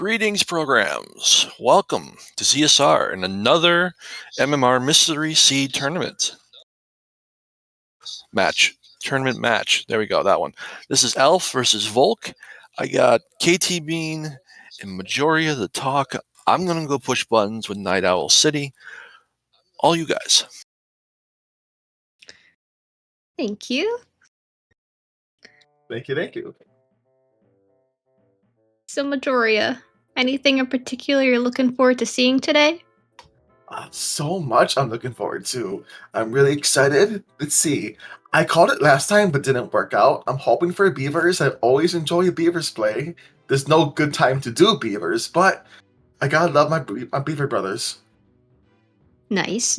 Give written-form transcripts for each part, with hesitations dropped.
Greetings, programs. Welcome to CSR and another MMR Mystery Seed Tournament match. Tournament match. There we go, that one. This is Elf versus Volc. I got KT Bean and majority of the talk. I'm going to go push buttons with Night Owl City. All you guys. Thank you. Thank you. So, Majoria, anything in particular you're looking forward to seeing today? So much I'm looking forward to. I'm really excited. Let's see. I called it last time, but didn't work out. I'm hoping for beavers. I always enjoy beavers play. There's no good time to do beavers, but I gotta love my beaver brothers. Nice.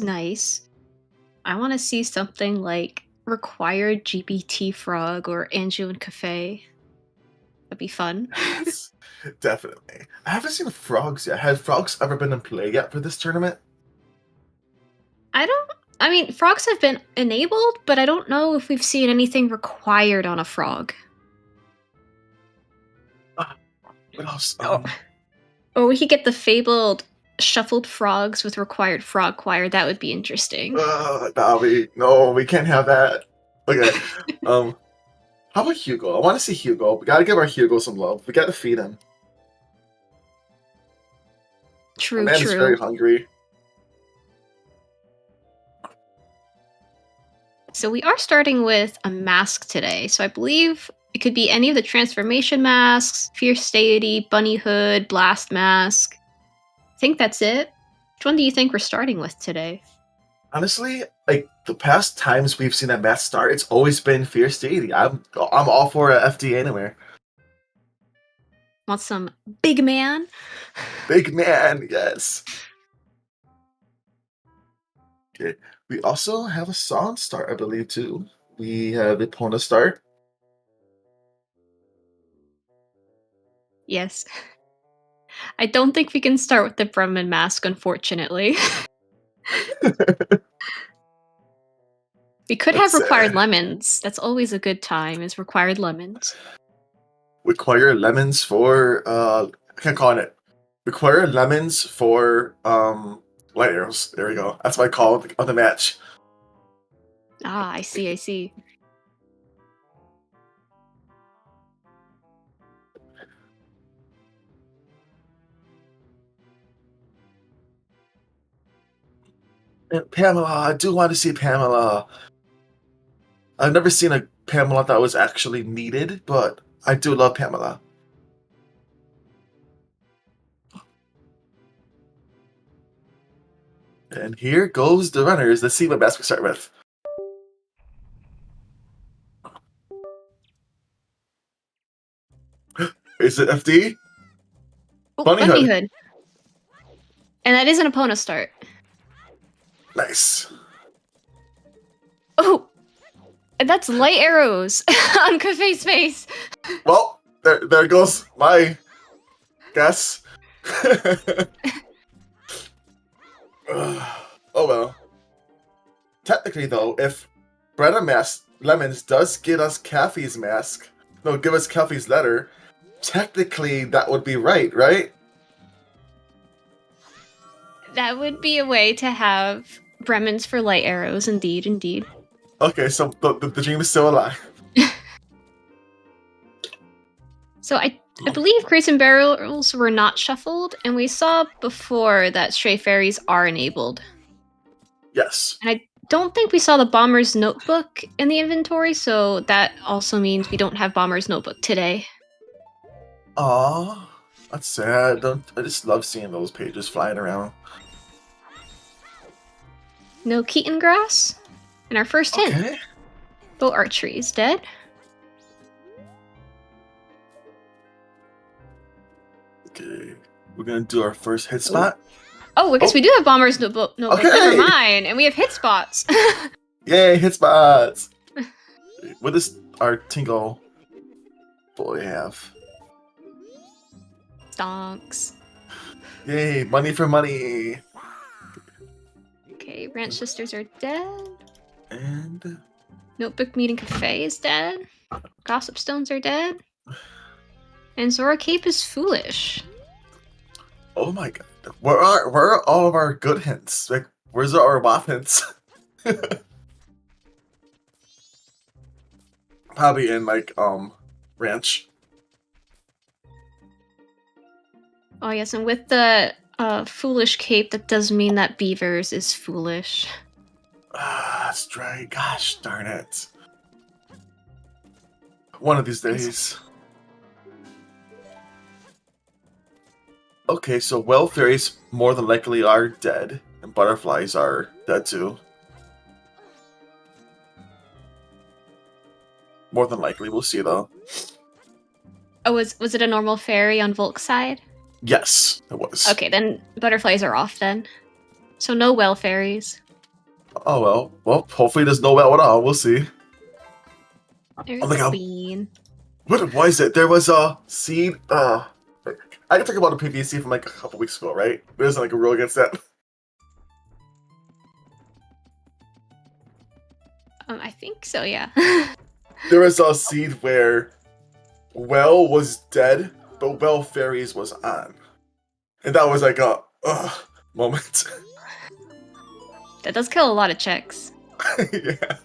I want to see something like Required GBT Frog or Anju and Cafe. That'd be fun. Yes, definitely. I haven't seen frogs yet. Has frogs ever been in play yet for this tournament? I mean, frogs have been enabled, but I don't know if we've seen anything required on a frog. What else? Or we could get the fabled shuffled frogs with required frog choir. That would be interesting. No, we can't have that. Okay. How about Hugo? I want to see Hugo. We gotta give our Hugo some love. We gotta feed him. True. The man is very hungry. So we are starting with a mask today. So I believe it could be any of the transformation masks, Fierce Deity, Bunny Hood, Blast Mask. I think that's it. Which one do you think we're starting with today? Honestly, like the past times we've seen a mask start, it's always been Fierce Deity. I'm all for a FD anywhere. Want some big man? Big man, yes. Okay. We also have a song start, I believe, too. We have Epona start. Yes. I don't think we can start with the Brahmin mask, unfortunately. We could have required lemons. That's always a good time, is required lemons. Require lemons for I can't call it. Require lemons for light arrows. There we go. That's what I call it on the match. Ah, I see. And Pamela, I do want to see Pamela. I've never seen a Pamela that was actually needed, but I do love Pamela. And here goes the runners. Let's see what mask we start with. Is it FD? Oh, Bunny Hood. And that is an opponent start. Nice. Oh! And that's light arrows on Cafe's face. Well, there goes my guess. Oh well. Technically though, if Bread and Lemons does give us Caffey's mask, no, give us Caffey's letter, technically that would be right? That would be a way to have Bremens for light arrows, indeed. Okay, so the dream is still alive. So I believe Crates and Barrels were not shuffled, and we saw before that Stray Fairies are enabled. Yes. And I don't think we saw the Bomber's Notebook in the inventory, so that also means we don't have Bomber's Notebook today. Aww, that's sad. I just love seeing those pages flying around. No Keaton Grass? And our first hint. Okay. Bow Archery is dead. Okay, we're gonna do our first hit spot. Oh, I guess we do have Bomber's Notebook. Okay. Never mind. And we have hit spots. Yay, hit spots! What does our Tingle boy have? Stonks. Yay, money for money! Okay, Ranch Sisters are dead. And Notebook Meeting Cafe is dead. Gossip Stones are dead. And Zora Cape is foolish. Oh my god. Where are all of our good hints? Like, where's our bot hints? Probably in like ranch. Oh yes, and with the foolish cape, that does mean that Beavers is foolish. Ah, that's right. Gosh darn it. One of these days. Okay, so well fairies more than likely are dead, and butterflies are dead too. More than likely, we'll see though. Oh, was it a normal fairy on Volk's side? Yes, it was. Okay, then butterflies are off then. So no well fairies. Oh well. Well, hopefully there's no well at all. We'll see. There's Oh my a god. bean. What was it? There was a seed. I can talk about the PVC from like a couple weeks ago, right? There's like a rule against that. I think so, yeah. There was a seed where well was dead, but well fairies was on, and that was like a moment. That does kill a lot of checks. Yeah.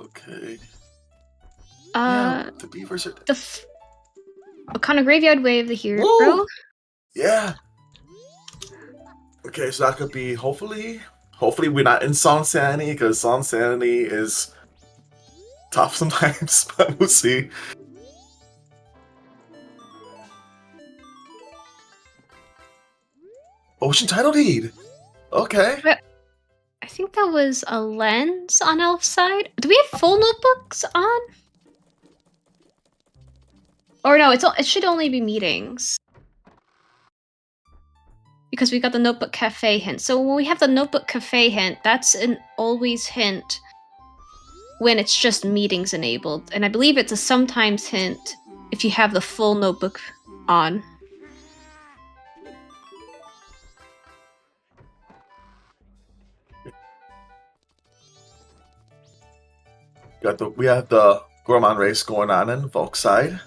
Okay. Yeah, the beavers are. What kind of graveyard wave the hero? Woo! Yeah. Okay, so that could be hopefully we're not in Song Sanity because Song Sanity is tough sometimes, but we'll see. Ocean Tidal Deed. Okay. I think that was a lens on Elf's side. Do we have full notebooks on? Or no, it should only be meetings. Because we got the Notebook Cafe hint. So when we have the Notebook Cafe hint, that's an always hint when it's just meetings enabled. And I believe it's a sometimes hint if you have the full notebook on. We have the Gourmand race going on in Volc side.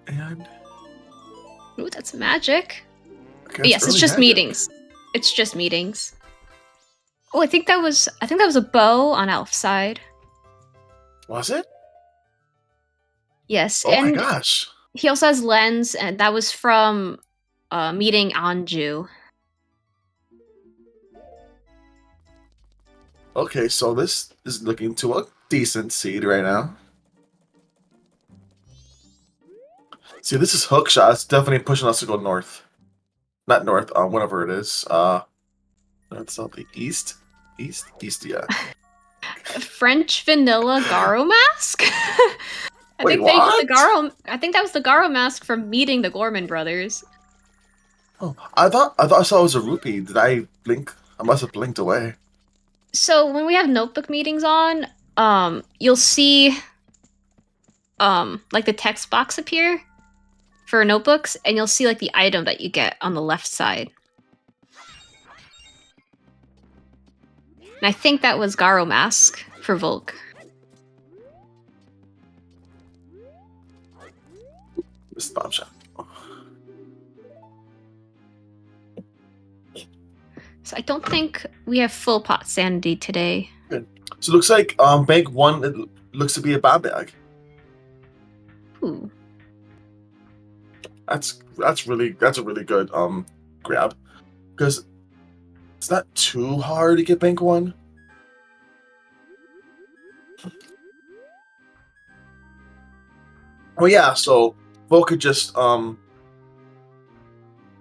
And Ooh, that's magic. okay, Yes, it's just meetings. It's just meetings. Oh, I think that was a bow on Elf's side. Was it? Yes, Oh and my gosh. he also has lens, and that was from meeting Anju. Okay, so this is looking to a decent seed right now. See, this is hook shot. It's definitely pushing us to go north. Not north, whatever it is. North, south, east? East, yeah. French vanilla Garo mask? I Wait, think what? I think that was the Garo mask from meeting the Gorman brothers. Oh, I thought I saw it was a rupee. Did I blink? I must have blinked away. So when we have notebook meetings on, you'll see like the text box appear for notebooks, and you'll see like the item that you get on the left side. And I think that was Garo mask for Volk. Missed bomb shot. So I don't think we have full pot sanity today. Good. So it looks like bank one. It looks to be a bomb bag. Ooh. That's a really good grab because it's not too hard to get bank one. Oh yeah, so Volk could just no,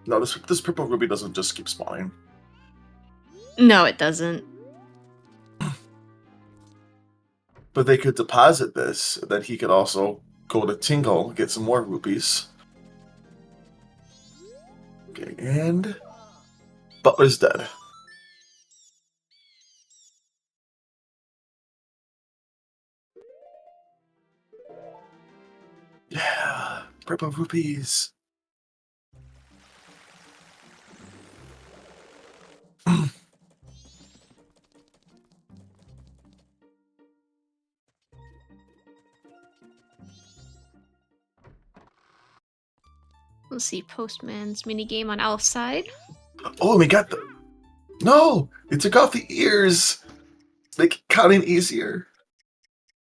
this purple ruby doesn't just keep spawning. No, it doesn't. But they could deposit this, then he could also go to Tingle, get some more rupees. Okay, and Butler's dead. Yeah, purple rupees. Let's see, Postman's minigame on Alf's side. Oh, we got the... No! It took off the ears! Make counting easier.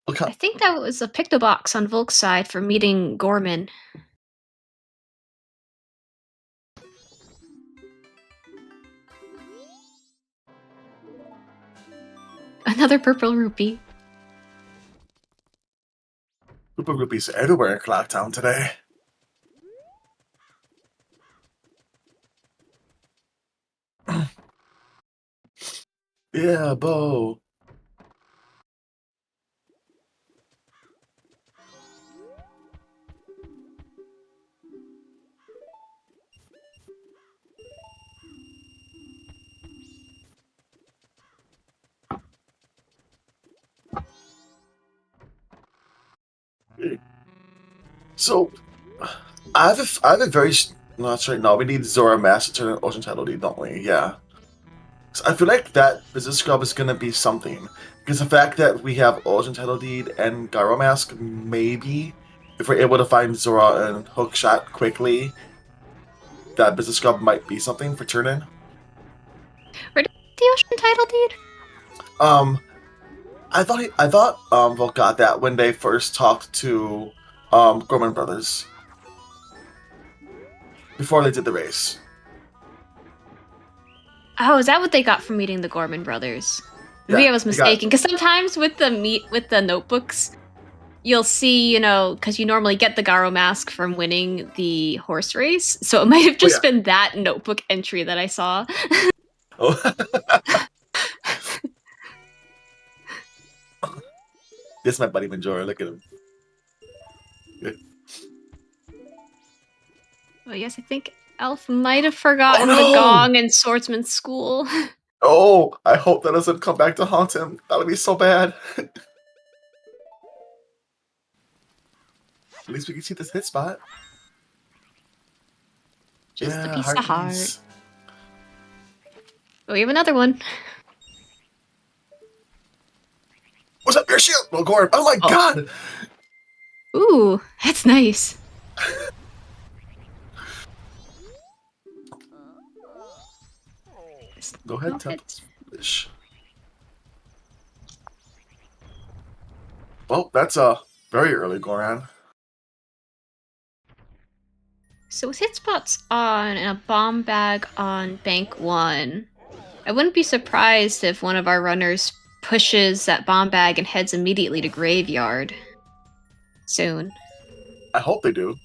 I think that was a Pictobox on Volc's side for meeting Gorman. Another purple rupee. Purple rupees everywhere in Clocktown today. Yeah, Bo. So, I have a very... No, that's right. No, we need Zora Mask to turn an Ocean Title Deed, don't we? Yeah. So I feel like that Business Scrub is going to be something. Because the fact that we have Ocean Title Deed and Gyro Mask, maybe, if we're able to find Zora and Hookshot quickly, that Business Scrub might be something for turn-in. Where did the Ocean Title Deed? I thought Volc got that when they first talked to Gorman Brothers. Before they did the race. Oh, is that what they got from meeting the Gorman brothers? Maybe Yeah, I was mistaken, because sometimes with the notebooks, you'll see, because you normally get the Garo mask from winning the horse race, so it might have just been that notebook entry that I saw. Oh. This is my buddy Majora, look at him. Good. Well, yes, I think Elf might have forgotten the gong in Swordsman's School. Oh, I hope that doesn't come back to haunt him. That would be so bad. At least we can see this hit spot. Just a piece of heart. Piece. Oh, we have another one. What's up, your shield? Oh, Gordon. Oh my god! Ooh, that's nice. Go ahead, Fish. Well, that's a very early Goran. So with hit spots on and a bomb bag on bank 1, I wouldn't be surprised if one of our runners pushes that bomb bag and heads immediately to Graveyard soon. I hope they do.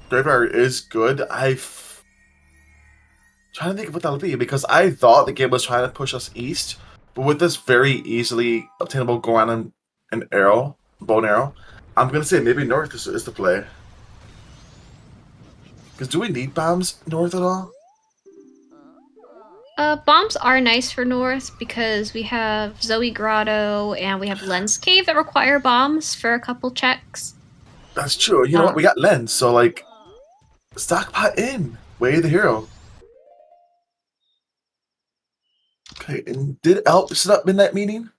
Graveyard is good. Trying to think of what that'll be, because I thought the game was trying to push us east, but with this very easily obtainable Goran and arrow, bow and arrow, I'm gonna say maybe north is the play. Because do we need bombs north at all? Bombs are nice for north because we have Zoe Grotto and we have Lens Cave that require bombs for a couple checks. That's true. You know what? We got Lens, so like, stockpot in. Way the hero. Okay, and did Elp set up Midnight Meeting?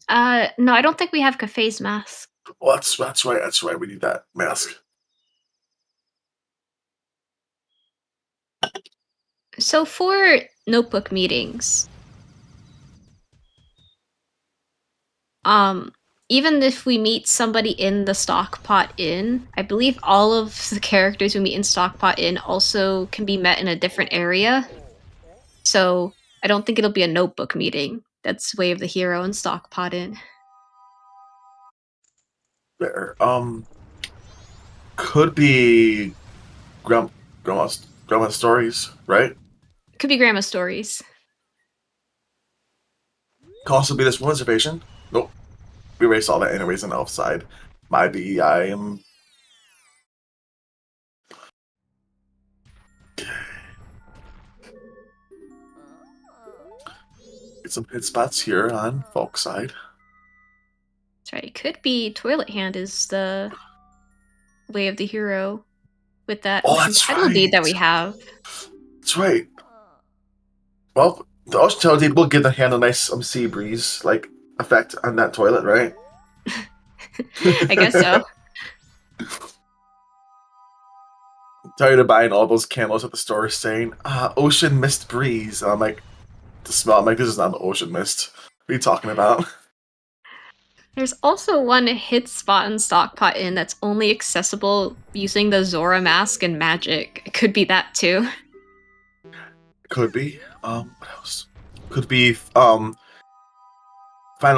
No, I don't think we have Cafe's mask. Well, that's right. We need that mask. So for notebook meetings, even if we meet somebody in the Stockpot Inn, I believe all of the characters we meet in Stockpot Inn also can be met in a different area. So I don't think it'll be a notebook meeting. That's Way of the Hero and Stockpot Inn. There. Could be Grandma's Stories, right? Could be Grandma's Stories. Could also be this one reservation. Nope. We erased all that anyways on the elf side. My B, I am... Get some hit spots here on Volc's side. That's right. It could be Toilet Hand is the Way of the Hero with that title deed that we have. That's right. Well, the Ocean Title Deed will give the hand a nice sea breeze like effect on that toilet, right? I guess so. tired of buying all those candles at the store saying, ocean mist breeze. And I'm like, the smell, I'm like, this is not the ocean mist. What are you talking about? There's also one hit spot in Stockpot Inn that's only accessible using the Zora mask and magic. It could be that too. Could be. What else? Could be final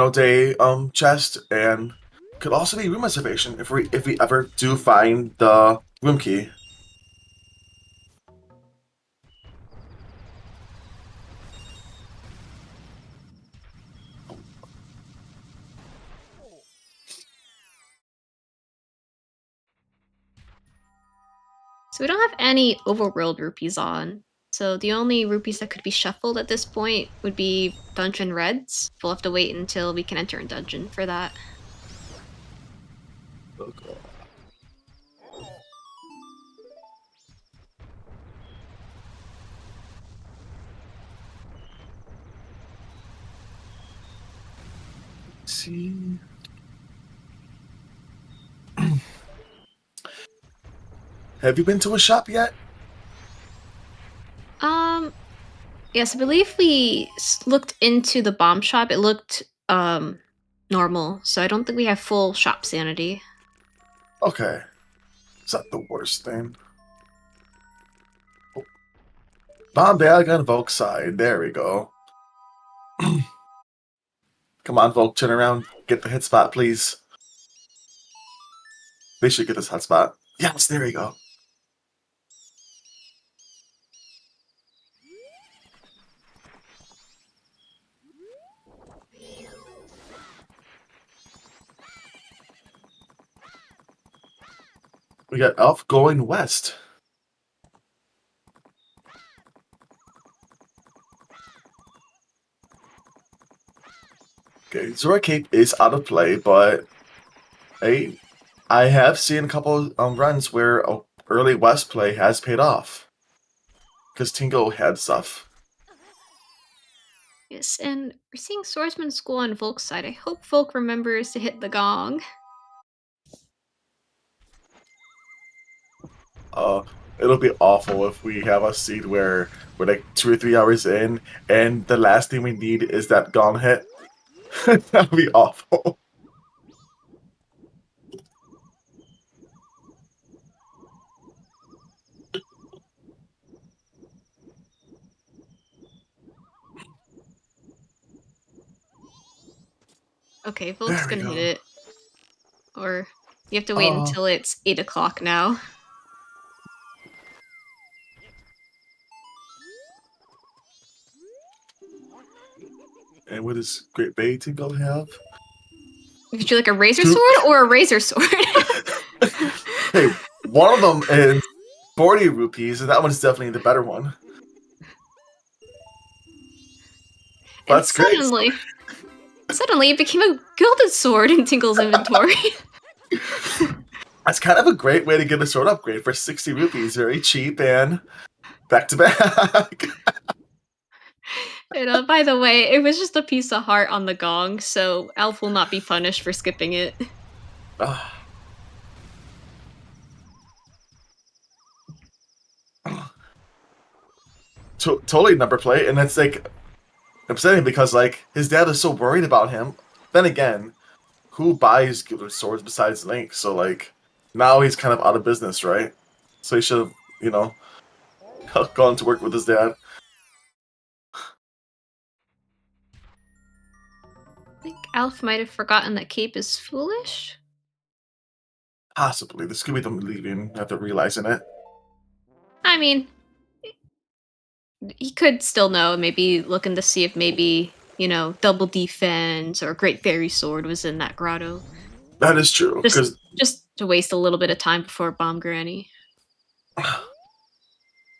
day chest, and could also be room reservation if we ever do find the room key. So we don't have any overworld rupees on. So the only rupees that could be shuffled at this point would be dungeon reds. We'll have to wait until we can enter a dungeon for that. Okay. See. Have you been to a shop yet? Yes, I believe we looked into the bomb shop. It looked normal, so I don't think we have full shop sanity. Okay. It's not the worst thing. Oh. Bomb bag on Volc side. There we go. Come on, Volc, turn around. Get the hit spot, please. They should get this hot spot. Yes, there we go. We got Elf going west. Okay, Zora Cape is out of play, but I have seen a couple runs where early west play has paid off. Because Tingo had stuff. Yes, and we're seeing Swordsman School on Volk's side. I hope Volk remembers to hit the gong. It'll be awful if we have a seed where we're like 2 or 3 hours in, and the last thing we need is that gong hit. That'd be awful. Okay, Volk's There we gonna hit go. it. Or you have to wait until it's 8 o'clock now. And what does Great Bay Tingo have? Would you like a razor sword or a razor sword? Hey, one of them is 40 rupees, and that one's definitely the better one. That's great. Suddenly it became a gilded sword in Tingle's inventory. That's kind of a great way to get a sword upgrade for 60 rupees. Very cheap and back to back. And by the way, it was just a piece of heart on the gong, so Elf will not be punished for skipping it. Totally number play, and it's like upsetting because like his dad is so worried about him. Then again, who buys gilded swords besides Link? So like now he's kind of out of business, right? So he should have, gone to work with his dad. I think Elf might have forgotten that Cape is foolish. Possibly the Scooby Doo leaving after realizing it. I mean, he could still know, maybe looking to see if maybe, double defense or Great Fairy Sword was in that grotto. That is true. Just to waste a little bit of time before Bomb Granny.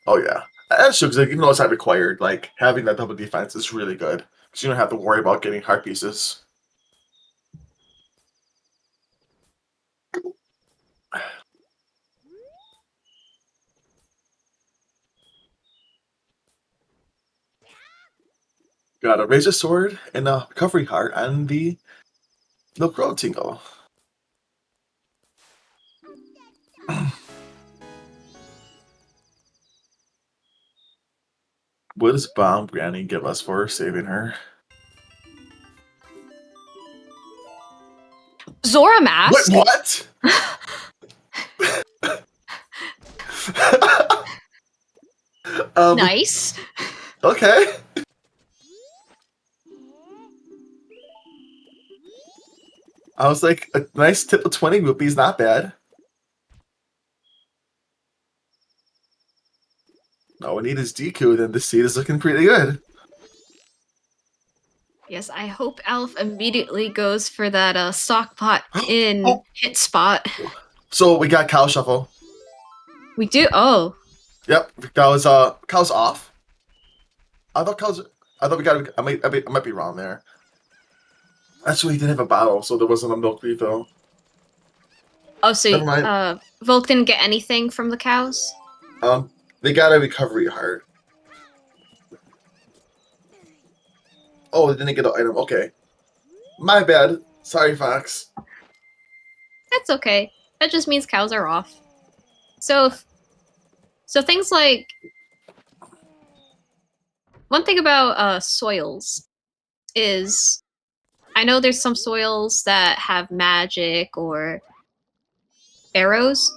Oh yeah, that's true. Because even though it's not required, like having that double defense is really good because you don't have to worry about getting heart pieces. Got a razor sword and a recovery heart and the Milk Road Tingle. What does Bomb Granny give us for saving her? Zora mask. What? Nice. Okay. I was like, a nice tip of 20 rupees, not bad. All we need is Deku, then the seed is looking pretty good. Yes, I hope Alf immediately goes for that sock pot in Oh. hit spot. So we got Cow Shuffle. We do. Oh, Yep, that was Cow's off. I thought we got. I might be wrong there. Actually, he didn't have a bottle, so there wasn't a milk refill. oh. So Never mind. Volk didn't get anything from the cows. They got a recovery heart. Oh, they didn't get an item. Okay, my bad. Sorry, Fox. That's okay. That just means cows are off. So things like one thing about soils is I know there's some soils that have magic or arrows.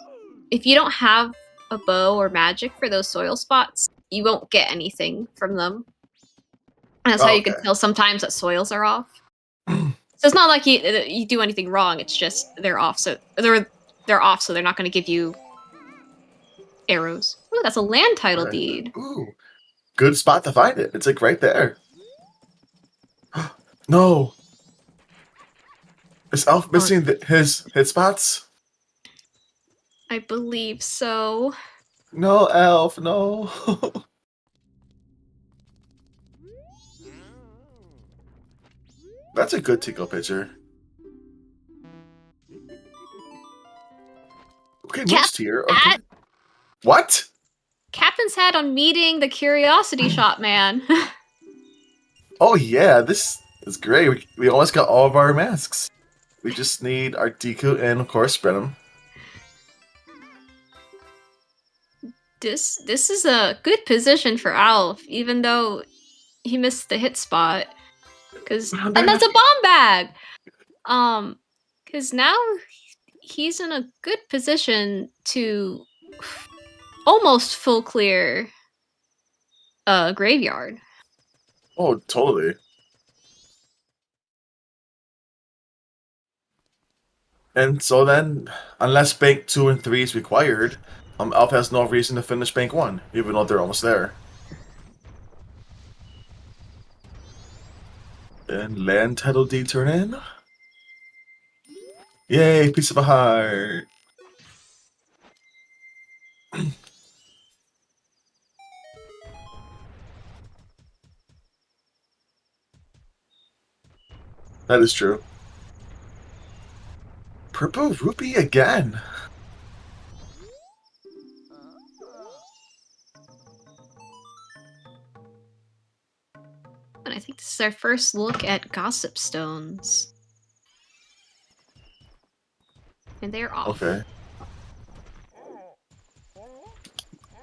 If you don't have a bow or magic for those soil spots, you won't get anything from them. And that's how you can tell sometimes that soils are off. So it's not like you do anything wrong. It's just they're off. So they're off. So they're not going to give you arrows. Ooh, that's a land title deed. Ooh, good spot to find it. It's like right there. No. Is Elf missing his hit spots? I believe so. No, Elf, no. That's a good tickle picture. Okay, moose here. Okay. What? Captain's hat on meeting the curiosity shop man. Oh yeah, this is great. We almost got all of our masks. We just need our Deku and of course spread them. This is a good position for Alf, even though he missed the hit spot. And that's a bomb bag. Because now he's in a good position to almost full clear a graveyard. Oh, totally. And so then, unless Bank 2 and 3 is required, Elf has no reason to finish Bank 1, even though they're almost there. And land title deed turn in. Yay, piece of a heart. That is true. Purple rupee again. And I think this is our first look at Gossip Stones. And they're off. Okay.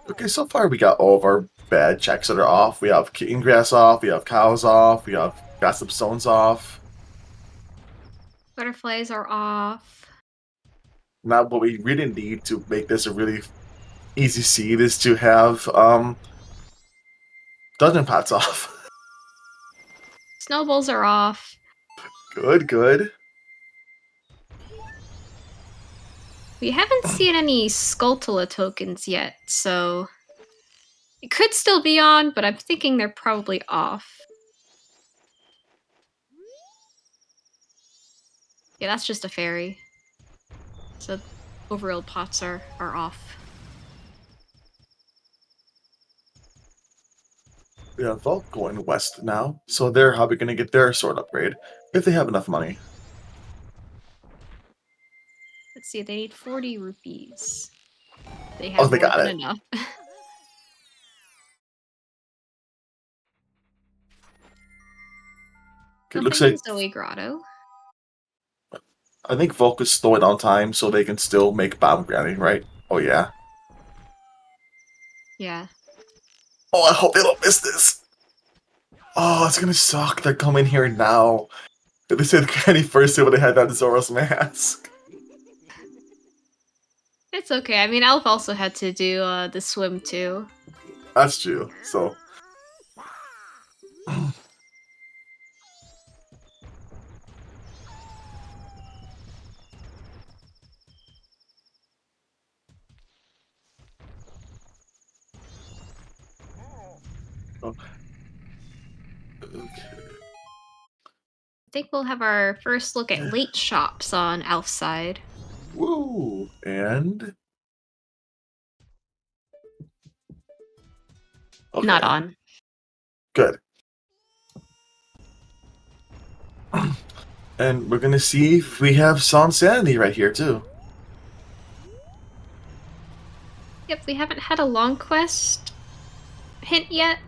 Okay, so far we got all of our bad checks that are off. We have Kitten Grass off, we have Cows off, we have Gossip Stones off. Butterflies are off. Now what we really need to make this a really easy seed is to have Dungeon Pots off. Snowballs are off. Good, good. We haven't seen any Skulltula tokens yet, so it could still be on, but I'm thinking they're probably off. Yeah, that's just a fairy. So overall pots are off. We have Volc going west now, so they're probably going to get their sword upgrade if they have enough money. Let's see, they need 40 rupees. They have Oh, they more got than it. enough. It looks like Zoe Grotto. I think Volc is slowing down time so they can still make Bomb Granny, right? Oh yeah. Yeah. Oh, I hope they don't miss this. Oh, it's gonna suck. They're coming here now. They said Granny first they would have had that Zoro's mask. It's okay. I mean, Elf also had to do the swim too. That's true. So. Oh. Okay. I think we'll have our first look at late shops on Alf's side. Woo! And okay. Not on. Good. And we're gonna see if we have Song Sanity right here too. Yep, we haven't had a long quest hint yet.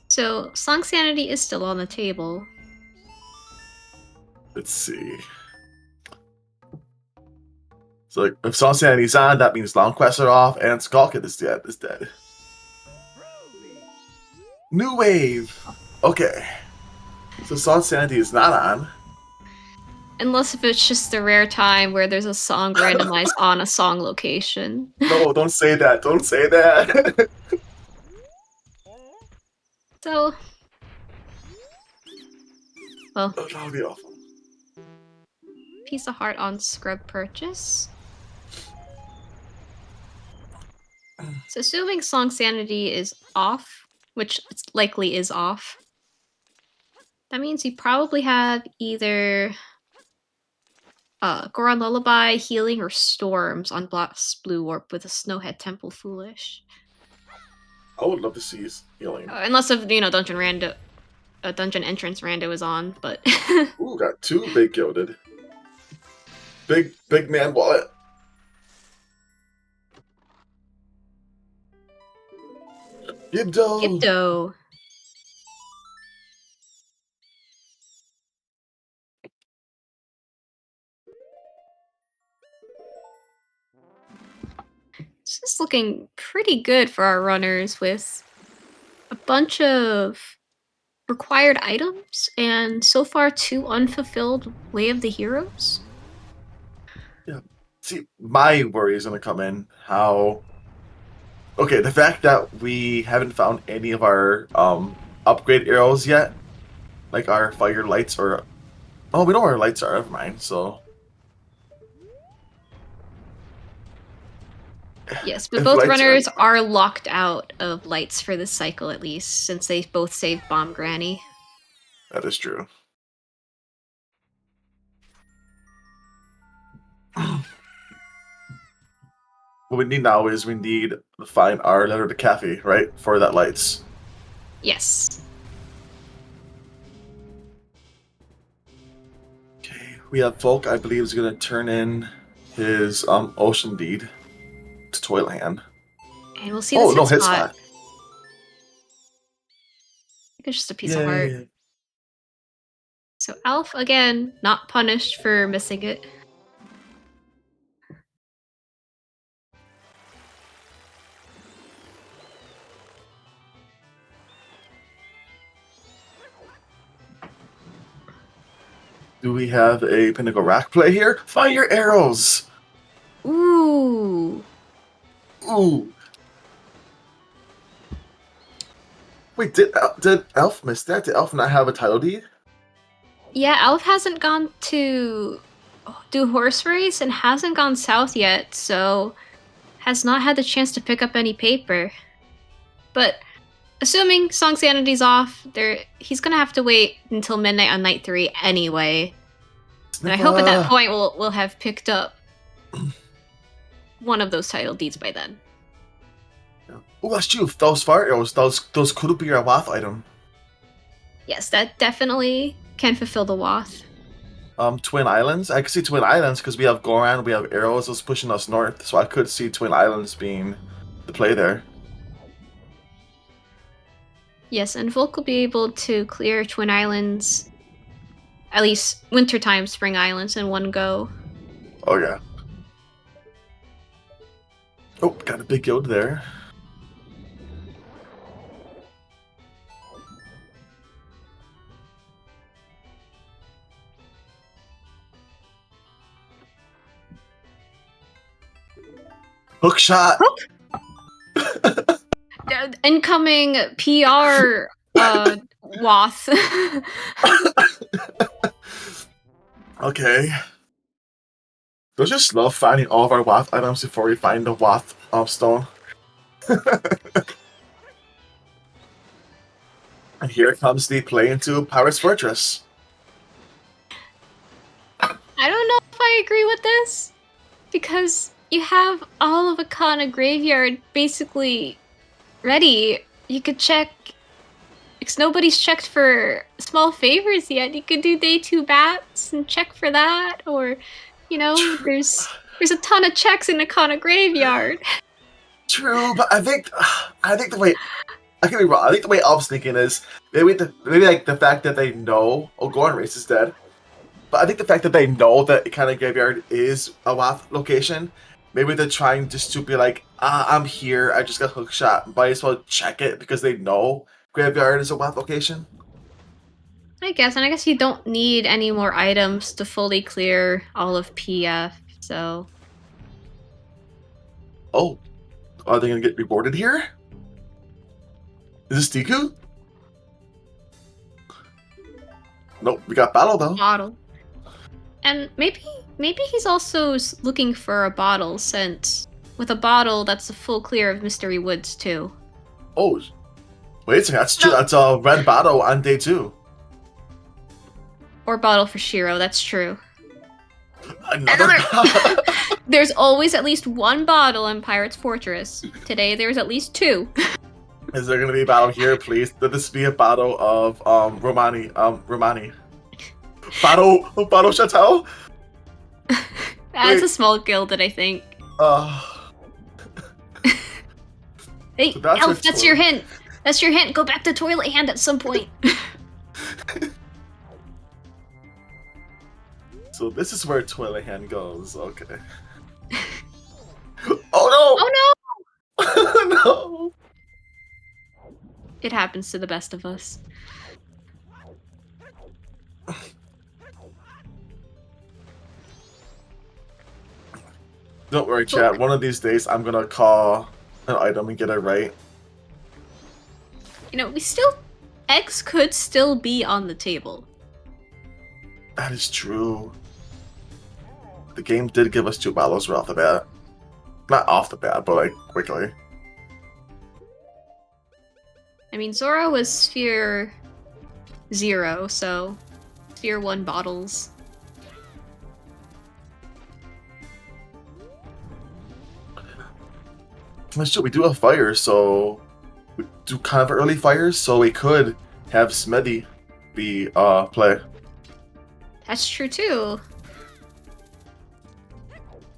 So Song Sanity is still on the table. Let's see. So like, if Song Sanity's on, that means long quests are off, and Skullkid is dead. New wave. Okay. So Song Sanity is not on. Unless if it's just the rare time where there's a song randomized on a song location. No, don't say that. Don't say that. So, well, Oh, that would be awful. piece of heart on scrub purchase. So assuming Song Sanity is off, which it likely is off, that means you probably have either Goron Lullaby, Healing, or Storms on Blast Blue Warp with a Snowhead Temple Foolish. I would love to see his healing. Unless if dungeon entrance rando is on, but Ooh, got two big gilded. Big man wallet. Gibdo. Gibdo. This is looking pretty good for our runners with a bunch of required items and so far 2 unfulfilled Way of the Heroes. Yeah. See, my worry is gonna come in how. Okay, the fact that we haven't found any of our upgrade arrows yet, like our fire lights or. Oh, we know where our lights are. Never mind. So. Yes, but If both lights runners are locked out of lights for this cycle at least, since they both saved Bomb Granny. That is true. What we need now is we need to find our letter to Kathy, right? For that lights. Yes. Okay, we have Volc, I believe, is going to turn in his ocean deed to Toilhand. And we'll see this no, hit hit spot. spot. I think it's just a piece of heart. So Alf, again, not punished for missing it. Do we have a Pinnacle Rack play here? Find your arrows! Ooh. Ooh. Wait, did Elf miss that? Did Elf not have a title deed? Yeah, Alf hasn't gone to do horse race and hasn't gone south yet, so has not had the chance to pick up any paper. But assuming Song Sanity's off, he's gonna have to wait until midnight on night 3 anyway. And I hope at that point we'll have picked up one of those title deeds by then. Oh, that's true. Those fire arrows, those could be our Wath item. Yes, that definitely can fulfill the Wath. Twin Islands. I could see Twin Islands because we have Goran, we have arrows that's pushing us north, so I could see Twin Islands being the play there. Yes, and Volc will be able to clear Twin Islands, at least wintertime Spring Islands, in one go. Oh, yeah. Oh, got a big guild there. Hook shot. Incoming PR wath. Okay. Don't you just love finding all of our wath items before we find the wath stone? And here comes the play into Pirate's Fortress. I don't know if I agree with this, because you have all of Akana Graveyard basically ready. You could check, because nobody's checked for small favors yet. You could do day 2 bats and check for that, or, you know, there's a ton of checks in Akana Graveyard. True, but I think the way I could be wrong. I think the way I'm thinking is maybe like the fact that they know Goron Race is dead. But I think the fact that they know that Akana Graveyard is a wath location, maybe they're trying just to be like, I'm here, I just got hook shot, might as well check it because they know Graveyard is a wath location. I guess, and I guess you don't need any more items to fully clear all of PF, so... Oh, are they gonna get rewarded here? Is this Deku? Nope, we got Battle though. Bottle. And maybe he's also looking for a bottle, since with a bottle, that's a full clear of Mystery Woods too. Oh, wait a second, that's true. That's a red bottle on day 2. Or bottle for Shiro, that's true. Another There's always at least one bottle in Pirate's Fortress. Today there's at least 2. Is there gonna be a bottle here, please? Let this be a bottle of Romani. Bottle Chateau? That's a small gilded, I think. Hey, So that's Elf, a that's toy. your hint. That's your hint. Go back to Toilet Hand at some point. So this is where Toilet Hand goes. Okay. Oh Oh no! no! No! It happens to the best of us. Don't worry, chat. One of these days, I'm gonna call an item and get it right. You know, eggs could still be on the table. That is true. The game did give us 2 bottles right off the bat. Not off the bat, but like quickly. I mean, Zora was Sphere 0, so Sphere 1 bottles. That's true. We do have fires, so we do kind of early fires, so we could have Smithy be play. That's true too.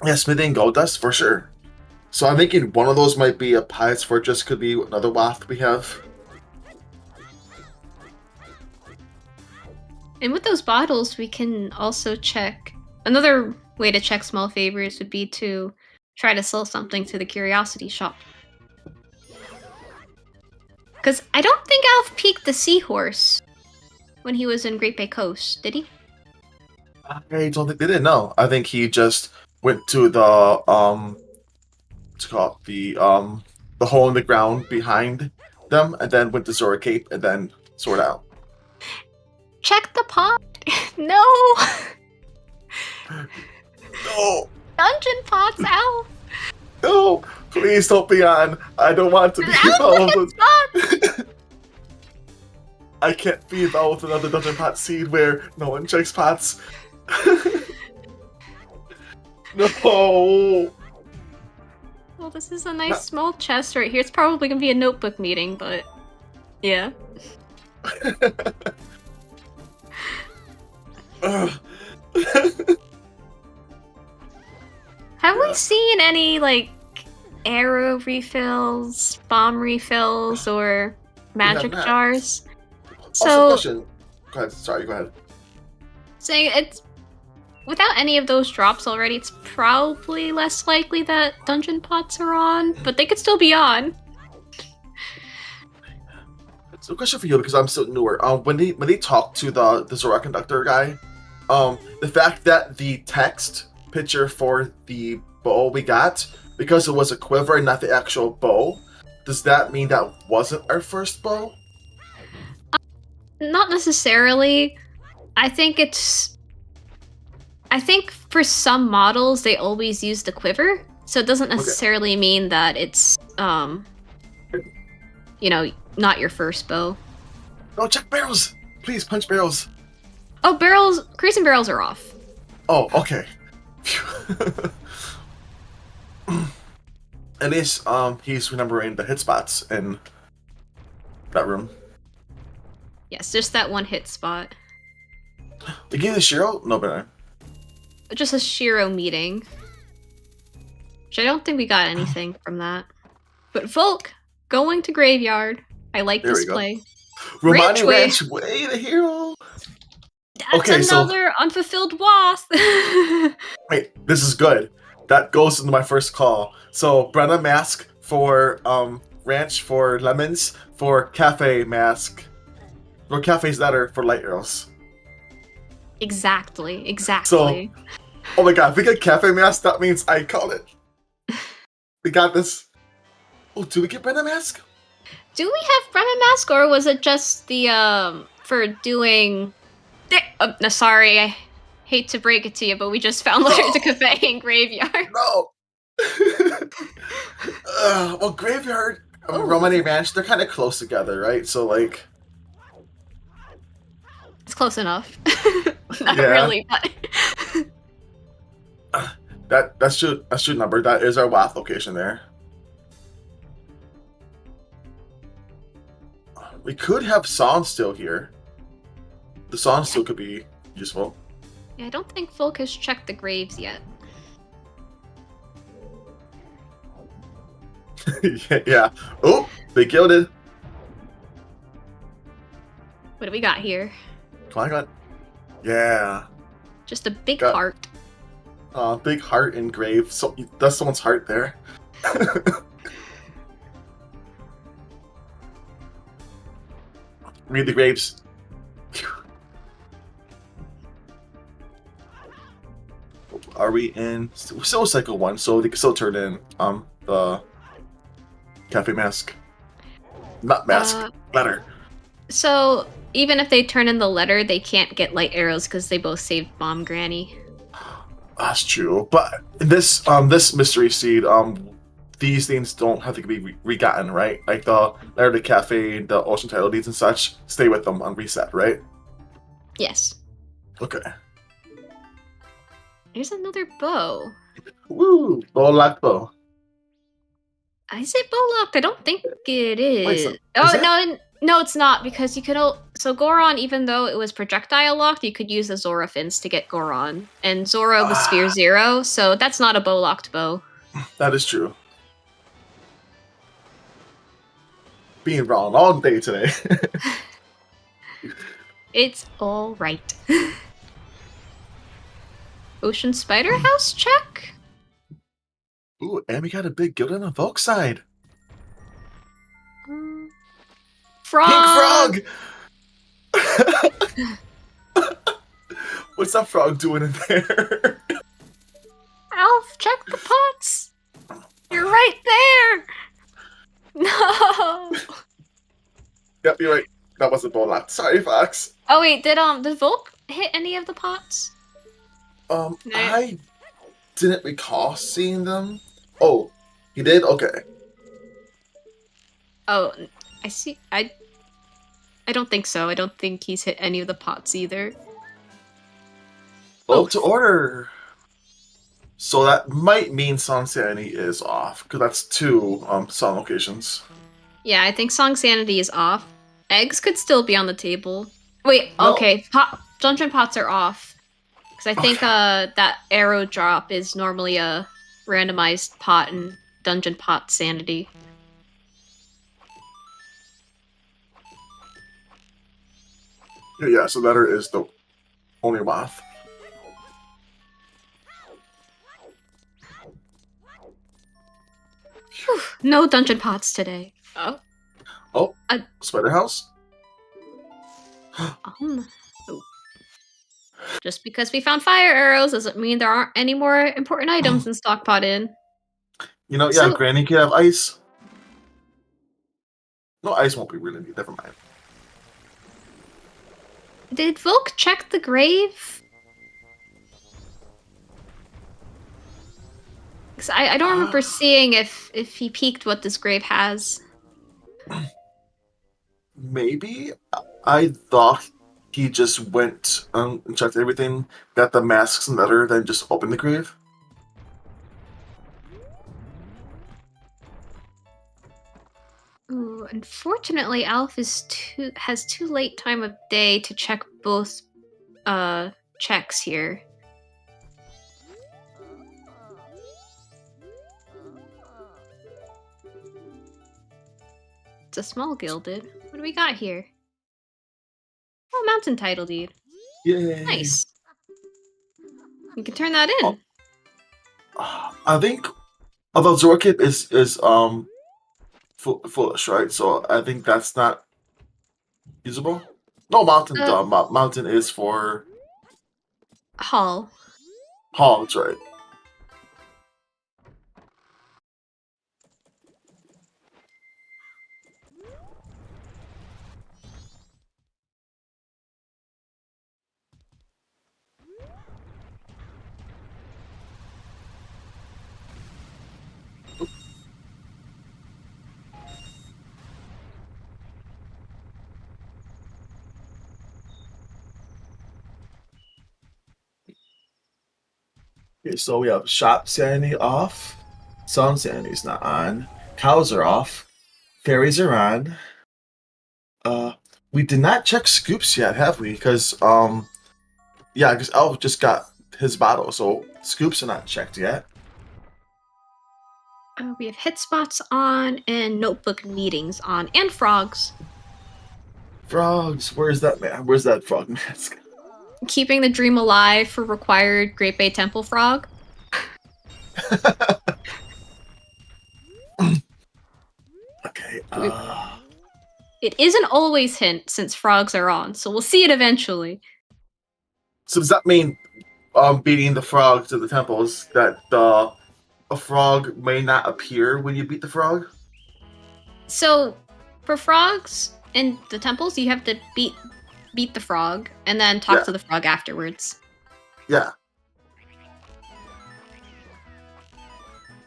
Yeah, Smithy and Gold Dust for sure. So I'm thinking one of those might be a Pirate's Fortress, could be another waft we have. And with those bottles, we can also check. Another way to check small favors would be to try to sell something to the Curiosity Shop. Because I don't think Alf peaked the Seahorse when he was in Great Bay Coast, did he? I don't think they did. No, I think he just went to the what's it called, the hole in the ground behind them, and then went to Zora Cape, and then Sword out. Check the pot. No. No, Dungeon pots, Alf. no, please don't be on. I don't want to be involved with. I can't be involved with another Dungeon Pot seed where no one checks pots. No. Well, this is a nice small chest right here. It's probably gonna be a notebook meeting, but yeah. Have we seen any, like, arrow refills, bomb refills, or magic not. jars? Also, So, question. Go ahead. Sorry, go ahead. saying it's without any of those drops already, it's probably less likely that dungeon pots are on, but they could still be on. So, a question for you, because I'm still newer. When they talk to the Zora conductor guy, the fact that the text picture for the bow we got, because it was a quiver and not the actual bow, does that mean that wasn't our first bow? Not necessarily. I think for some models they always use the quiver, so it doesn't necessarily mean that it's not your first bow. No, check barrels! Please punch barrels. Oh, barrels, crease and barrels are off. Oh, okay. At least he's remembering the hit spots in that room. Yes, just that one hit spot. They gave the Shiro? No, but Just a Shiro meeting. Which I don't think we got anything from that. But Volc, going to graveyard. I like There this we go. play. Romani Ranchway. Ranchway, the hero. That's another unfulfilled wasp. Wait, this is good. That goes into my first call. So Brenna mask for ranch for lemons, for cafe mask, or cafe's letter for light arrows. Exactly. So, oh my god, if we get cafe mask, that means I called it. We got this. Oh, do we get Brenna mask? Do we have Bremen mask, or was it just the for doing? No, sorry, I hate to break it to you, but we just found letter to cafe in graveyard. No. Well, graveyard, Romani Ranch, they're kind of close together, right? So like, it's close enough. Not really, but that should number. That is our WAF location there. We could have Son still here. The Son still could be useful. Yeah, I don't think Volc has checked the graves yet. Yeah. Oh, they killed it. What do we got here? Come on. Yeah. Just a big heart. Big heart in grave. So that's someone's heart there. Read the graves. Are we in? We're still cycle 1, so they can still turn in the cafe mask. Not mask, letter. So even if they turn in the letter, they can't get light arrows because they both saved Bomb Granny. That's true, but this this mystery seed, these things don't have to be re-gotten, right? Like the letter to cafe, the ocean title deeds and such, stay with them on reset, right? Yes. Okay. Here's another bow. Woo! Bow locked bow. Is it bow locked? I don't think it is. Wait, so, No, it's not, because you could. So Goron, even though it was projectile locked, you could use the Zora fins to get Goron, and Zora was Sphere 0, so that's not a bow locked bow. That is true. Being wrong all day today. It's all right. Ocean Spider House check. Ooh, and we got a big guild on the Volc side. Frog! Pink frog! What's that frog doing in there? Alf, check the pots! You're right there! No! Yep, you're right. That wasn't bow locked. Sorry, Fox. Oh wait, did Volc hit any of the pots? No. I didn't recall seeing them. Oh, he did? Okay. Oh, I see. I don't think so. I don't think he's hit any of the pots either. Oh, to order. So that might mean Song Sanity is off, because that's 2 song locations. Yeah, I think Song Sanity is off. Eggs could still be on the table. Wait, No. okay. Dungeon pots are off. Because I think that arrow drop is normally a randomized pot and dungeon pot sanity. Yeah, so letter is the only WAF. Whew, no dungeon pots today. Oh. Oh, Spider House? Oh. Just because we found fire arrows doesn't mean there aren't any more important items in Stockpot Inn. You know, yeah, So- Granny can have ice. No, ice won't be really neat. Never mind. Did Volc check the grave? Because I don't remember seeing if he peeked what this grave has. Maybe. I thought he just went and checked everything, got the masks and letter, then just opened the grave. Ooh, unfortunately, Alf has too late time of day to check both checks here. It's a small gilded. What do we got here? Oh, mountain title deed. Yay! Nice. You can turn that in. Oh. I think, although Zorkip is foolish, right? So I think that's not usable. No, mountain. Mountain is for Hall. Hall. That's right. Okay, so we have shop sanity off, sun sanity's not on, cows are off, fairies are on. We did not check scoops yet, have we? Because yeah, because Elf just got his bottle, so scoops are not checked yet. We have hit spots on and notebook meetings on, and frogs. Frogs, where's that man? Where's that frog mask? Keeping the dream alive for required Great Bay Temple frog. Okay. It isn't always hint since frogs are on, so we'll see it eventually. So does that mean beating the frog to the temples that a frog may not appear when you beat the frog? So, for frogs in the temples, you have to beat the frog and then talk to the frog afterwards. Yeah.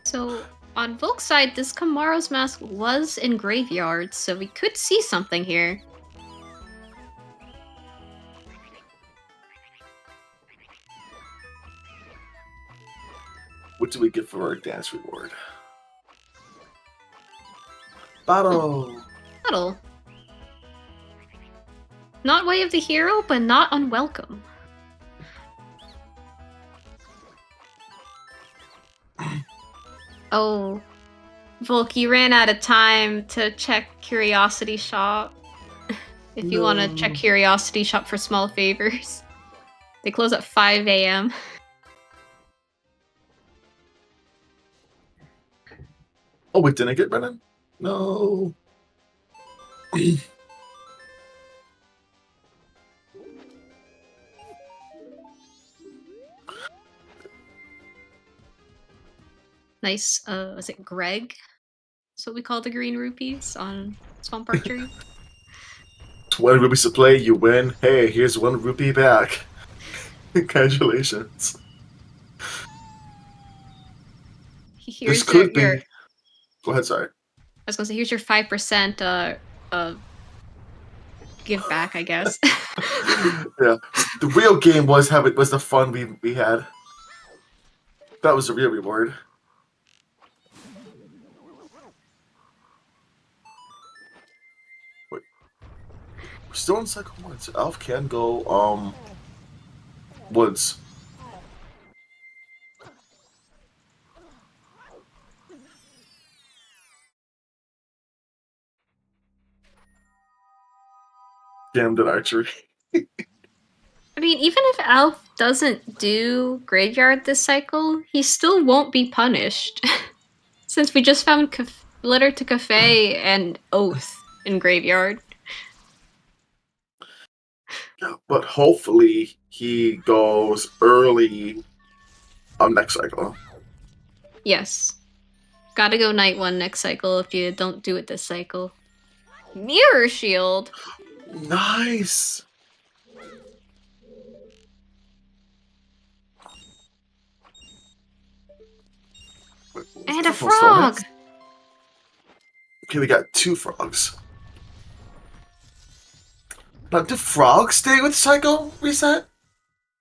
So, on Volk's side, this Kamaro's mask was in graveyards, so we could see something here. What do we get for our dance reward? Bottle. Bottle. Not way of the hero, but not unwelcome. Oh, Volk, you ran out of time to check Curiosity Shop. If you want to check Curiosity Shop for small favors. They close at 5 a.m. Oh, wait, didn't I get Brennan? No. Nice, was it Greg? That's what we call the green rupees on Swamp Archery. 20 rupees to play, you win. Hey, here's 1 rupee back. Congratulations. Here's This could your, be. Go ahead, sorry. I was gonna say, here's your 5% give back, I guess. Yeah. The real game was the fun we had. That was the real reward. Wait. We're still in cycle 1, so Elf can go woods. Damned at archery. I mean, even if Alf doesn't do graveyard this cycle, he still won't be punished. Since we just found letter to cafe and oath in graveyard. Yeah, but hopefully he goes early next cycle. Yes. Gotta go night 1 next cycle if you don't do it this cycle. Mirror Shield! Nice! And a frog! Okay, we got 2 frogs. But do frogs stay with cycle reset?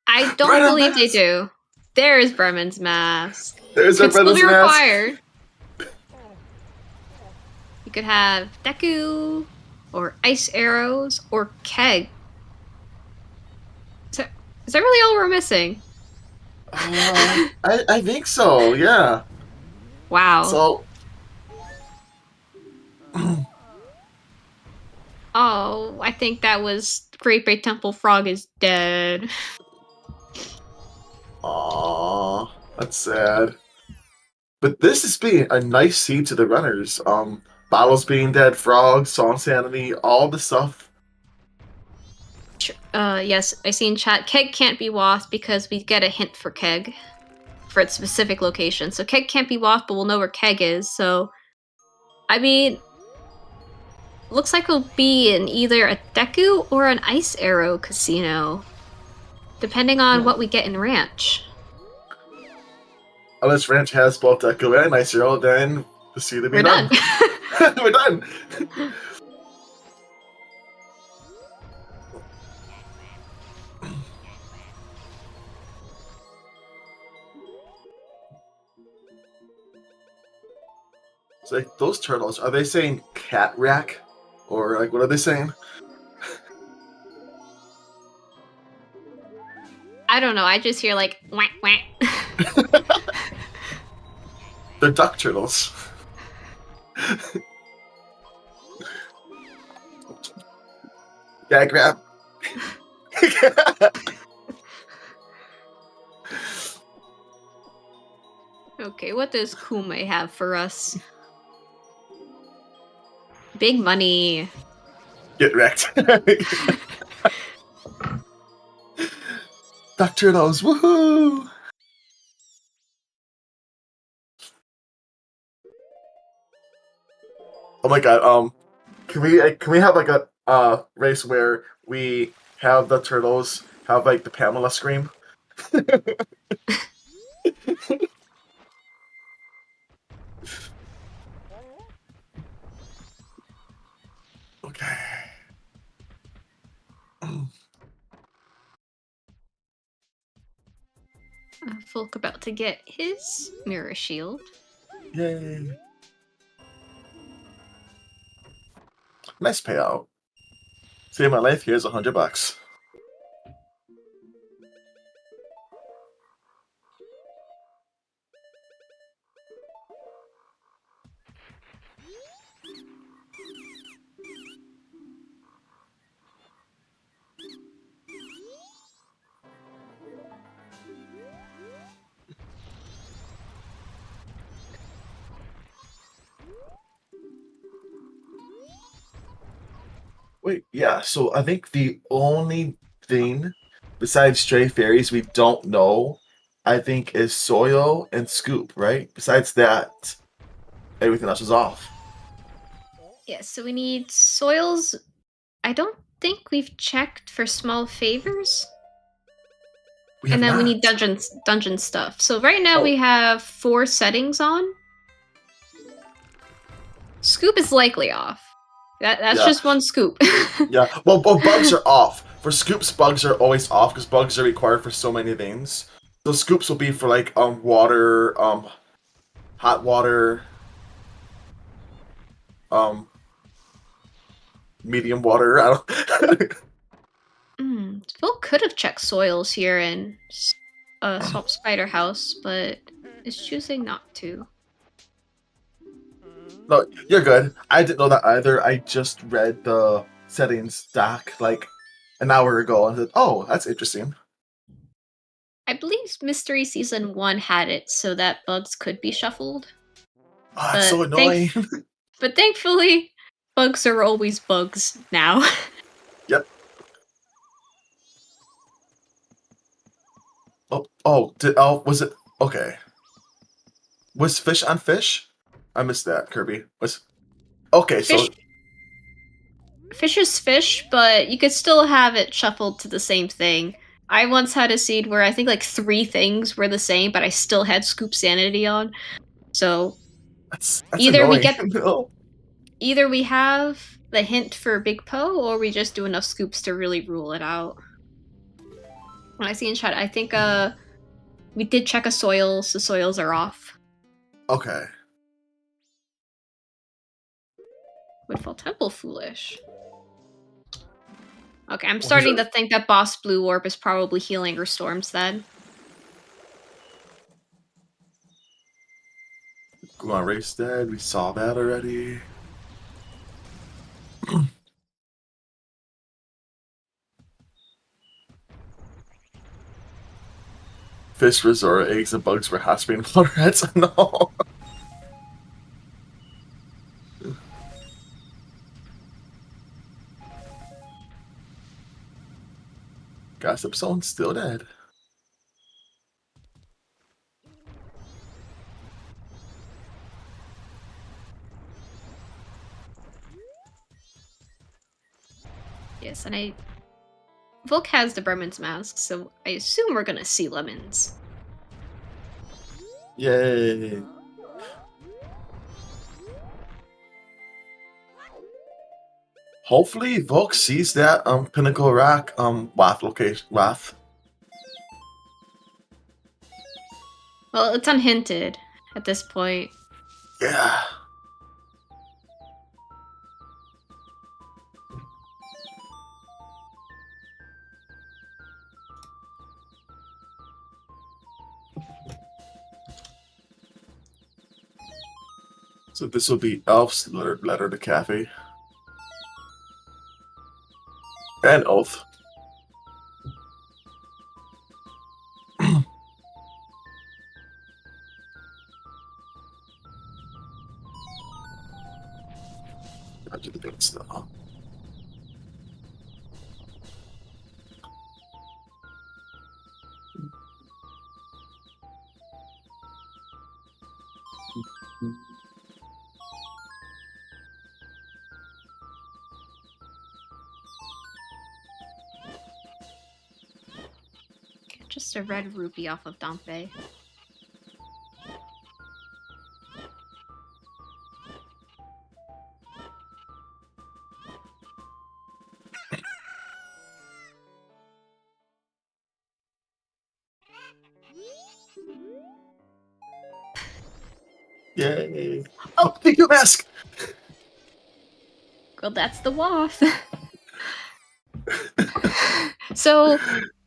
I don't Right on believe they mask. do. There's Bremen's mask. There's our Could still brother's be mask. required. You could have Deku, or Ice Arrows, or Keg. Is that really all we're missing? I think so, yeah. Wow. So Oh, I think that was Great Bay Temple Frog is dead. Aww, that's sad. But this is being a nice seed to the runners. Bottles being dead, frogs, song sanity, all the stuff. Yes, I see in chat. Keg can't be Wasp because we get a hint for Keg for its specific location. So Keg can't be Wasp, but we'll know where Keg is. So, I mean, looks like it'll be in either a Deku or an Ice Arrow casino, depending on what we get in Ranch. Unless Ranch has both Deku and Ice Arrow, then the seed will be done. We're done. It's like those turtles. Are they saying cat rack, or like what are they saying? I don't know. I just hear like whack whack. They're duck turtles. Gag grab. Okay, what does Kume have for us? Big money. Get wrecked. Duck turtles, woohoo! Oh my god, can we have like a race where we have the turtles have like the Pamela scream? Okay. Volc about to get his mirror shield. Yay. Nice payout. Save my life, here's $100. Wait, yeah, so I think the only thing besides stray fairies we don't know, I think, is Soyo and Scoop, right? Besides that, everything else is off. Yeah, so we need soils. I don't think we've checked for small favors. And then we need dungeon stuff. So right now we have 4 settings on. Scoop is likely off. That's just one scoop. Yeah, well, bugs are off. For Scoops, bugs are always off because bugs are required for so many things. So Scoops will be for like water, hot water, medium water. I don't. Phil could have checked soils here in Swamp Spider House, but is choosing not to. No, you're good. I didn't know that either. I just read the settings doc like an hour ago and said, "Oh, that's interesting." I believe Mystery Season 1 had it so that bugs could be shuffled. Oh, that's so annoying. But thankfully, bugs are always bugs now. Yep. Was it okay? Was fish on fish? I missed that, Kirby. Was okay. Fish, So fish is fish, but you could still have it shuffled to the same thing. I once had a seed where I think like 3 things were the same, but I still had Scoop Sanity on. So that's either we annoying. get No. either we have the hint for Big Poe, or we just do enough scoops to really rule it out. When I see in chat, I think we did check a soils. The soils are off. Okay. Woodfall Temple foolish. Okay, I'm Well, starting to think that Boss Blue Orb is probably healing her storms then. Guan Race dead. We saw that already. Fish resort eggs and bugs for hot spring florets. No. Gossip Zone's still dead. Yes, and Volc has the Bremen's mask, so I assume we're gonna see lemons. Yay. Hopefully Volk sees that Pinnacle Rock Wath location Wath. Well, it's unhinted at this point. Yeah. So this will be Elf's letter to Kathy. And Oath. I do the bits though. Just a red rupee off of Dompe. Yay. Oh! Thank you, mask! Well, that's the waft. So,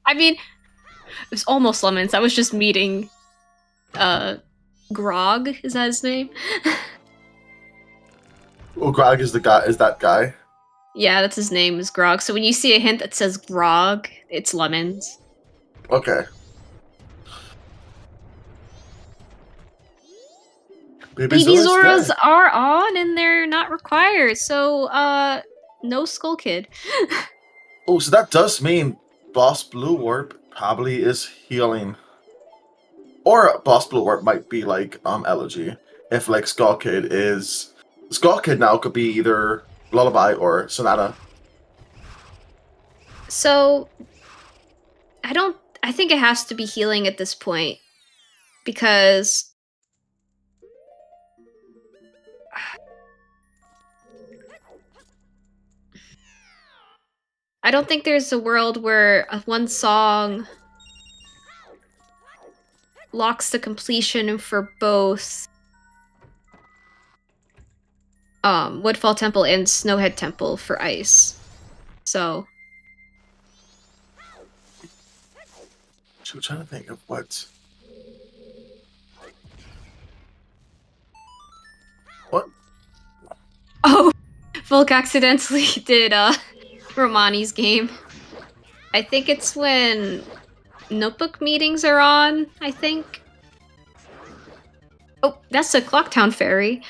I mean, it was almost lemons. I was just meeting, Grog, is that his name? Oh, Grog is that guy? Yeah, that's his name, is Grog. So when you see a hint that says Grog, it's lemons. Okay. Baby Baby Zora's Zoras dead. are on and they're not required, so, no Skull Kid. Oh, so that does mean Boss Blue Warp probably is healing. Or Boss Blue Warp might be like Elegy. If like Skull Kid now could be either Lullaby or Sonata. So, I think it has to be healing at this point, because I don't think there's a world where one song locks the completion for both Woodfall Temple and Snowhead Temple for ice. So I'm trying to think of what. oh, Volk accidentally did Romani's game. I think it's when notebook meetings are on, I think. Oh, that's the Clocktown Fairy.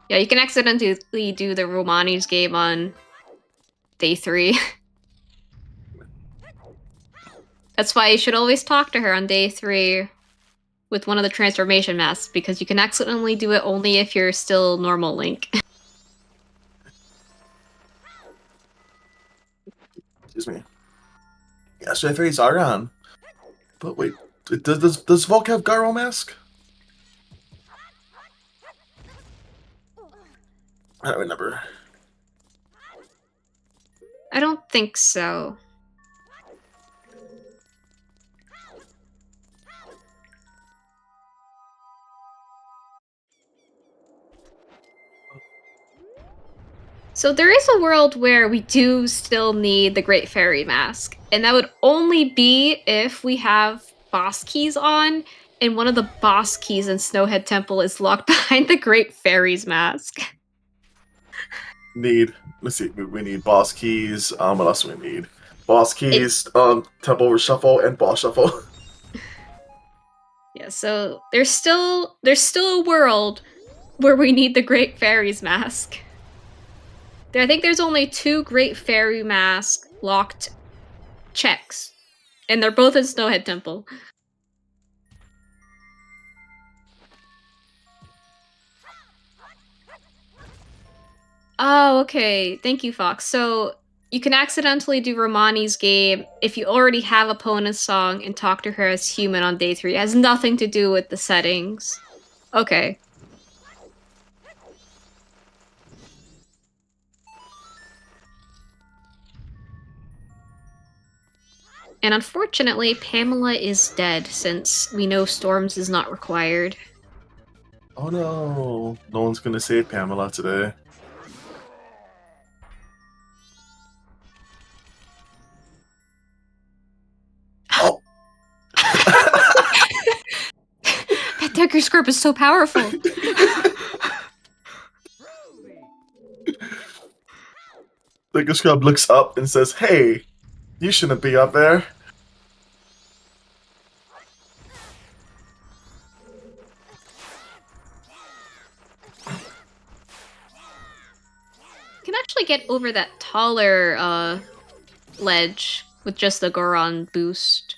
Yeah, you can accidentally do the Romani's game on day 3. That's why you should always talk to her on day 3 with one of the transformation masks, because you can accidentally do it only if you're still normal Link. Excuse me. Yeah, so I think it's Aran. But wait, does Volc have Garo mask? I don't remember. I don't think so. So there is a world where we do still need the Great Fairy Mask, and that would only be if we have boss keys on, and one of the boss keys in Snowhead Temple is locked behind the Great Fairy's mask. Let's see, we need boss keys. What else do we need? Boss keys, temple reshuffle, and boss shuffle. Yeah, so there's still a world where we need the Great Fairy's mask. I think there's only 2 Great Fairy Mask locked checks, and they're both in Snowhead Temple. Oh, okay. Thank you, Fox. So you can accidentally do Romani's game if you already have Epona's song and talk to her as human on day 3. It has nothing to do with the settings. Okay. And unfortunately, Pamela is dead, since we know Storms is not required. Oh no, no one's gonna save Pamela today. Oh! That dagger scrub is so powerful! The scrub looks up and says, "Hey, you shouldn't be up there." You can actually get over that taller ledge with just the Goron boost.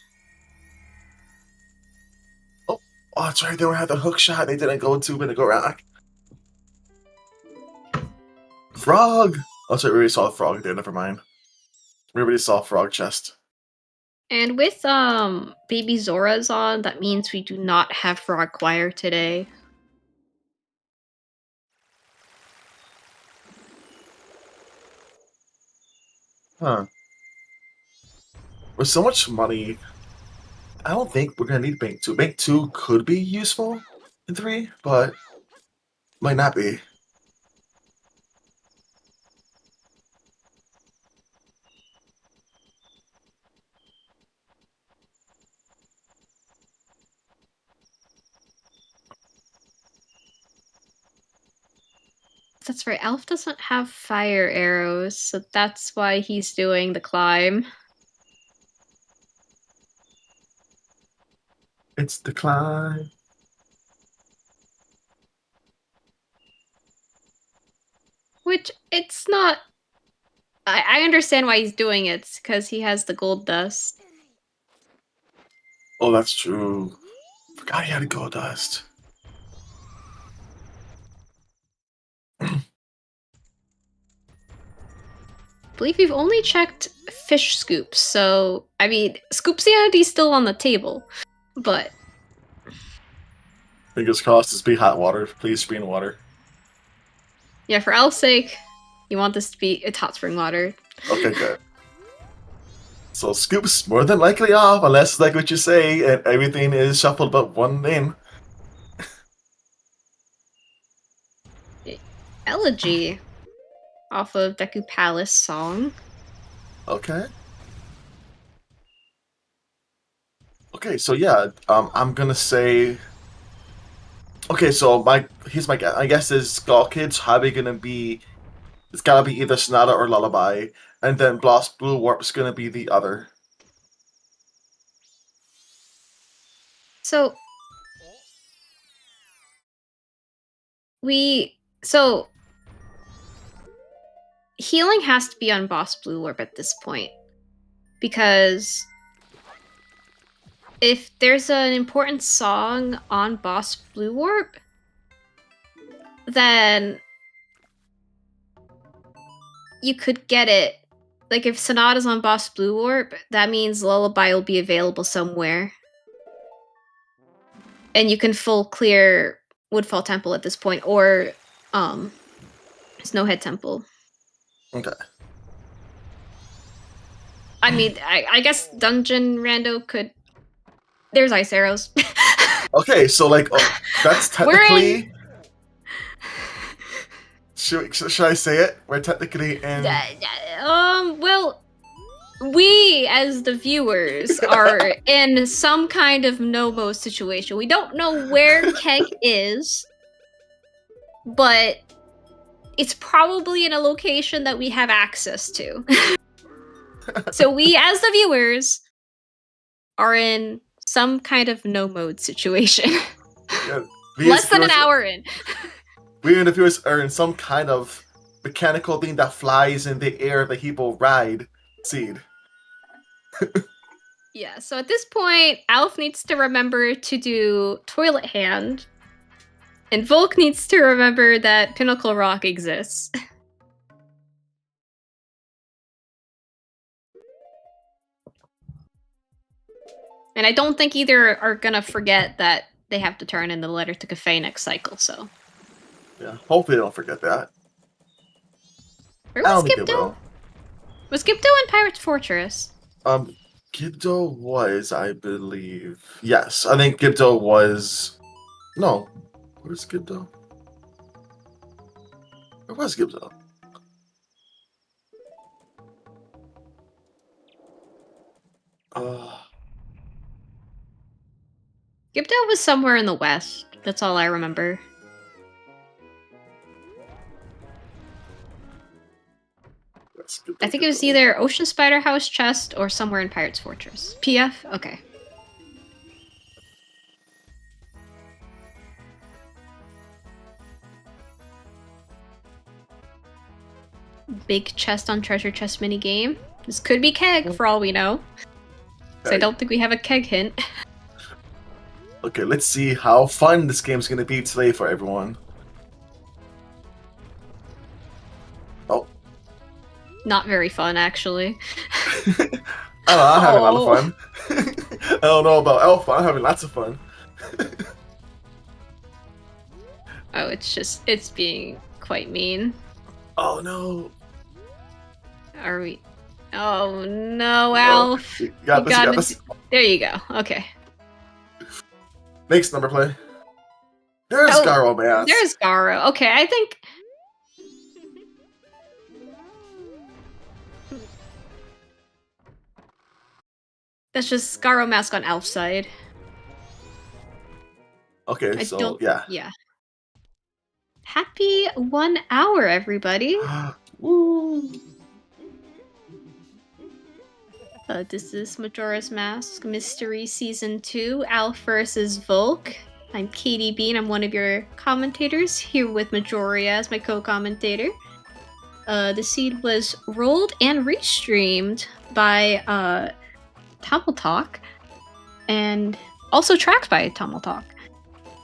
Oh, that's right. They don't have the hook shot. They didn't go to when they go around. Frog. Oh, sorry, we already saw the frog there. Never mind. We already saw frog chest. And with Baby Zora's on, that means we do not have Frog Choir today. Huh. With so much money, I don't think we're gonna need Bank 2. Bank 2 could be useful in 3, but might not be. That's right, Elf doesn't have fire arrows, so that's why he's doing the climb. It's the climb. Which, it's not... I understand why he's doing it, because he has the gold dust. Oh, that's true. Forgot he had a gold dust. I believe we've only checked fish scoops, so, I mean, Scoop Sanity's still on the table, but... Fingers crossed, this be hot water. Please be in water. Yeah, for Elf's sake, you want this to be it's hot spring water. Okay, good. So Scoop's more than likely off, unless like what you say, and everything is shuffled but one name. Elegy off of Deku Palace song. Okay. Okay, so yeah, I'm gonna say. Okay, so here's my guess. I guess is Skull Kid's hobby gonna be? It's gotta be either Sonata or Lullaby, and then Blast Blue Warp's gonna be the other. So So healing has to be on Boss Blue Warp at this point. Because if there's an important song on Boss Blue Warp, then you could get it. Like, if Sonata's on Boss Blue Warp, that means Lullaby will be available somewhere. And you can full clear Woodfall Temple at this point, or Snowhead Temple. Okay. I mean, I guess Dungeon Rando could... There's Ice Arrows. Okay, so like that's technically. Should I say it? We're technically in. Well, we as the viewers are in some kind of no-mo situation. We don't know where Keg is, but it's probably in a location that we have access to. So we, as the viewers, are in some kind of no-mode situation. Yeah, Less than an hour in. We and the viewers are in some kind of mechanical thing that flies in the air that he will ride seed. Yeah, so at this point, Alf needs to remember to do Toilet Hand, and Volc needs to remember that Pinnacle Rock exists. And I don't think either are gonna forget that they have to turn in the letter to Cafe next cycle, so. Yeah, hopefully they don't forget that. Where was Gibdo? Was Gibdo in Pirate's Fortress? Gibdo was, I believe. Yes, I think Gibdo was. No. Where's Gibdo? Where was Gibdo? Gibdo was somewhere in the west. That's all I remember. I think it was either Ocean Spider House Chest or somewhere in Pirate's Fortress. PF? Okay. Big chest on treasure chest minigame. This could be Keg, for all we know. So I don't think we have a Keg hint. Okay, let's see how fun this game's going to be today for everyone. Oh. Not very fun, actually. I don't know, I'm having a lot of fun. I don't know about Alpha, I'm having lots of fun. Oh, it's being quite mean. Oh no. Are we... Oh no, Alf. You got this. There you go, okay. Next number play. There's Garo, man. There's Garo. Okay, I think... That's just Garo mask on Alf's side. Okay, yeah. Yeah. Happy 1 hour, everybody. Woo! This is Majora's Mask Mystery Season 2, Alf vs. Volc. I'm Katie Bean, I'm one of your commentators, here with Majoria as my co-commentator. The seed was rolled and restreamed by Tumble Talk, and also tracked by Tumble Talk.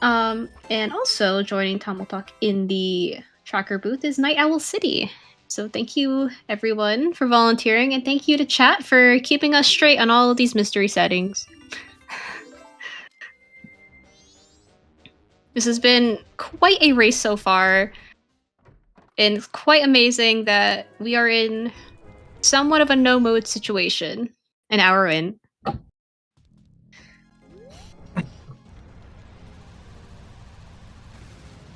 And also joining Tumble Talk in the tracker booth is Night Owl City. So thank you, everyone, for volunteering, and thank you to chat for keeping us straight on all of these mystery settings. This has been quite a race so far, and it's quite amazing that we are in somewhat of a no-mode situation an hour in.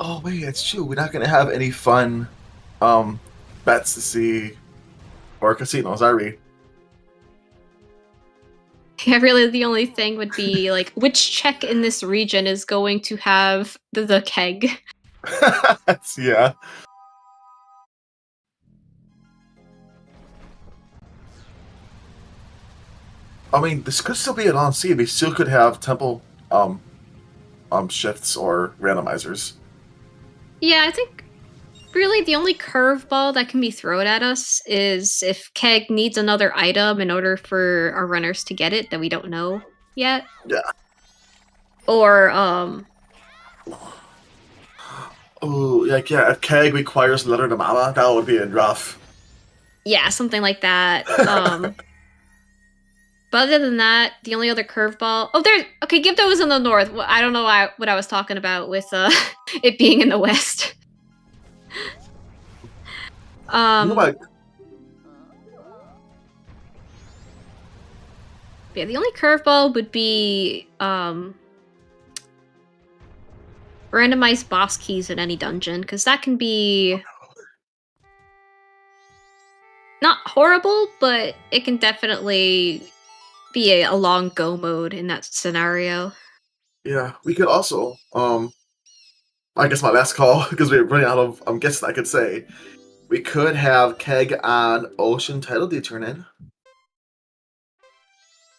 Oh wait, it's true. We're not gonna have any fun bets to see or casinos, are we? Yeah, really the only thing would be like which check in this region is going to have the keg. Yeah. I mean, this could still be an on sea. They still could have temple shifts or randomizers. Yeah, I think really the only curveball that can be thrown at us is if Keg needs another item in order for our runners to get it that we don't know yet. Yeah. Or Oh, like yeah, if Keg requires a letter to Mama, that would be rough. yeah, something like that. But other than that, the only other curveball. Oh, there's okay. Gibdo was in the north. I don't know what I was talking about with it being in the west. You know what? Yeah, the only curveball would be randomized boss keys in any dungeon, because that can be not horrible, but it can definitely be a long go mode in that scenario. Yeah, we could also I guess my last call because we're running out of guesses I could say. We could have Keg on Ocean Title Deed turn in.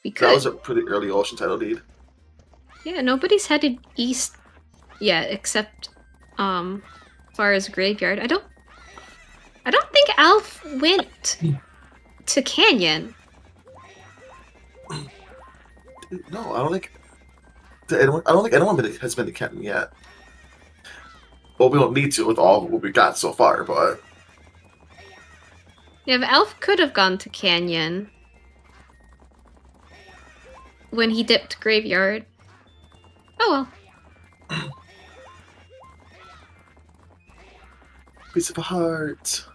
We That was could. a pretty early Ocean Title Deed. Yeah, nobody's headed east yet except as far as Graveyard. I don't think Alf went to Canyon. No, I don't think. I don't think anyone has been to Kenton yet. Well, we don't need to with all what we got so far, but Yeah, but Alf could have gone to Canyon when he dipped Graveyard. Oh well. piece of a heart.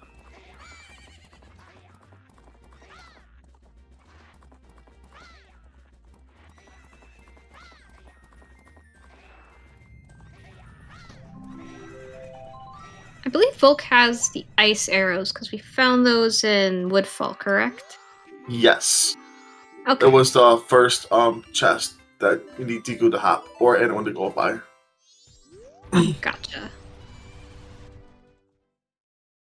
I believe Volc has the ice arrows because we found those in Woodfall, correct? Yes, Okay. it was the first chest that you need Deku to hop or anyone to go by. Gotcha.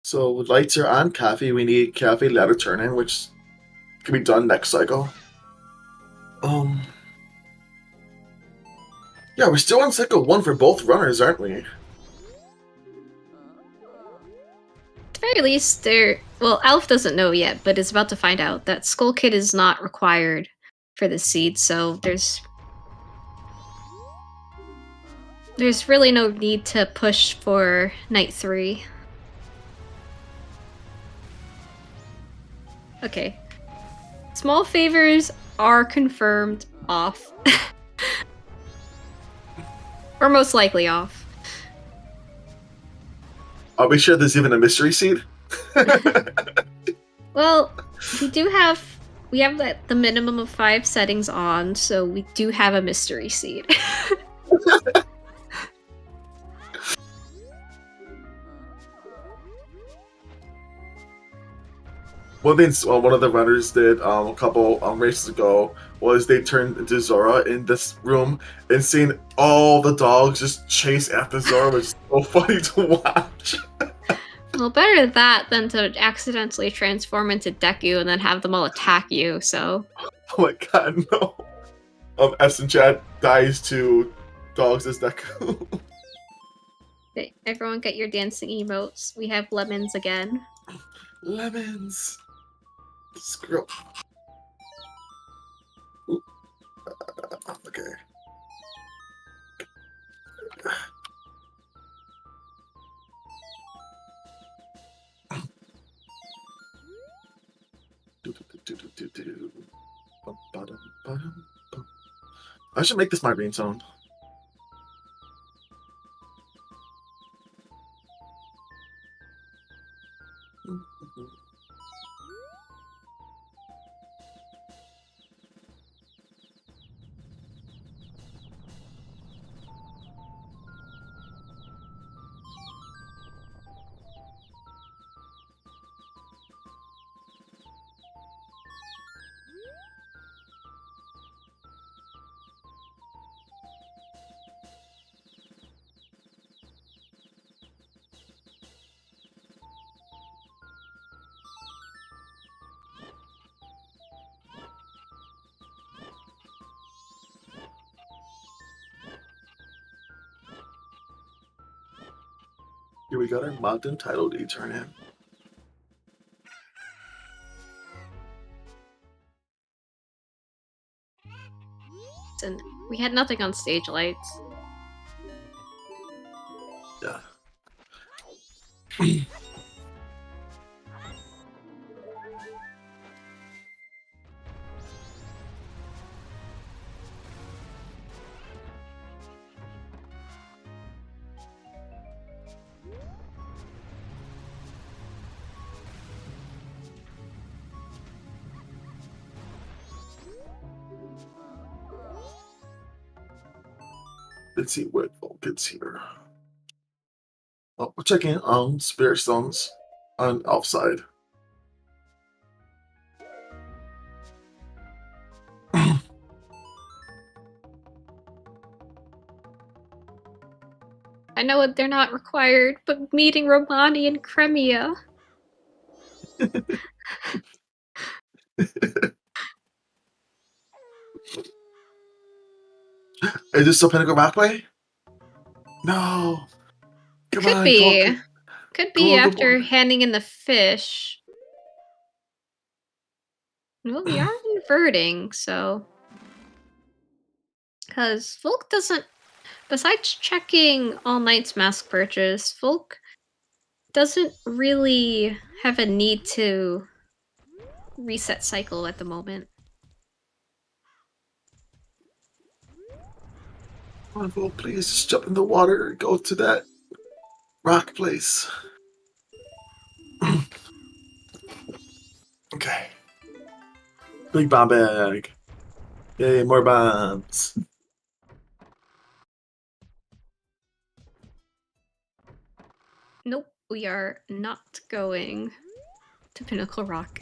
So with lights are on coffee, we need coffee ladder turn in, which can be done next cycle. Yeah, we're still on cycle 1 for both runners, aren't we? At the very least, they're well, Alf doesn't know yet, but is about to find out that Skull Kid is not required for the seed, so there's really no need to push for night 3. Okay. Small favors are confirmed off. Or most likely off. I'll be sure there's even a mystery seed. Well, we have the minimum of 5 settings on, so we do have a mystery seed. One thing one of the runners did a couple races ago was they turned into Zora in this room and seeing all the dogs just chase after Zora was so funny to watch. Well, better that than to accidentally transform into Deku and then have them all attack you, so. Oh my god, no. S and Chad dies to dogs as Deku. Okay, everyone get your dancing emotes. We have lemons again. Lemons. Screw. Okay. I should make this my ringtone. Here we got our mountain title deed turn in. And we had nothing on stage lights. Yeah. Let's see what Volc gets here. Oh, we're checking Spirit Stones on Elf side. I know they're not required, but meeting Romani and Cremia. Is this still Pinnacle Rockway? No. Come Could on, be. Volc. Could Go be on the after board. handing in the fish. Well, we are inverting, so. Because Volc doesn't. Besides checking All Knight's mask purchase, Volc doesn't really have a need to reset cycle at the moment. Come on, Volc, please just jump in the water and go to that rock place. Okay. Big bomb bag. Yay, more bombs. Nope, we are not going to Pinnacle Rock.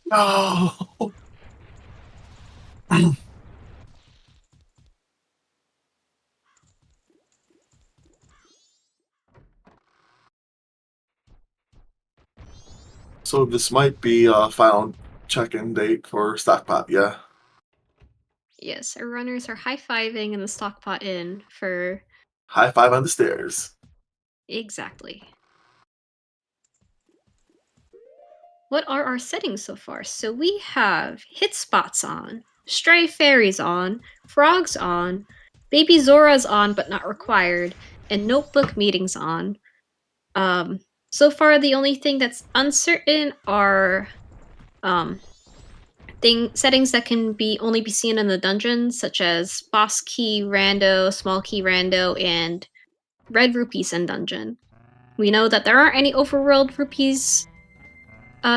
No. So this might be a final check-in date for Stockpot, yeah? Yes, our runners are high-fiving in the Stockpot Inn for... High five on the stairs. Exactly. What are our settings so far? So we have hit spots on, stray fairies on, frogs on, baby Zora's on but not required, and notebook meetings on. So far the only thing that's uncertain are settings that can only be seen in the dungeons, such as boss key rando, small key rando, and red rupees in dungeon. We know that there aren't any overworld rupees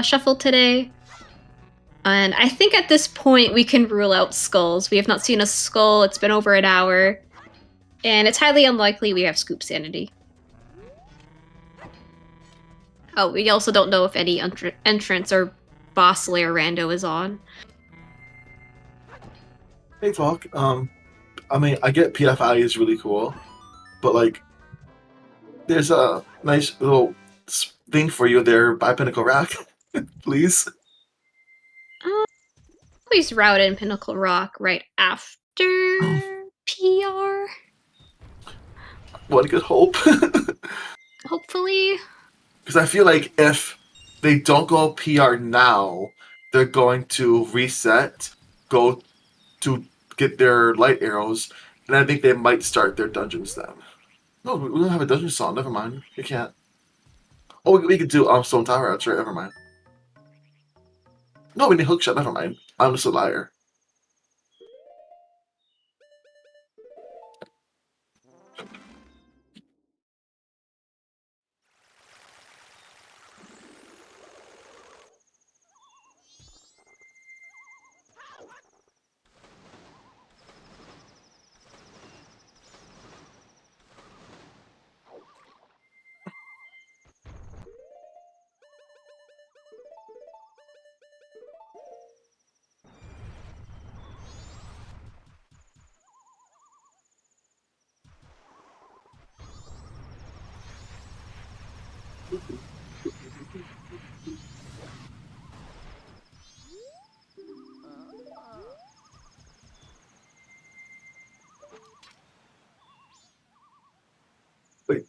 shuffled today. And I think at this point we can rule out skulls. We have not seen a skull, it's been over an hour. And it's highly unlikely we have Scoop Sanity. Oh, we also don't know if any entrance or boss lair rando is on. Hey, Volc. I mean, I get PFI is really cool, but like, there's a nice little thing for you there by Pinnacle Rock, please. Always route in Pinnacle Rock right after PR. One could hope. Hopefully. Because I feel like if they don't go PR now, they're going to reset, go to get their light arrows, and I think they might start their dungeons then. No, we don't have a dungeon song. Never mind. We can't. Oh, we could do Stone Tower. That's right. Never mind. No, we need hookshot. Never mind. I'm just a liar.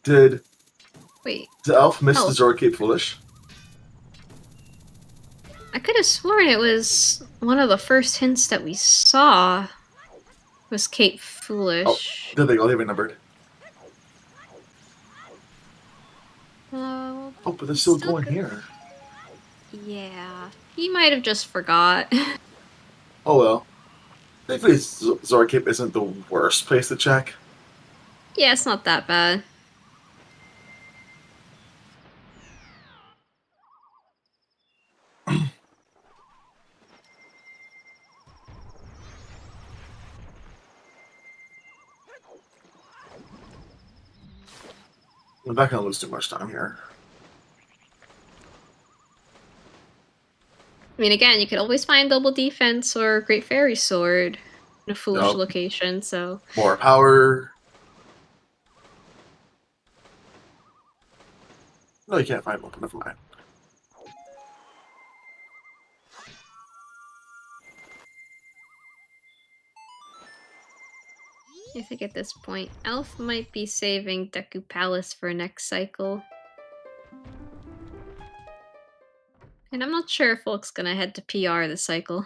Did Wait, the elf miss Oh. the Zora Cape Foolish? I could have sworn it was one of the first hints that we saw was Cape Foolish. There they go, they remembered. Oh, Oh, but they're still going here. Yeah, he might have just forgot. Oh well. Thankfully, Zora Cape isn't the worst place to check. Yeah, it's not that bad. We're not gonna lose too much time here. I mean, again, you could always find double defense or Great Fairy Sword in a foolish Yup. location, so... More power. No, you can't find one. Never mind. I think at this point, Elf might be saving Deku Palace for next cycle. And I'm not sure if Volc's gonna head to PR this cycle.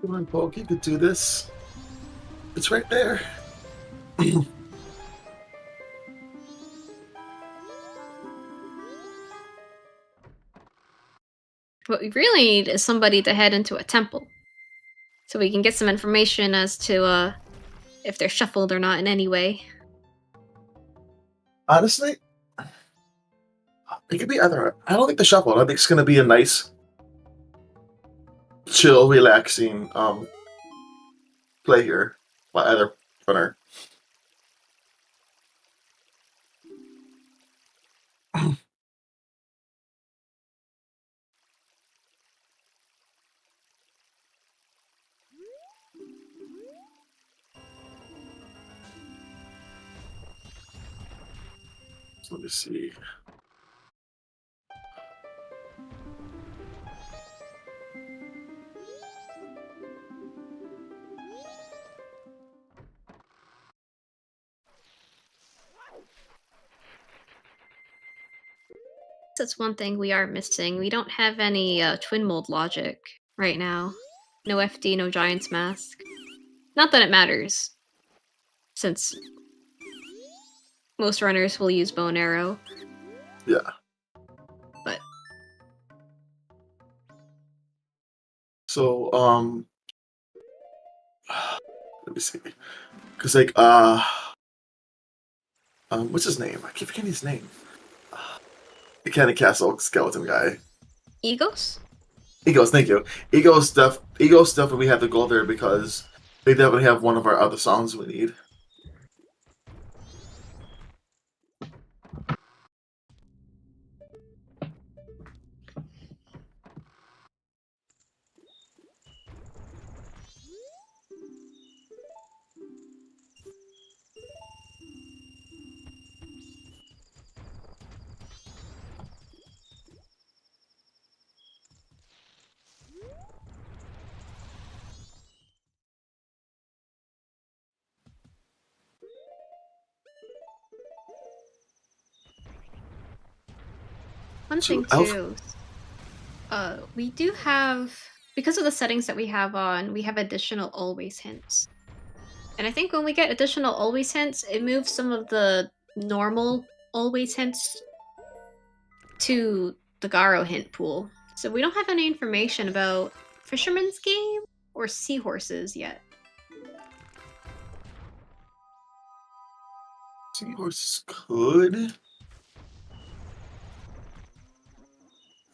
Come on, Volc, you could do this. It's right there. What we really need is somebody to head into a temple. So we can get some information as to, if they're shuffled or not in any way. Honestly, it could be either. I don't think the shuffle. I think it's gonna be a nice, chill, relaxing play here by either runner. So let me see. That's one thing we are missing. We don't have any twin mold logic right now. No FD, no Giant's Mask. Not that it matters, since most runners will use bow and arrow. Yeah. But So let me see. Cause like what's his name? I keep forgetting his name. The Candy Castle skeleton guy. Egos? Egos, thank you. Egos definitely we have to go there because they definitely have one of our other songs we need. One So, thing too, we do have, because of the settings that we have on, we have additional always hints. And I think when we get additional always hints, it moves some of the normal always hints to the Garo hint pool. So we don't have any information about Fisherman's Game or Seahorses yet. Seahorses could.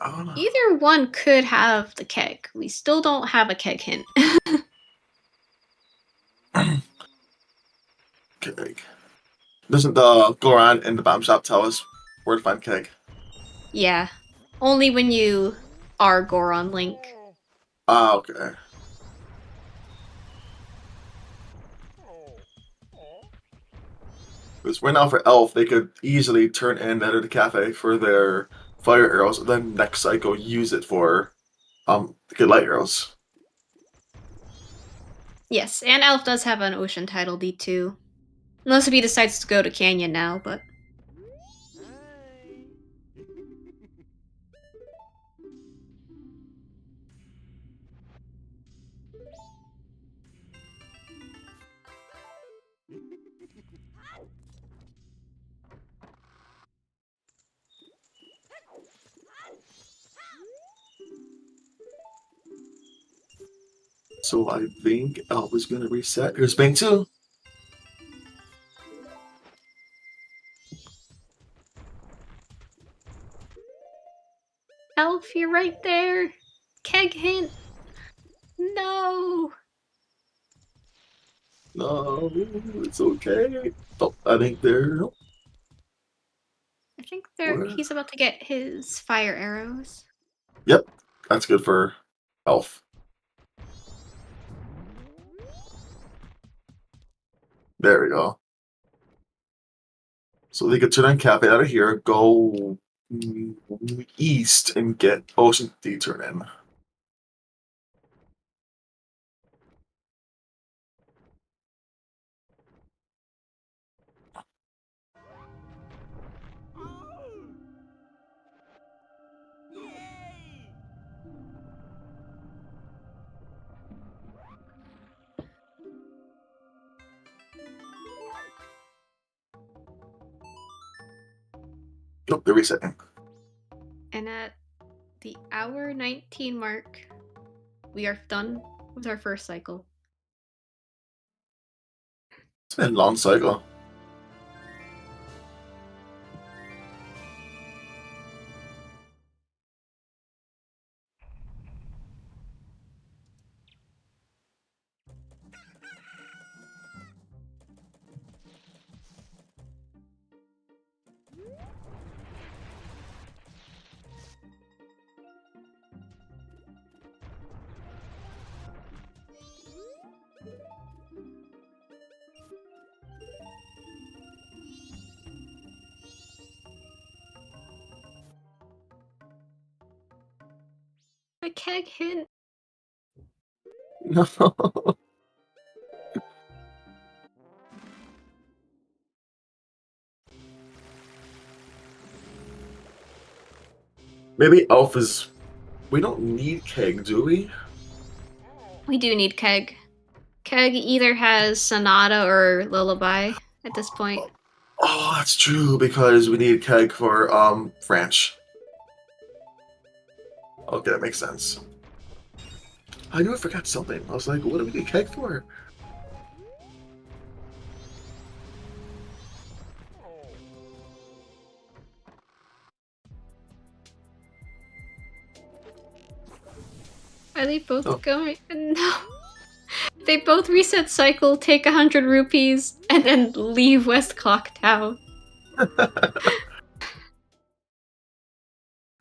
I don't know. Either one could have the keg. We still don't have a keg hint. Keg. Doesn't the Goron in the bomb shop tell us where to find Keg? Yeah. Only when you are Goron Link. Ah, okay. Because right now for Elf, they could easily turn in Enter the Cafe for their fire arrows, and then next cycle use it for get light arrows. Yes, and Elf does have an ocean title deed too. Unless if he decides to go to Canyon now, but... So I think Elf is gonna reset. Here's Bank 2. Elf, you're right there! Keg hint! No! No, it's okay. Oh, I think they're I think where? he's about to get his fire arrows. Yep, that's good for Elf. There we go. So they could turn on Cafe out of here, go east, and get Ocean Detour in. Nope, they're resetting. And at the hour 19 mark, we are done with our first cycle. It's been a long cycle. A keg hint! No. Maybe Elf is. We don't need Keg, do we? We do need Keg. Keg either has Sonata or Lullaby at this point. Oh, that's true, because we need Keg for French. Okay, that makes sense. I knew I forgot something. I was like, what do we need Keg for? Are they both Oh. going? No. They both reset cycle, take 100 rupees, and then leave West Clock Town.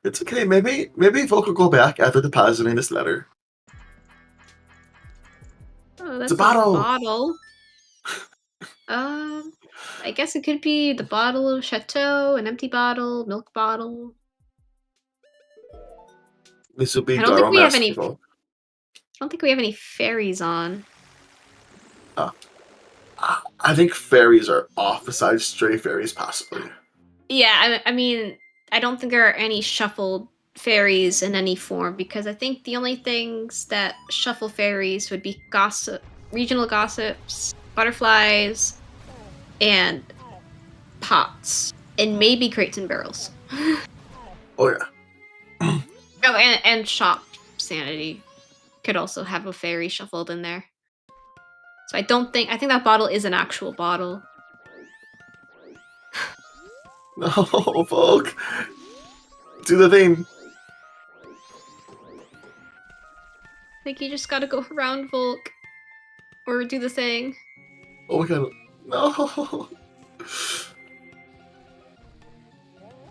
It's okay. Maybe Volc will go back after depositing this letter. Oh, that's It's a bottle. bottle. I guess it could be the bottle of Chateau, an empty bottle, milk bottle. This will be I don't think we have Garo any. Volc. I don't think we have any fairies on. I think fairies are off, besides stray fairies, possibly. Yeah, I mean, I don't think there are any shuffled fairies in any form because I think the only things that shuffle fairies would be regional gossips, butterflies, and pots, and maybe crates and barrels. Oh yeah. Oh, and shop sanity could also have a fairy shuffled in there. So I think that bottle is an actual bottle. No, Volc. Do the thing. I think you just gotta go around Volk. Or do the thing. Oh my god. No.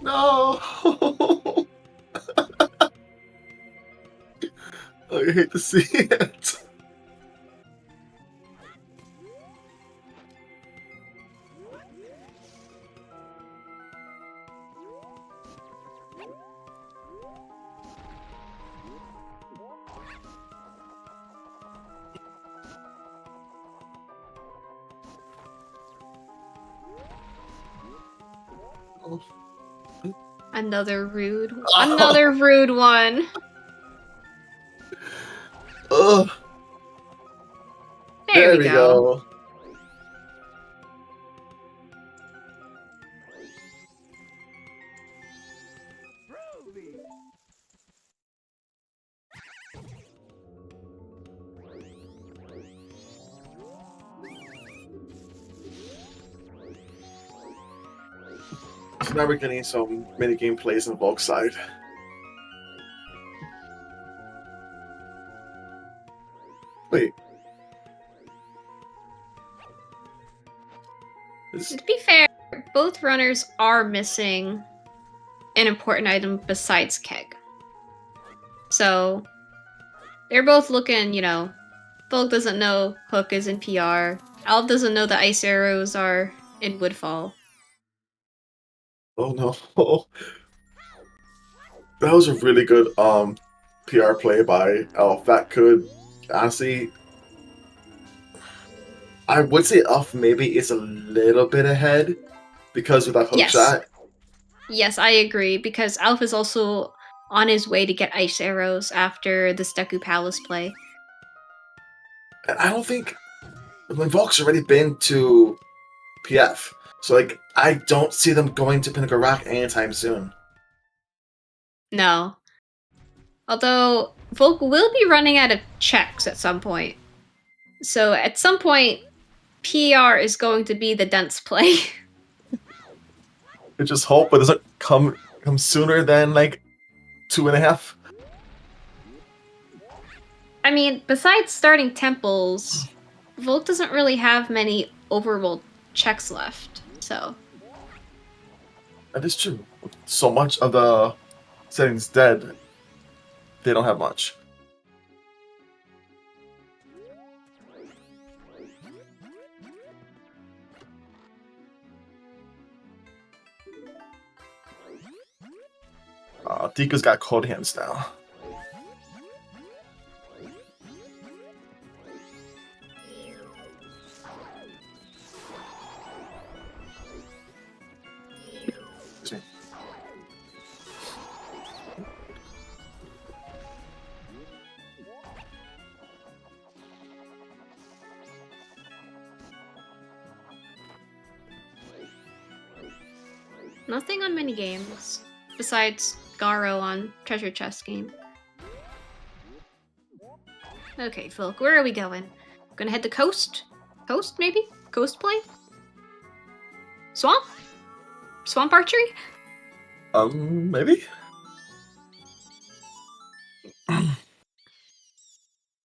No. I hate to see it. Another rude one. Ugh. There we go. So now we're getting some mini game plays on Volc side. Wait. To be fair, both runners are missing an important item besides Keg. So they're both looking, Volc doesn't know Hook is in PR. Alf doesn't know the ice arrows are in Woodfall. Oh no. That was a really good PR play by Elf. That could honestly, I would say Elf maybe is a little bit ahead because of that hook shot. Yes, I agree, because Alf is also on his way to get ice arrows after the Deku Palace play. And I don't think Volc's already been to PF. So like I don't see them going to Pinnacle Rock anytime soon. No. Although Volc will be running out of checks at some point. So at some point, PR is going to be the dense play. I just hope it doesn't come sooner than like 2.5. I mean, besides starting temples, Volc doesn't really have many overworld checks left, so. That is true. So much of the settings dead, they don't have much. Dika's got cold hands now. Excuse me. Nothing on minigames, besides Garo on Treasure Chest game. Okay, Volc, where are we going? Gonna head to Coast? Coast, maybe? Coast play? Swamp? Swamp archery? Maybe?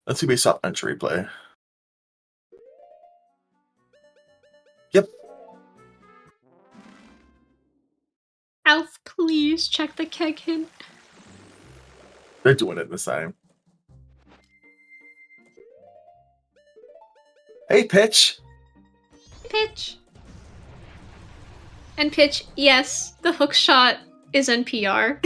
Let's see base up entry play. Yep. Alf, please check the Keg hint. They're doing it this time. Hey, Pitch! Pitch. And Pitch, yes, the hook shot is NPR.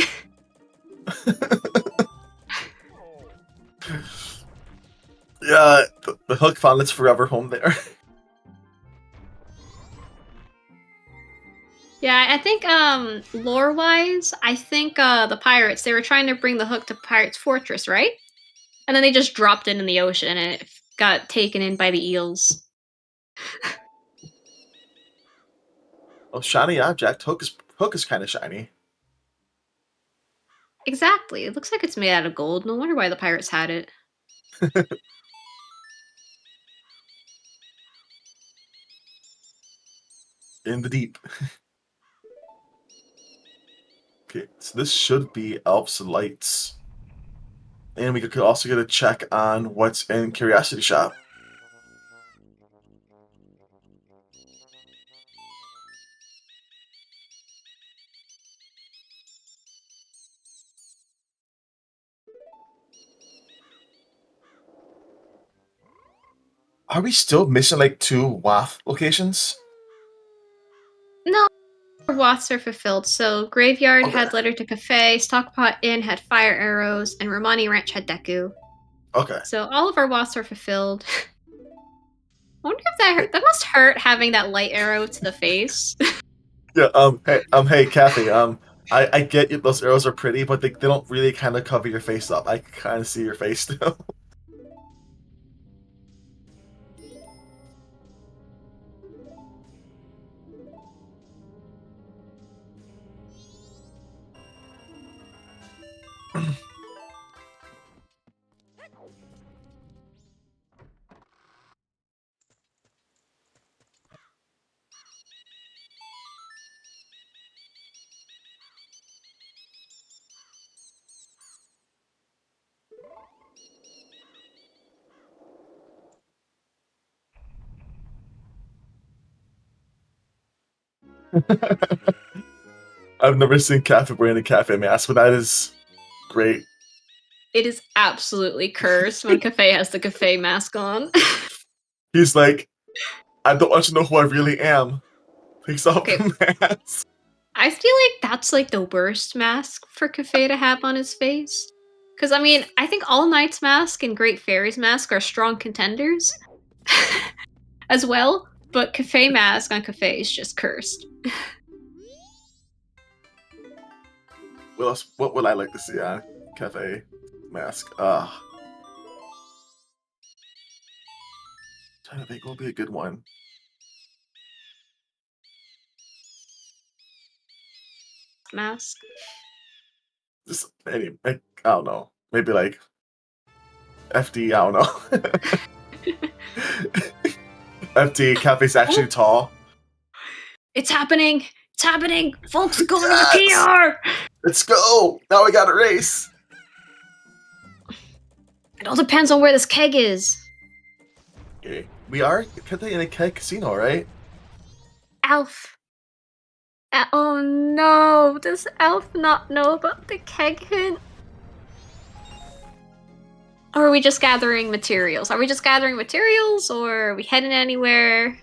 Yeah, the hook found its forever home there. Yeah, I think lore-wise, I think the pirates, they were trying to bring the hook to Pirate's Fortress, right? And then they just dropped it in the ocean and it got taken in by the eels. Oh, shiny object. Hook is kind of shiny. Exactly. It looks like it's made out of gold. No wonder why the pirates had it. In the deep. Okay, so this should be Elf's Lights. And we could also get a check on what's in Curiosity Shop. Are we still missing like 2 WAF locations? No, Waths are fulfilled. So Graveyard Okay. had Letter to Cafe, Stockpot Inn had Fire Arrows, and Romani Ranch had Deku. Okay. So all of our Waths are fulfilled. I wonder if that hurt. That must hurt having that light arrow to the face. Yeah. Hey, Kathy. I get it, those arrows are pretty, but they don't really kind of cover your face up. I kind of see your face still. I've never seen Kathy wearing a cafe mask, but that is great. It is absolutely cursed when Cafe has the Cafe mask on. He's like, I don't want you to know who I really am. Takes off Okay. the mask. I feel like that's like the worst mask for Cafe to have on his face. Because, I mean, I think All Knight's mask and Great Fairy's mask are strong contenders as well, but Cafe mask on Cafe is just cursed. What would I like to see on cafe mask? Trying to think what would be a good one. Mask. Just I don't know. Maybe like FD. I don't know. FD cafe's actually tall. It's happening! It's happening! Folks going Yes! to the PR! Let's go! Now we got a race. It all depends on where this keg is. Okay, we are in a keg casino, right? Alf. Oh no, does Alf not know about the keg hint? Or are we just gathering materials? Are we just gathering materials, or are we heading anywhere?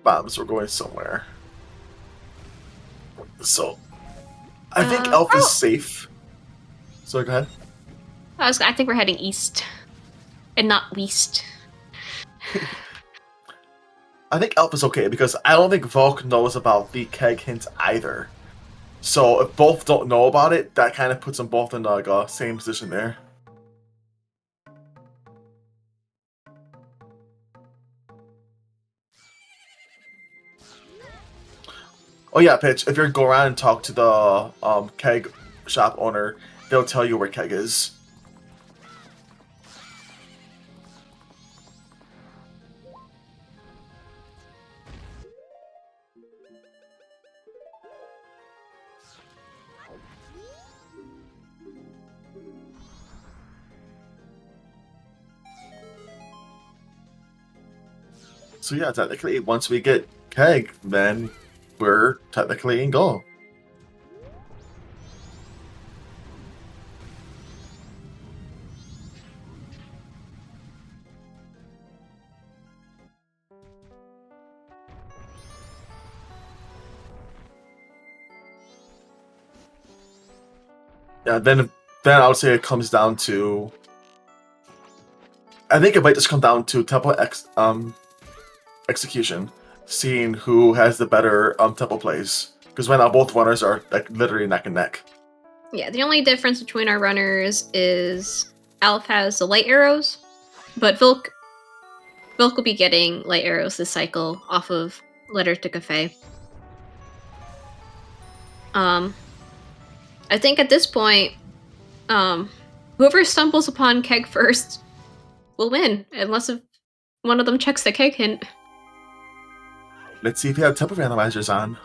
Bombs, we're going somewhere. So, I think Elf is safe. So go ahead. I think we're heading east. And not west. I think Elf is okay because I don't think Volc knows about the keg hint either. So if both don't know about it, that kind of puts them both in like a same position there. Oh yeah, Pitch, if you go around and talk to the keg shop owner, they'll tell you where keg is. So yeah, technically, once we get keg, then we're technically in goal. Yeah, then I would say it comes down to. I think it might just come down to tempo execution, seeing who has the better tempo plays. Because right now both runners are like literally neck and neck. Yeah, the only difference between our runners is Alf has the light arrows, but Volc will be getting light arrows this cycle off of Letter to Cafe. I think at this point, whoever stumbles upon keg first will win, unless if one of them checks the keg hint. Let's see if you have tempo randomizers on.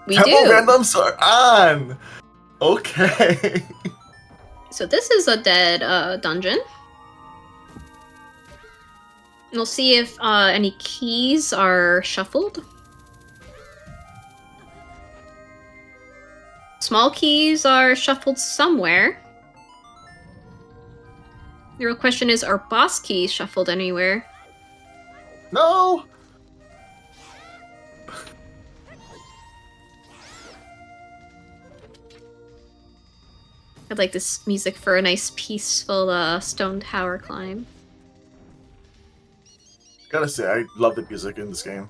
We tempo do. randoms are on! Okay. So this is a dead dungeon. We'll see if any keys are shuffled. Small keys are shuffled somewhere. The real question is, are boss keys shuffled anywhere? No! I'd like this music for a nice, peaceful stone tower climb. Gotta say, I love the music in this game.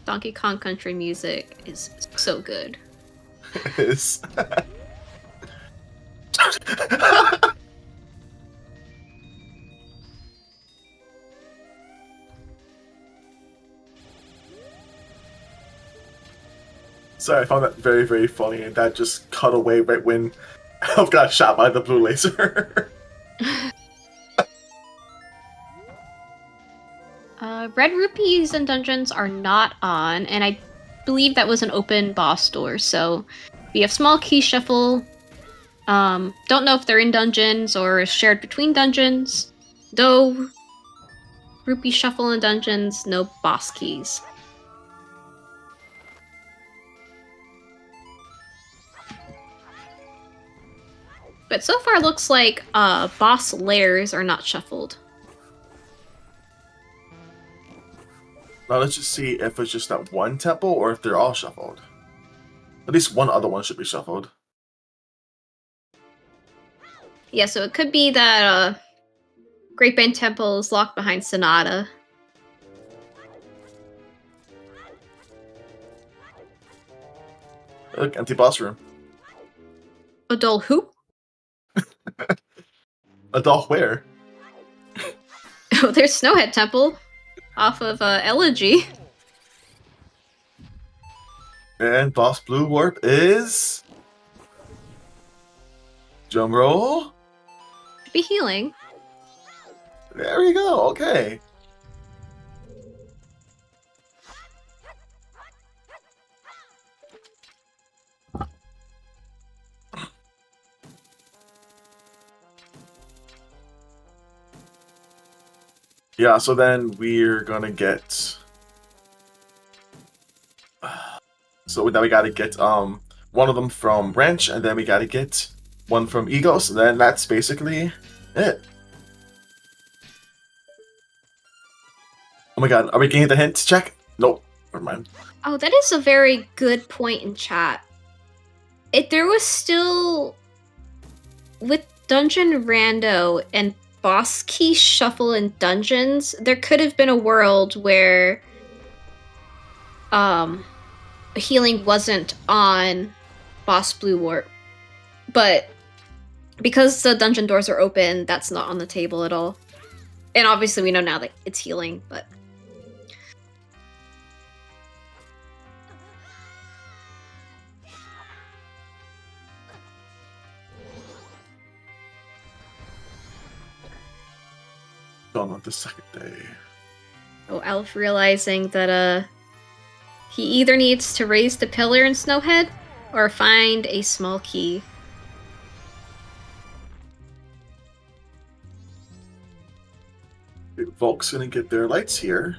Donkey Kong Country music is so good. It is. Sorry, I found that very, very funny, and that just cut away right when Elf got shot by the blue laser. Red rupees and dungeons are not on, and I believe that was an open boss door. So we have small key shuffle. Don't know if they're in dungeons or shared between dungeons. Though rupee shuffle in dungeons, no boss keys. But so far looks like boss layers are not shuffled. Now let's just see if it's just that one temple or if they're all shuffled. At least one other one should be shuffled. Yeah, so it could be that Great Band Temple is locked behind Sonata. Look, empty boss room. Adol who? Adolf where? Oh, there's Snowhead Temple off of Elegy. And boss blue warp is... Drum roll. Should be healing. There we go, okay. Yeah, so then we're gonna get... So now we gotta get one of them from Wrench, and then we gotta get one from Egos, and then that's basically it. Oh my god, are we getting the hint check? Nope, never mind. Oh, that is a very good point in chat. There was still... With Dungeon Rando and boss key shuffle in dungeons, there could have been a world where healing wasn't on boss blue warp. But because the dungeon doors are open, that's not on the table at all. And obviously we know now that it's healing, but... Gone on the second day. Oh, Elf realizing that he either needs to raise the pillar in Snowhead or find a small key. Volk's gonna get their lights here,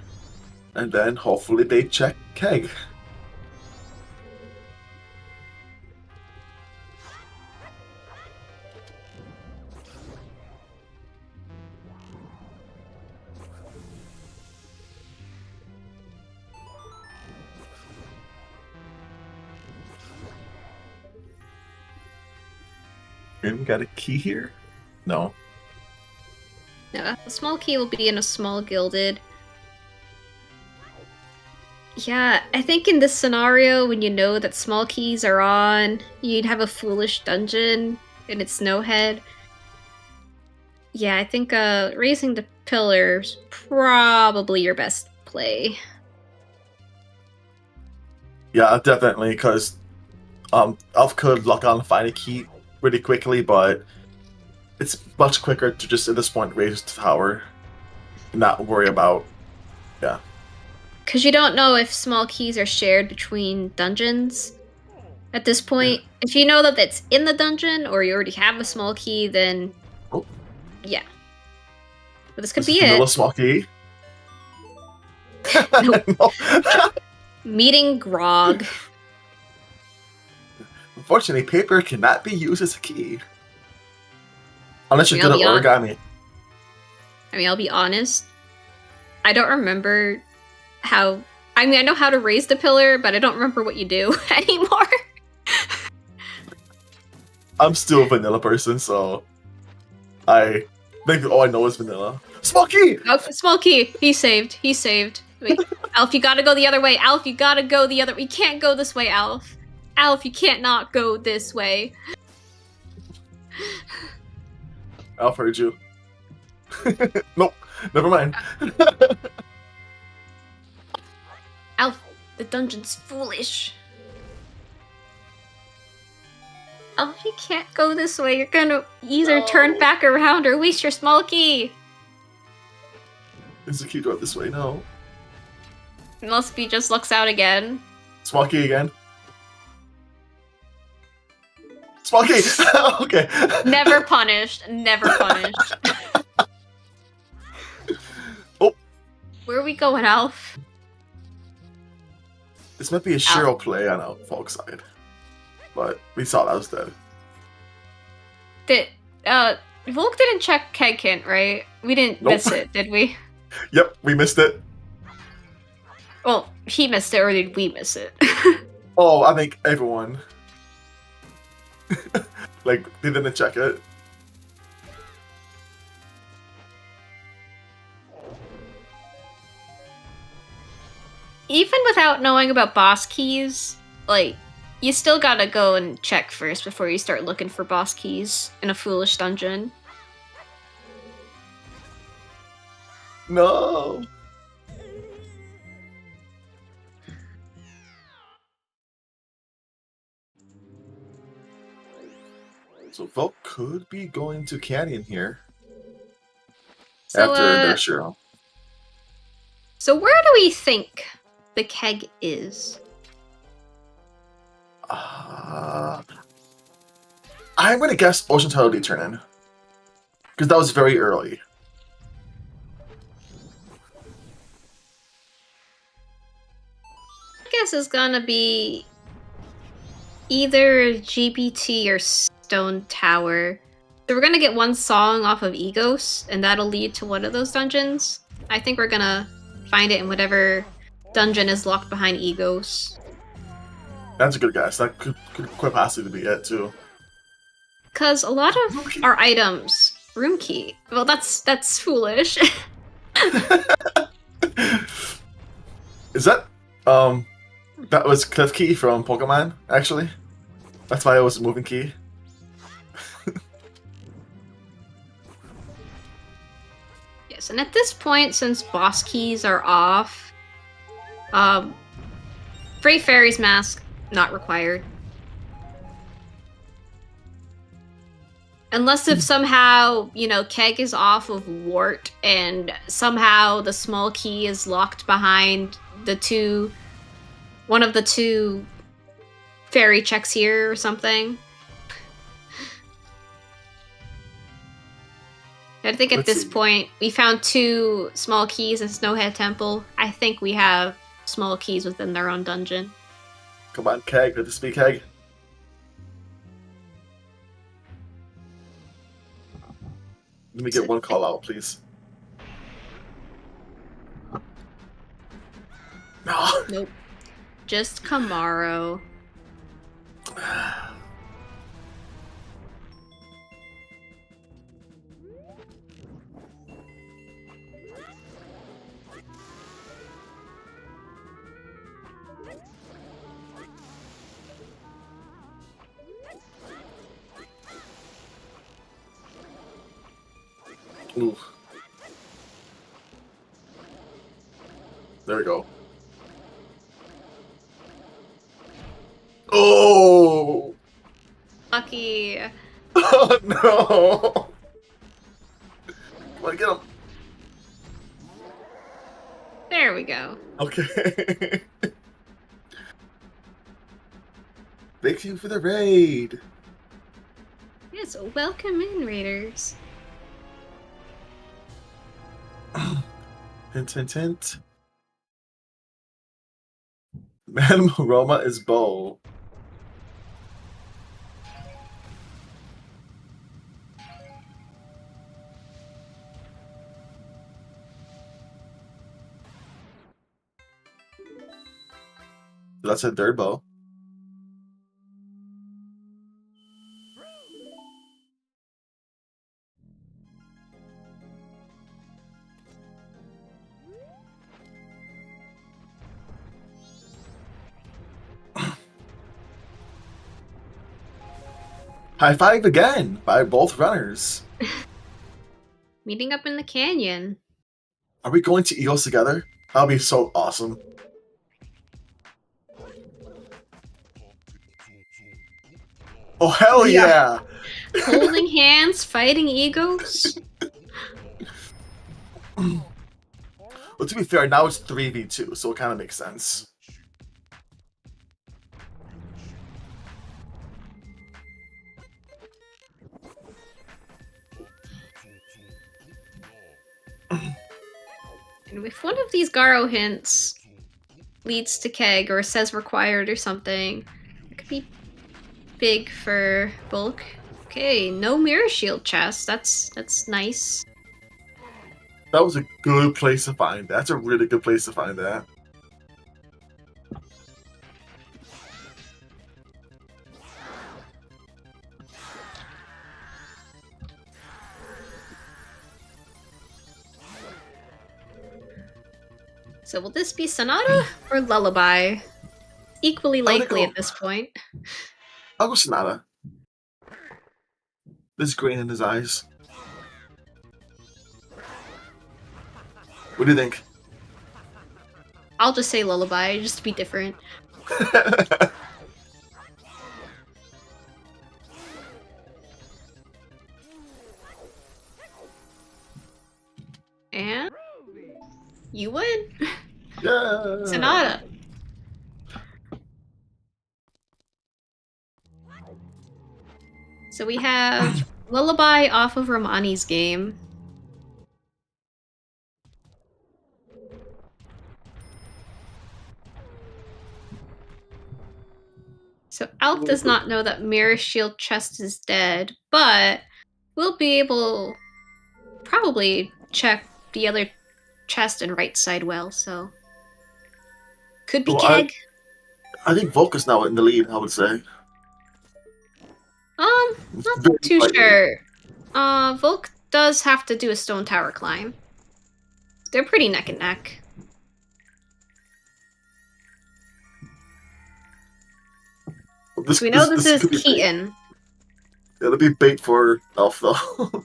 and then hopefully they check Keg. And we got a key here? No. No, a small key will be in a small gilded. Yeah, I think in this scenario, when you know that small keys are on, you'd have a foolish dungeon, and it's Snowhead. Yeah, I think raising the pillar's probably your best play. Yeah, definitely, because Elf could lock on and find a key really quickly, but it's much quicker to just at this point raise the tower and not worry about... Yeah. Because you don't know if small keys are shared between dungeons at this point. Yeah. If you know that it's in the dungeon or you already have a small key, then... Oh. Yeah. But this could be it. Vanilla small key? No. Meeting Grog. Unfortunately, paper cannot be used as a key. Unless you're good at origami. I mean, I'll be honest. I don't remember how... I mean, I know how to raise the pillar, but I don't remember what you do anymore. I'm still a vanilla person, so... I Maybe all I know is vanilla. Smokey! Oh, Smokey! He saved. He saved. Wait, Alf, you gotta go the other way. Alf, you gotta go the other. We can't go this way, Alf. Alf, you can't not go this way. Alf heard you. Nope. Never mind. Alf, the dungeon's foolish. Alf, you can't go this way. You're gonna either turn back around or waste your small key. Is the key door this way? No. Unless he just looks out again. Smokey again. Smokey! Okay. Never punished. Never punished. Oh. Where are we going, Alf? This might be a Shiro play on a Volc side. But we saw that was dead. Volc didn't check Keg Hint, right? We didn't miss it, did we? Yep, we missed it. Well, he missed it, or did we miss it? Oh, I think everyone. Like, they didn't check it. Even without knowing about boss keys, like, you still gotta go and check first before you start looking for boss keys in a foolish dungeon. No. So Volc could be going to Canyon here. So, after their Shiro. So where do we think the keg is? I'm gonna guess Ocean Total Turn-In. Because that was very early. I guess it's gonna be either GPT or Stone Tower. So we're gonna get one song off of Egos, and that'll lead to one of those dungeons. I think we're gonna find it in whatever dungeon is locked behind Egos. That's a good guess. That could quite possibly be it, too. Because a lot of our items... Room key. Well, that's foolish. Is that... That was Cliff Key from Pokemon, actually. That's why it was moving key. Yes, and at this point, since boss keys are off, Brave Fairy's Mask, not required. Unless if somehow, you know, Keg is off of Wart, and somehow the small key is locked behind one of the two fairy checks here or something. I think at this point, we found 2 small keys in Snowhead Temple. I think we have small keys within their own dungeon. Come on, Keg. Let us speak, Keg. Let me get one call out, please. No. Nope. Just Kamaro. Ooh. There we go. Oh! Lucky. Oh no! Come on, get him. There we go. Okay. Thank you for the raid. Yes, welcome in, Raiders. Hint, hint, hint. Madam Roma is bold. That's a third bow. High five again by both runners. Meeting up in the canyon. Are we going to Eagles together? That'll be so awesome. Oh, hell yeah! Holding hands, fighting egos. Well, to be fair, now it's 3v2, so it kind of makes sense. And if one of these Garo hints leads to Keg or says required or something, it could be big for Volc. Okay, no mirror shield chest. That's nice. That was a good place to find that. That's a really good place to find that. So will this be Sonata or Lullaby? Equally likely go- at this point. I'll go Sonata. There's green in his eyes. What do you think? I'll just say Lullaby, just to be different. And you win. Yeah. Sonata. So we have Lullaby off of Romani's game. So Alf does not know that Mirror Shield Chest is dead, but we'll be able probably check the other chest and right side well, so could be Well, Keg. I think Volc is now in the lead, I would say. Not Very too slightly. sure. Volc does have to do a stone tower climb. They're pretty neck and neck. This, So we know this is could be bait. Keaton. It'll be bait for Elf, though.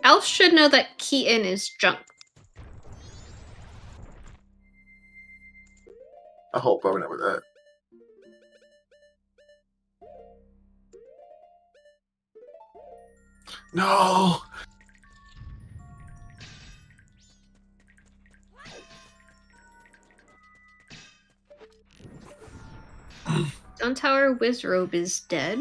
Elf should know that Keaton is junk. I hope I remember that. No! Stone Tower Wizrobe is dead.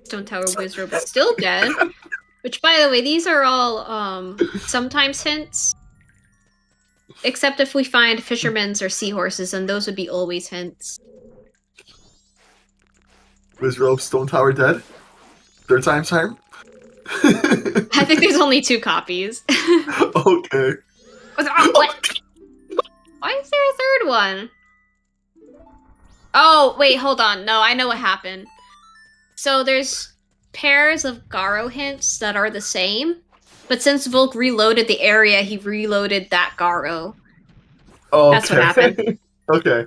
Stone Tower Wizrobe is still dead. Which, by the way, these are all sometimes hints. Except if we find fishermen's or seahorses, and those would be always hints. Wizrobe, Stone Tower dead? Third time's charm? I think there's only 2 copies. Okay. What? Why is there a third one? Oh, wait, hold on. No, I know what happened. So there's pairs of Garo hints that are the same, but since Volc reloaded the area, he reloaded that Garo. Okay. That's what happened. Okay.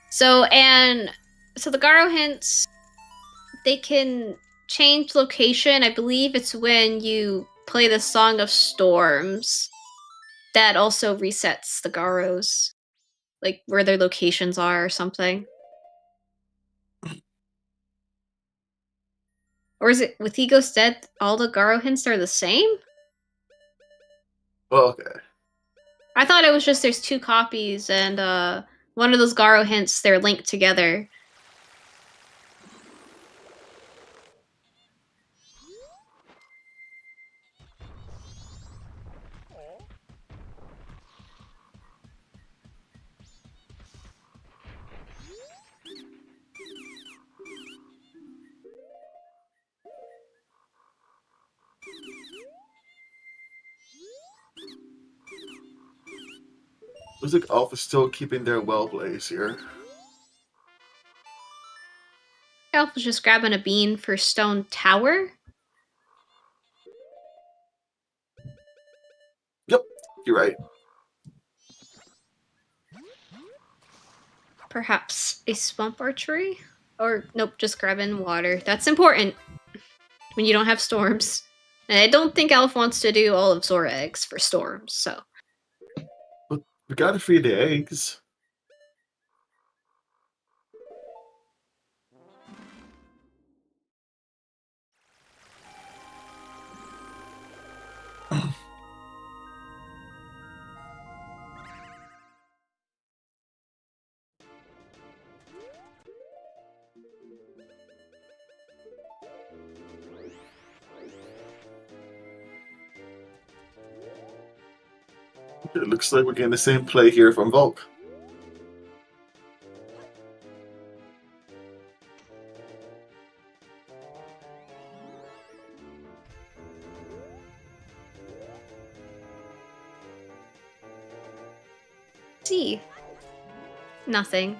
So the Garo hints, they can change location. I believe it's when you play the Song of Storms. That also resets the Garos. Like, where their locations are or something. Or is it, with Ego's dead, all the Garo hints are the same? Okay. I thought it was just there's 2 copies, and one of those Garo hints, they're linked together. Looks like Alpha is still keeping their well blaze here. was just grabbing a bean for stone tower. Yep, you're right. Perhaps a swamp archery? Or, nope, just grabbing water. That's important when you don't have storms. And I don't think Elf wants to do all of Zora eggs for storms, so. But we gotta feed the eggs. It looks like we're getting the same play here from Volc. See. Nothing.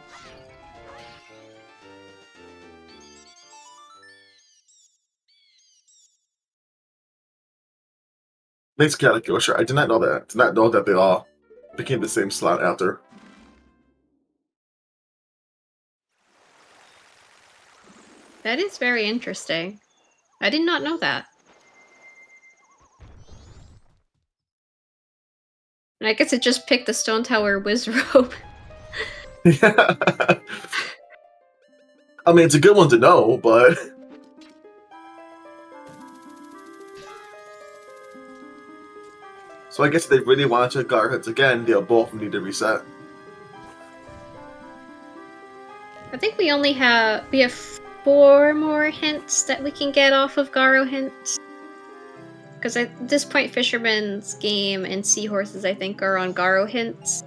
Thanks, Calico. Sure, I did not know that. Did not know that they all became the same slot after. That is very interesting. I did not know that. And I guess it just picked the Stone Tower Wizrobe. Yeah. I mean, it's a good one to know, but... So I guess if they really wanted to guard heads again, they'll both need to reset. I think we have 4 more hints that we can get off of Garo hints. Because at this point, Fisherman's Game and Seahorses, I think, are on Garo hints.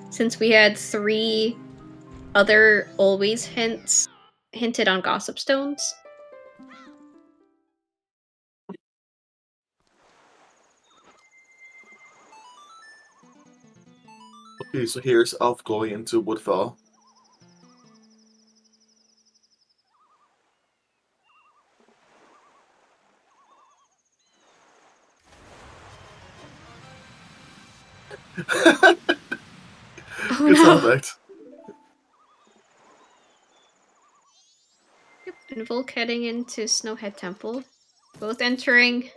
Since we had 3 other always hints hinted on Gossip Stones. Okay, so here's Elf going into Woodfell. Oh Good sound no! effect. Yep, and Volk heading into Snowhead Temple. Both entering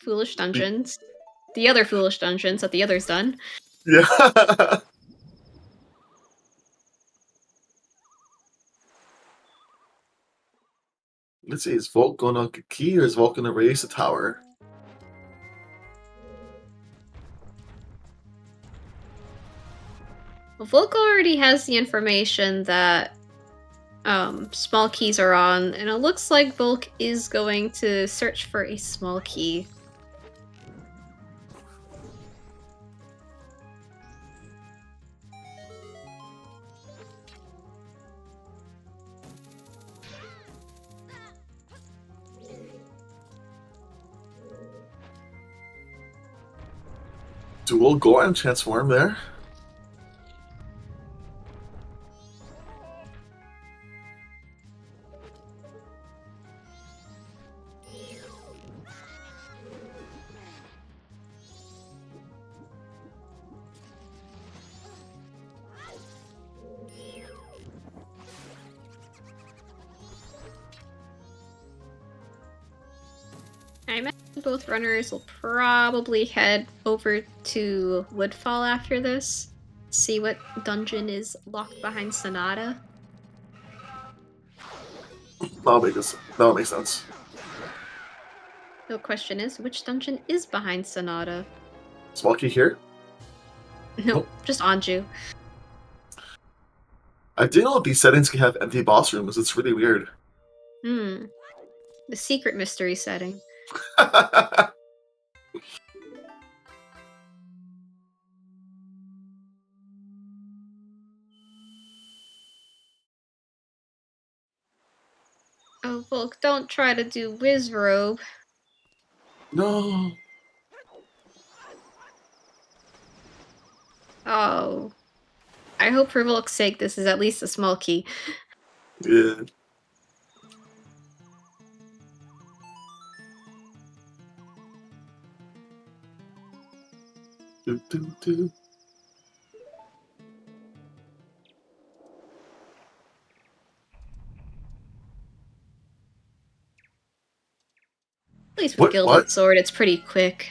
Foolish Dungeons. The other Foolish Dungeons that the other's done. Yeah. Let's see, is Volk gonna get key or is Volk gonna raise the tower? Well, Volk already has the information that small keys are on, and it looks like Volk is going to search for a small key. Dual go and transform there. I imagine both runners will probably head over to Woodfall after this. See what dungeon is locked behind Sonata. That'll make sense. The question is, which dungeon is behind Sonata? Small key here. Nope, just Anju. I didn't know these settings can have empty boss rooms. It's really weird. The secret mystery setting. Oh, Volk, don't try to do Wizrobe. No. Oh. I hope for Volk's sake this is at least a small key. Yeah. Do, do, do. At least with Gilded What? Sword, it's pretty quick.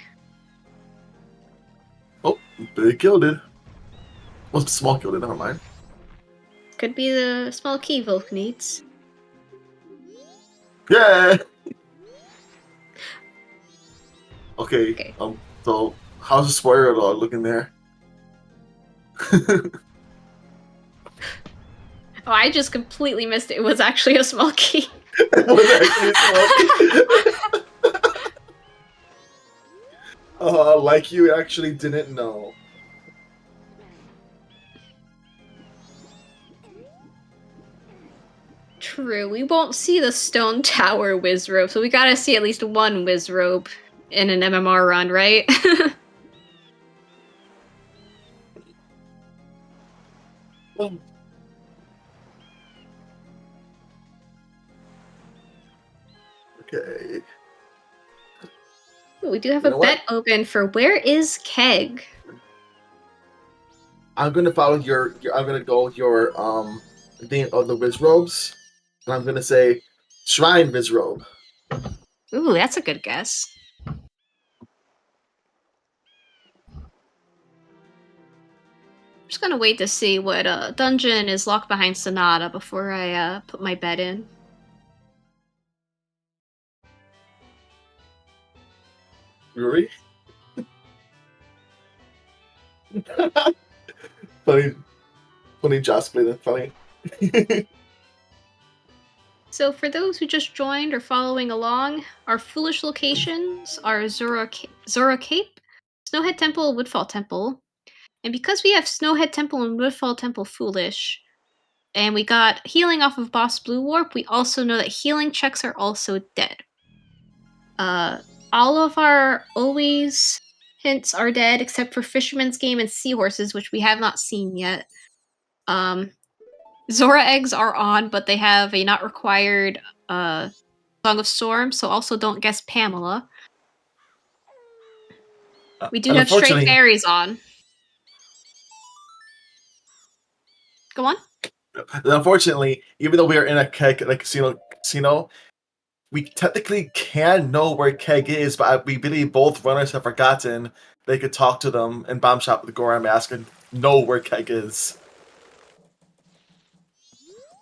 Oh, big gilded. Well, small gilded, never mind. Could be the small key Volc needs. Yeah! Okay, Okay. so how's the spoiler log looking there? Oh, I just completely missed it. It was actually a small key. It was actually small. Like you actually didn't know. True, we won't see the Stone Tower Wizrobe, so we gotta see at least one Wizrobe in an MMR run, right? Okay. We do have You a know bet open for where is Keg? I'm gonna follow your I'm gonna go your thing of the Wizrobes. And I'm gonna say Shrine Wizrobe. Ooh, that's a good guess. I'm just gonna wait to see what dungeon is locked behind Sonata before I put my bet in. Yuri? funny Joss play that funny. So for those who just joined or following along, our foolish locations are Zora Cape, Snowhead Temple, Woodfall Temple. And because we have Snowhead Temple and Woodfall Temple foolish, and we got healing off of Boss Blue Warp, we also know that healing checks are also dead. All of our always hints are dead except for Fisherman's Game and Seahorses, which we have not seen yet. Zora eggs are on, but they have a not required Song of Storm, so also don't guess Pamela. We do have Stray Fairies on. Go on. Unfortunately, even though we are in a keg like casino, we technically can know where Keg is, but we believe both runners have forgotten they could talk to them in Bomb Shop with the Goron Mask and know where Keg is.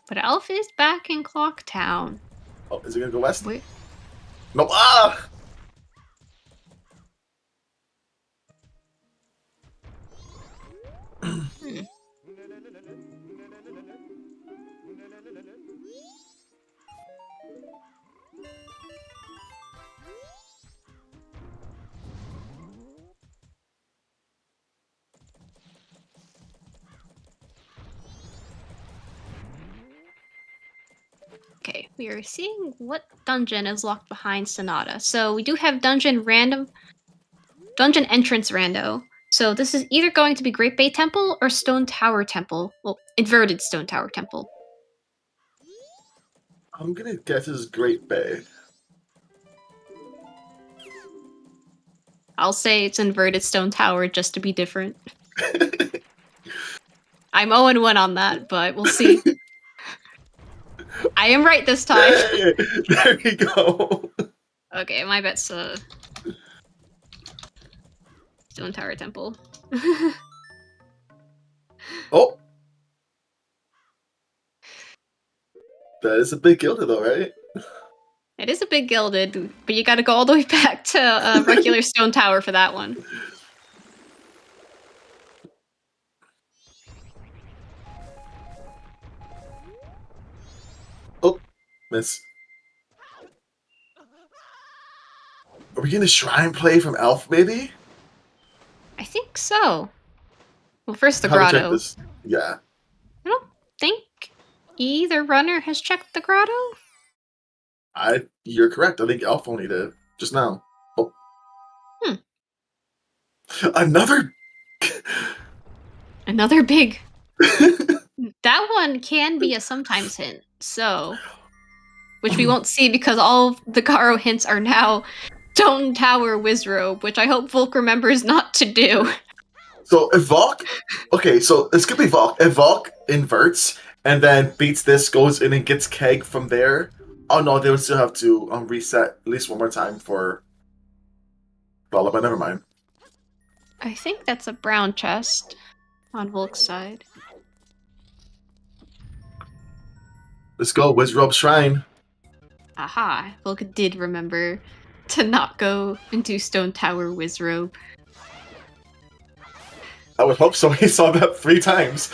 But Elf is back in Clock Town. Oh, is he gonna go west? Wait. No. Ah! Okay, we are seeing what dungeon is locked behind Sonata. So we do have dungeon entrance rando. So this is either going to be Great Bay Temple or Stone Tower Temple. Well, inverted Stone Tower Temple. I'm gonna guess it's Great Bay. I'll say it's inverted Stone Tower just to be different. I'm 0-1 on that, but we'll see. I am right this time. Hey, there we go. Okay, my bet's Stone Tower Temple. Oh. That is a big gilded though, right? It is a big gilded, but you gotta go all the way back to regular Stone Tower for that one. Oh, miss. Are we getting a shrine play from Elf, maybe? I think so. Well, first the How to check grotto. this? Yeah. I don't think either runner has checked the grotto. You're correct. I think Elf only did just now. Oh. Another big. That one can be a sometimes hint, so which we won't see because all of the Garo hints are now Stone Tower Wizrobe, which I hope Volc remembers not to do. So if Volc, okay, so this could be Volc. If Volc inverts and then beats this, goes in and gets Keg from there. Oh no, they would still have to reset at least one more time for Lullaby. Never mind. I think that's a brown chest on Volk's side. Let's go, Wizrobe Shrine. Aha, Volk did remember to not go into Stone Tower Wizrobe. I would hope so. He saw that 3 times.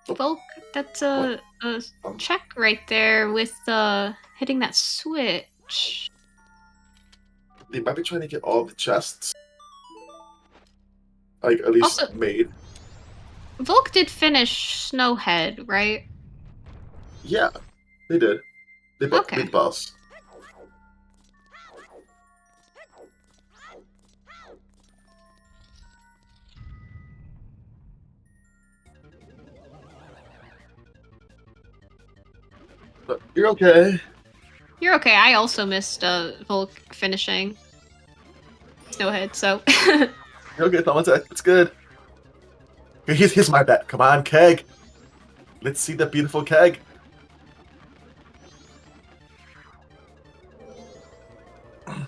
Volk, that's a check right there with hitting that switch. They might be trying to get all the chests. Like, at least Also- made. Volk did finish Snowhead, right? Yeah, they did. They beat Okay. the boss. But you're okay. You're okay. I also missed Volk finishing Snowhead, so You're okay, Thomas. It's good. Here's my bet. Come on, Keg. Let's see the beautiful Keg. Come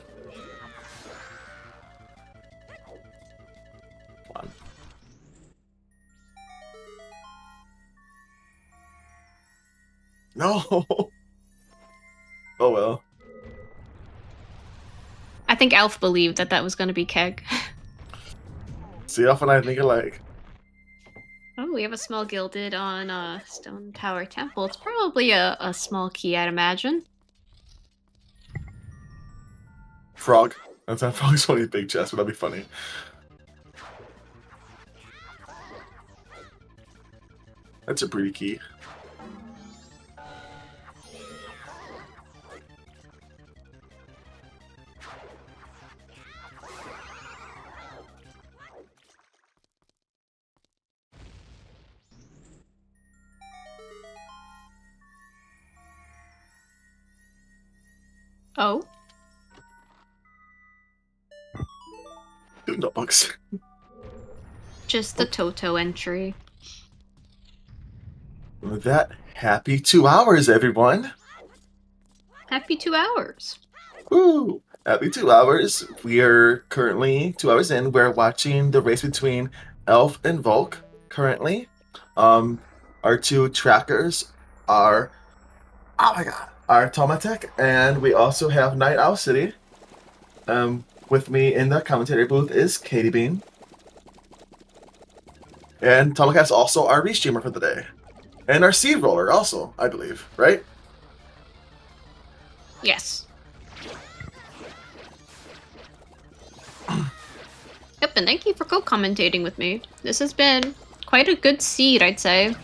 on. No. Oh well. I think Elf believed that that was going to be Keg. See, often I think alike. Oh, we have a small gilded on Stone Tower Temple. It's probably a small key, I'd imagine. Frog. That's not Frog's funny big chest, but that'd be funny. That's a pretty key. Oh? Two notebooks. Just the Toto entry. With that, happy 2 hours, everyone. Happy 2 hours. Woo! Happy 2 hours. We are currently 2 hours in. We're watching the race between Elf and Volk currently. Our 2 trackers are, oh my god, are Tomatek, and we also have Night Owl City. With me in the commentary booth is Katie Bean. And Tomakat's also our restreamer for the day. And our seed roller also, I believe, right? Yes. Yep, and thank you for co-commentating with me. This has been quite a good seed, I'd say.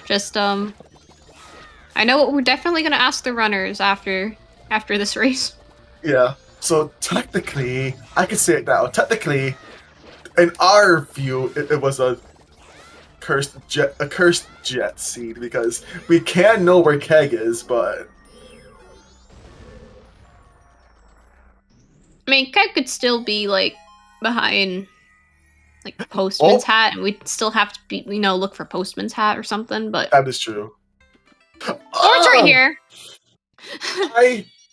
Just, I know what we're definitely gonna ask the runners after this race. Yeah. So technically, I can say it now. Technically, in our view, it was a cursed jet seed because we can know where Keg is, but I mean, Keg could still be, like, behind, like, Postman's hat, and we'd still have to be, look for Postman's hat or something, but... that is true. Oh, it's right here!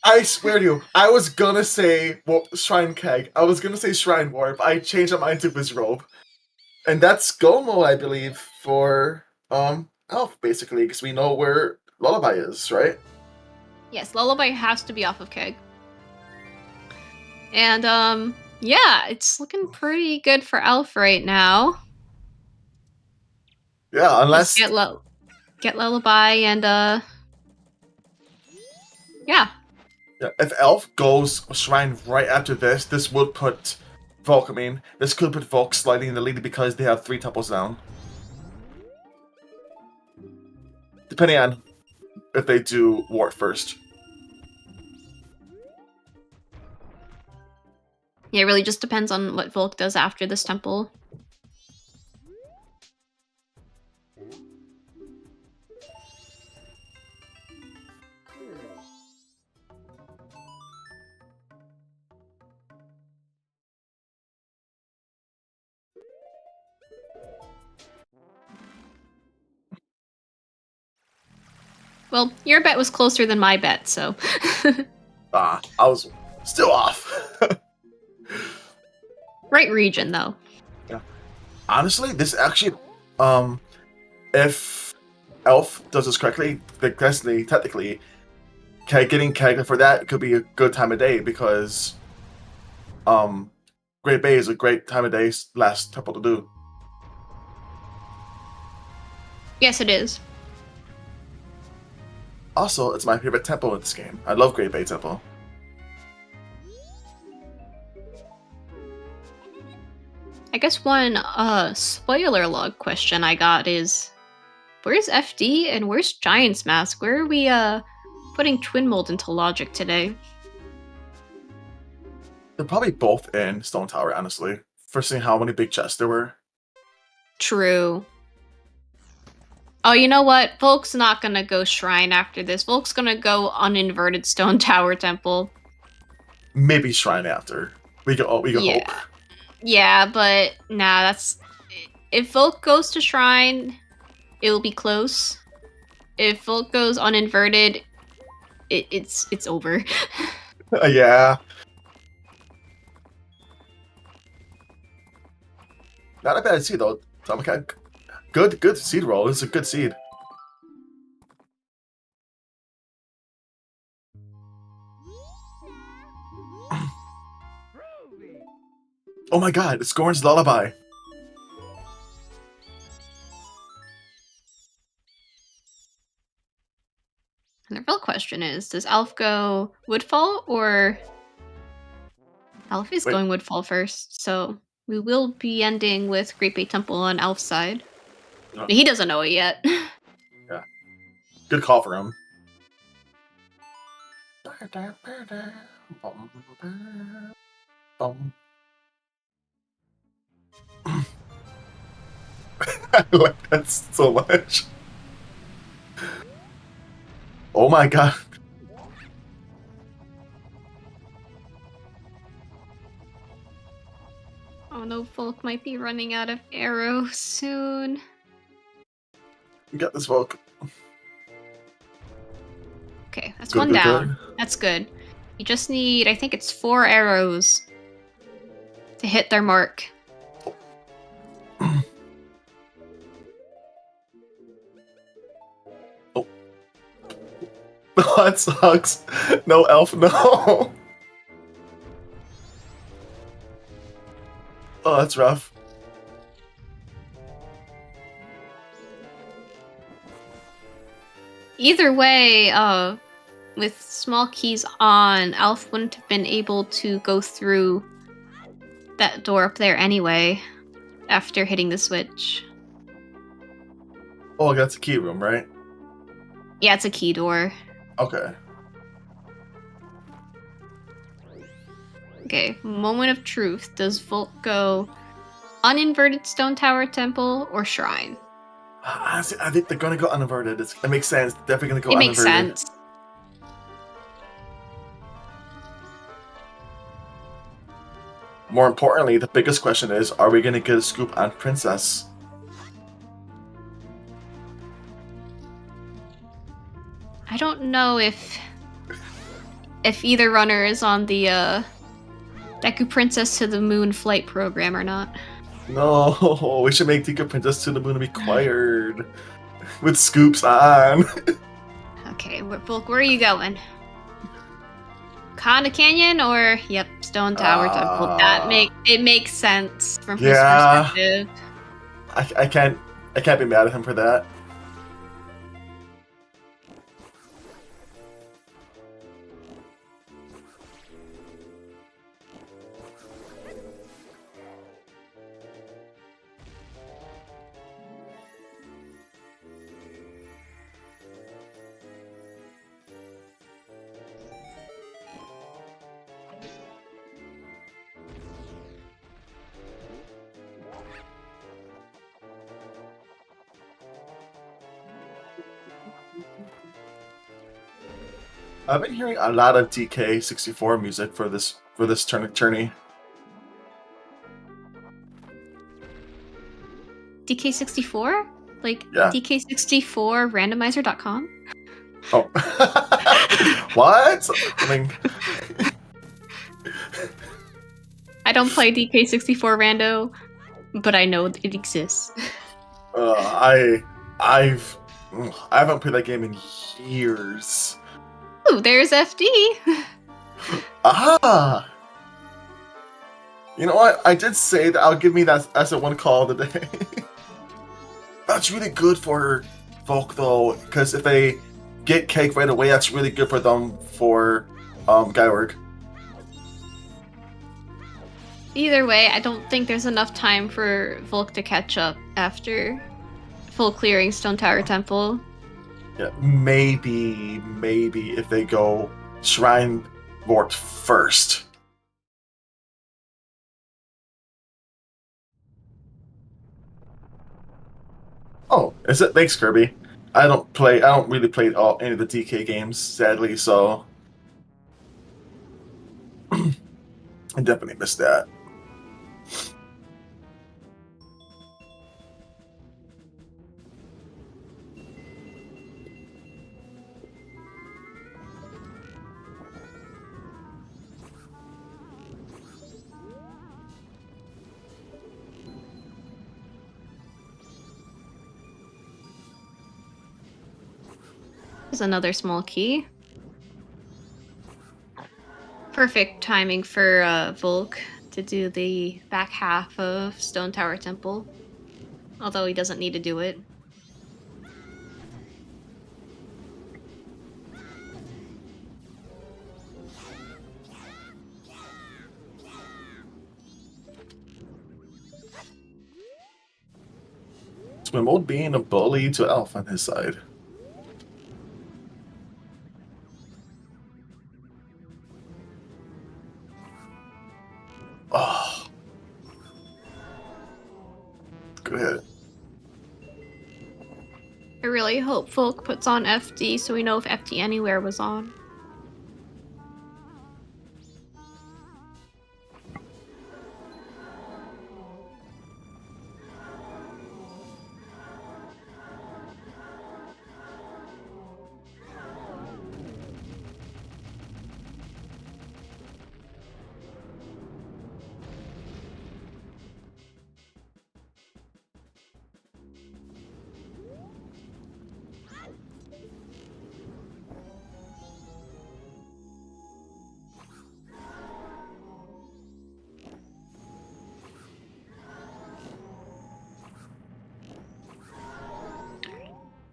I swear to you, I was gonna say Shrine Keg. I was gonna say Shrine Warp. I changed my mind to Wizrobe. And that's Gomo, I believe, for Elf, basically, because we know where Lullaby is, right? Yes, Lullaby has to be off of Keg. And, yeah, it's looking pretty good for Elf right now. Yeah, unless... Just get Lullaby and, yeah. Yeah, if Elf goes Shrine right after this would put Volk, this could put Volk slightly in the lead because they have 3 temples down. Depending on if they do War first. Yeah, it really just depends on what Volk does after this temple. Well, your bet was closer than my bet, so. I was still off. Right region, though. Yeah. Honestly, this actually, if Elf does this correctly, technically, getting character for that could be a good time of day because, Great Bay is a great time of day last temple to do. Yes, it is. Also, it's my favorite temple in this game. I love Great Bay Temple. I guess one spoiler log question I got is, where's FD and where's Giant's Mask? Where are we putting Twin Mold into logic today? They're probably both in Stone Tower, honestly, for seeing how many big chests there were. True. Oh, you know what? Volc's not gonna go Shrine after this. Volc's gonna go Uninverted Stone Tower Temple. Maybe Shrine after. We can hope. Yeah, but nah, that's... If Volc goes to Shrine, it will be close. If Volc goes Uninverted, it's over. Yeah. Not a bad seed though. Good seed roll. It's a good seed. Oh my god, it's Gorn's Lullaby. And the real question is, does Alf go Woodfall or... Alf is going Woodfall first, so we will be ending with Great Bay Temple on Alf's side. Oh. He doesn't know it yet. Yeah. Good call for him. I like that so much. Oh my god. Oh no, Volc might be running out of arrows soon. You got this, Volc. Okay, that's one down. Good. That's good. You just need, I think it's 4 arrows to hit their mark. Oh. That sucks. No, Elf, no. Oh, that's rough. Either way, with small keys on, Alf wouldn't have been able to go through that door up there anyway, after hitting the switch. Oh, that's a key room, right? Yeah, it's a key door. Okay. Okay, moment of truth. Does Volc go Uninverted Stone Tower Temple or Shrine? Honestly, I think they're gonna go uninverted. It makes sense. Definitely gonna go uninverted. It makes sense. More importantly, the biggest question is, are we gonna get a scoop on Princess? I don't know if either runner is on the Deku Princess to the Moon flight program or not. No, we should make Deku Princess to the Moon required. With scoops on. Okay, Volc, where are you going? Conda Canyon or Stone Tower Temple? It makes sense from his perspective. I can't be mad at him for that. I've been hearing a lot of DK64 music for this tourney. DK64? Like yeah. DK64 randomizer.com? Oh. What? I mean, I don't play DK64 Rando, but I know it exists. I haven't played that game in years. Ooh, there's FD. Ah. You know what? I did say that I'll give me that as a one call of the day. That's really good for Volc though, because if they get cake right away, that's really good for them for Guywork. Either way, I don't think there's enough time for Volk to catch up after full clearing Stone Tower Temple. Yeah, maybe if they go Shrine Lord first. Oh, is it? Thanks, Kirby. I don't really play any of the DK games, sadly, so I definitely missed that. There's another small key. Perfect timing for Volk to do the back half of Stone Tower Temple. Although he doesn't need to do it. Swimmold being a bully to Elf on his side. Oh. Good hit. I really hope Volk puts on FD so we know if FD Anywhere was on.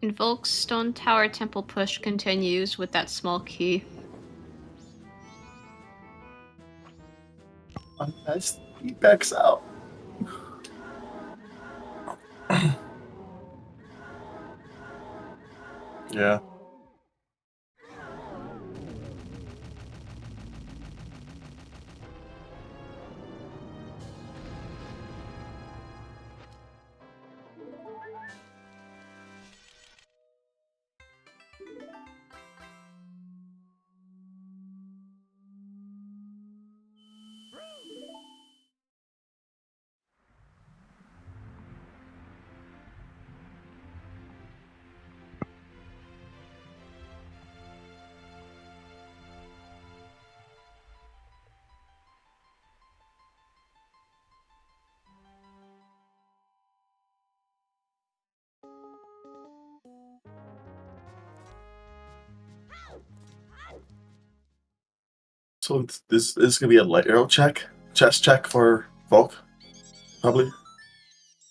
And Volk's Stone Tower Temple push continues with that small key. Nice. He backs out. Yeah. So this is gonna be a light arrow check, chest check for Volk, probably.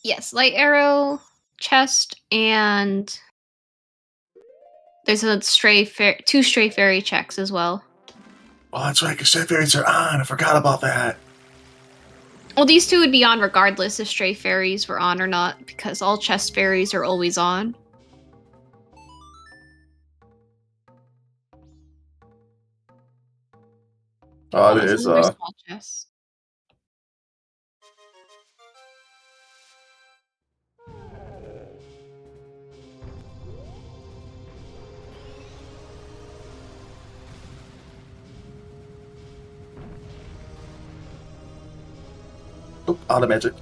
Yes, light arrow, chest, and there's a two stray fairy checks as well. Oh, that's right, because Stray Fairies are on. I forgot about that. Well, these two would be on regardless if stray fairies were on or not, because all chest fairies are always on. Oh, it There's is. another small chest. Oh, out of magic.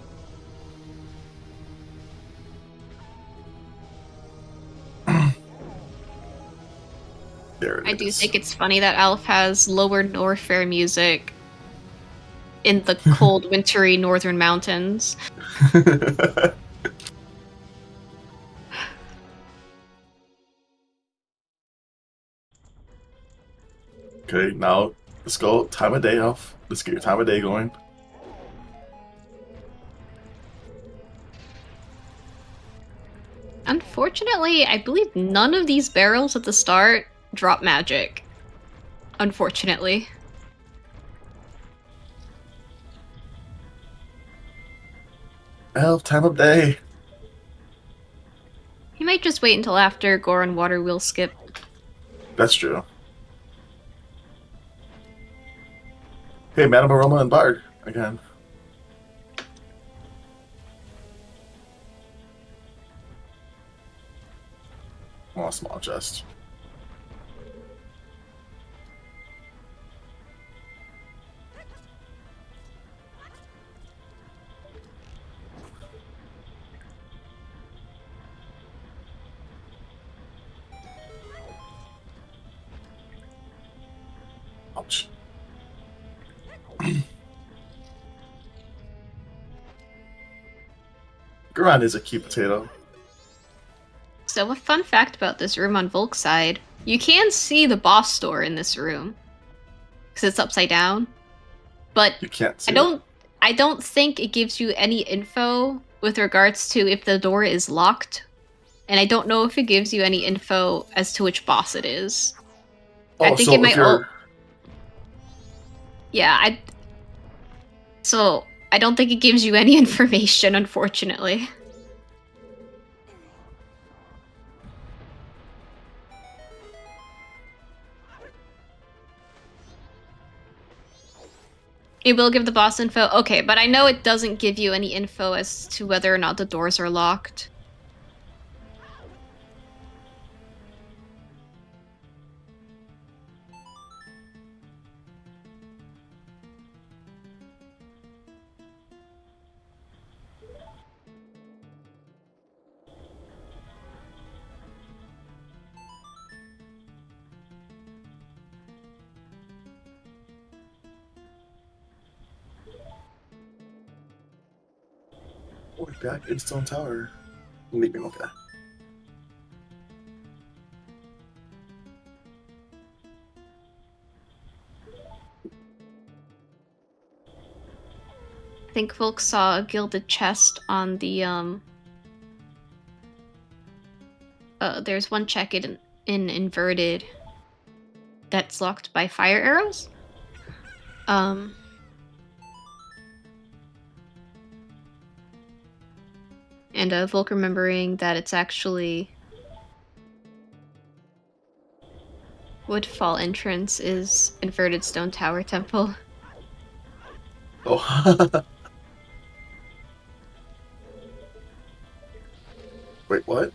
There I it do is. think it's funny that Alf has lower Norfair music in the cold, wintry northern mountains. Okay, now let's go. Time of day off. Let's get your time of day going. Unfortunately, I believe none of these barrels at the start drop magic. Unfortunately. Elf, time of day. He might just wait until after Gore and Water will skip. That's true. Hey, Madame Aroma and Bard again. Oh, a small chest. Ouch. Garan is a cute potato. So a fun fact about this room on Volk's side, you can see the boss door in this room. Because it's upside down. But You can't see I don't think it gives you any info with regards to if the door is locked. And I don't know if it gives you any info as to which boss it is. Oh, I think so it might if you're... Yeah, So, I don't think it gives you any information, unfortunately. It will give the boss info? Okay, but I know it doesn't give you any info as to whether or not the doors are locked. We're back in Stone Tower. Leaving, okay. I think Volk saw a gilded chest on the, there's one check in inverted that's locked by fire arrows. And Volk remembering that it's actually Woodfall entrance is inverted stone tower temple. Oh. Wait, what?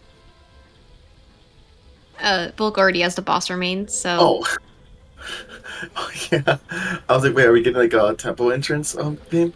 Volk already has the boss remains, so Oh. Oh, yeah. I was like, wait, are we getting like a temple entrance theme?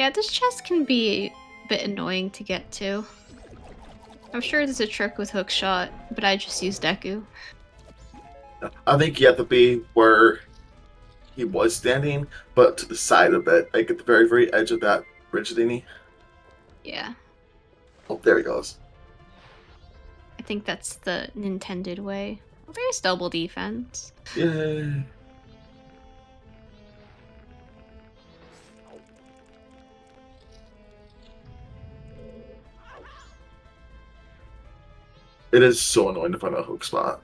yeah, this chest can be a bit annoying to get to. I'm sure there's a trick with hookshot, but I just use Deku. I think you have to be where he was standing, but to the side of it, like at the very, very edge of that bridge thingy. Yeah, Oh, there he goes. I think that's the intended way. Well, there's double defense. Yay. It is so annoying to find a hook spot.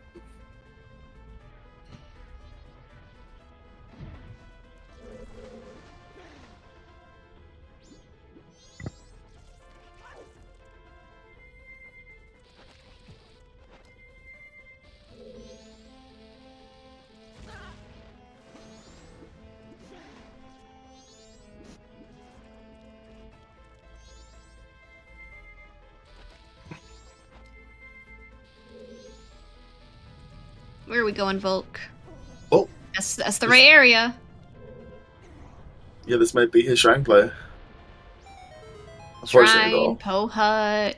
Where are we going, Volk? Oh, That's the right area. yeah, this might be his shrine play. Unfortunately, Shrine, though. Poe Hut.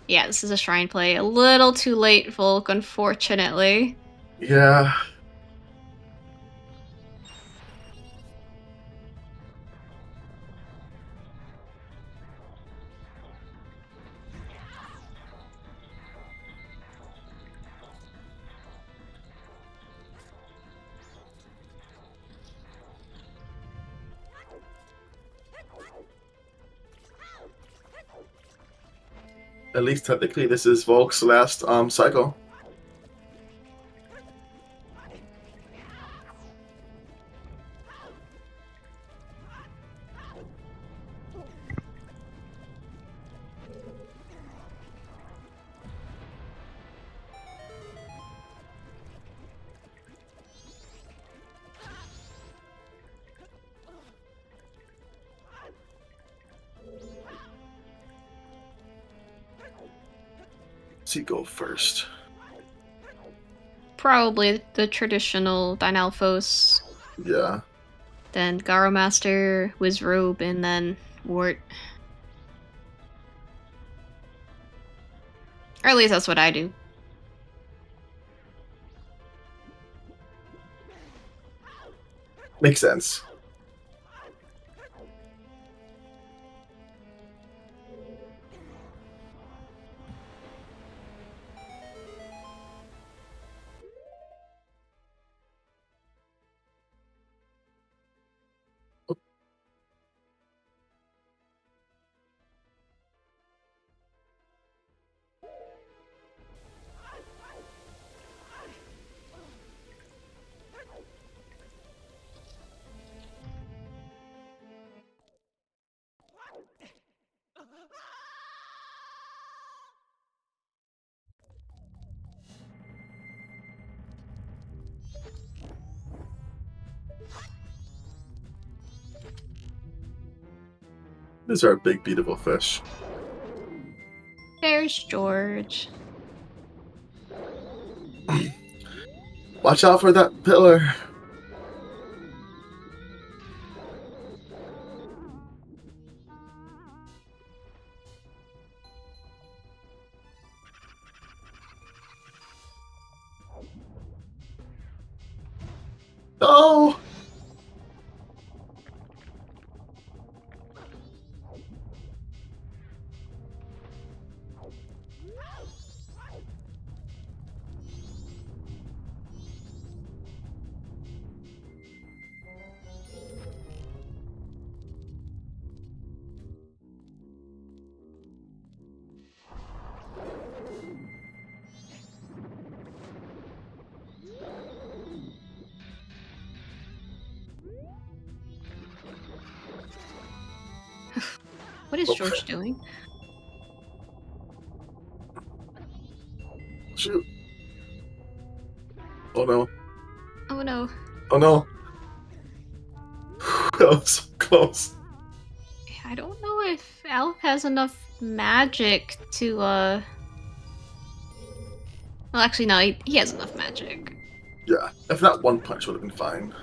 Yeah, this is a shrine play. A little too late, Volk, unfortunately. Yeah. At least technically, this is Volk's last cycle. Let's see, go first. Probably the traditional Dynalphos, Yeah. then Garo Master, Wizrobe, and then Wart. Or at least that's what I do. Makes sense. These are big, beautiful fish. There's George. Watch out for that pillar. No! What is Oh. George doing? Shoot. Oh no. Oh no. Oh no. That was so close. I don't know if Alf has enough magic to, Well, actually, no, he has enough magic. Yeah. If not, one punch would have been fine.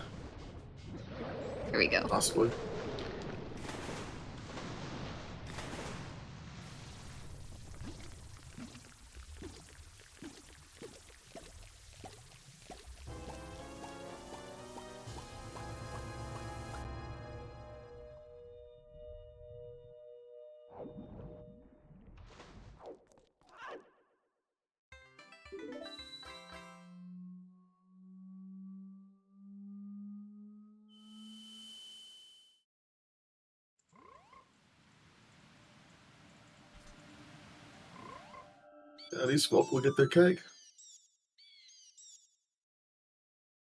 Here we go. Possibly. At least Volc will get their keg.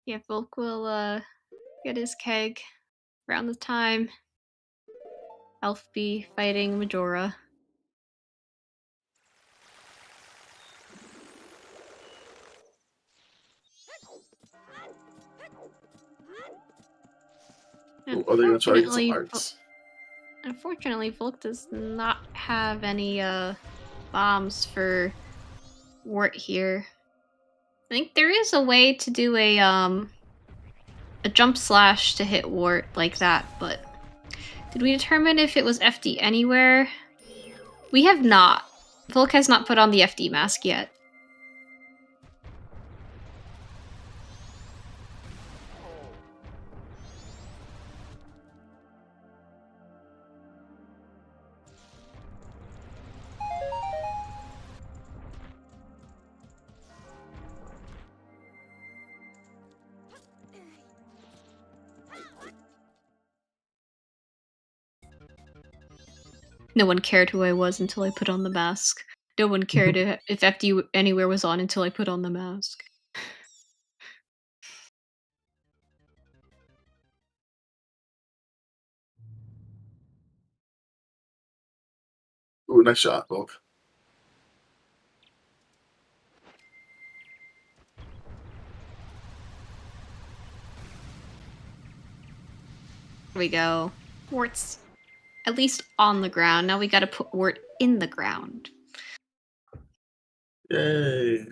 Yeah, Volk will get his keg around the time Elf be fighting Majora. Ooh, are they gonna try to get some Unfortunately, hearts? Unfortunately, Volk does not have any bombs for Wart here. I think there is a way to do a jump slash to hit Wart like that, but did we determine if it was FD anywhere? We have not. Volk has not put on the FD mask yet. No one cared who I was until I put on the mask. No one cared if FD anywhere was on until I put on the mask. Ooh, nice shot, Volc. Here we go. Wart's at least on the ground. Now we gotta put Wart in the ground. Yay.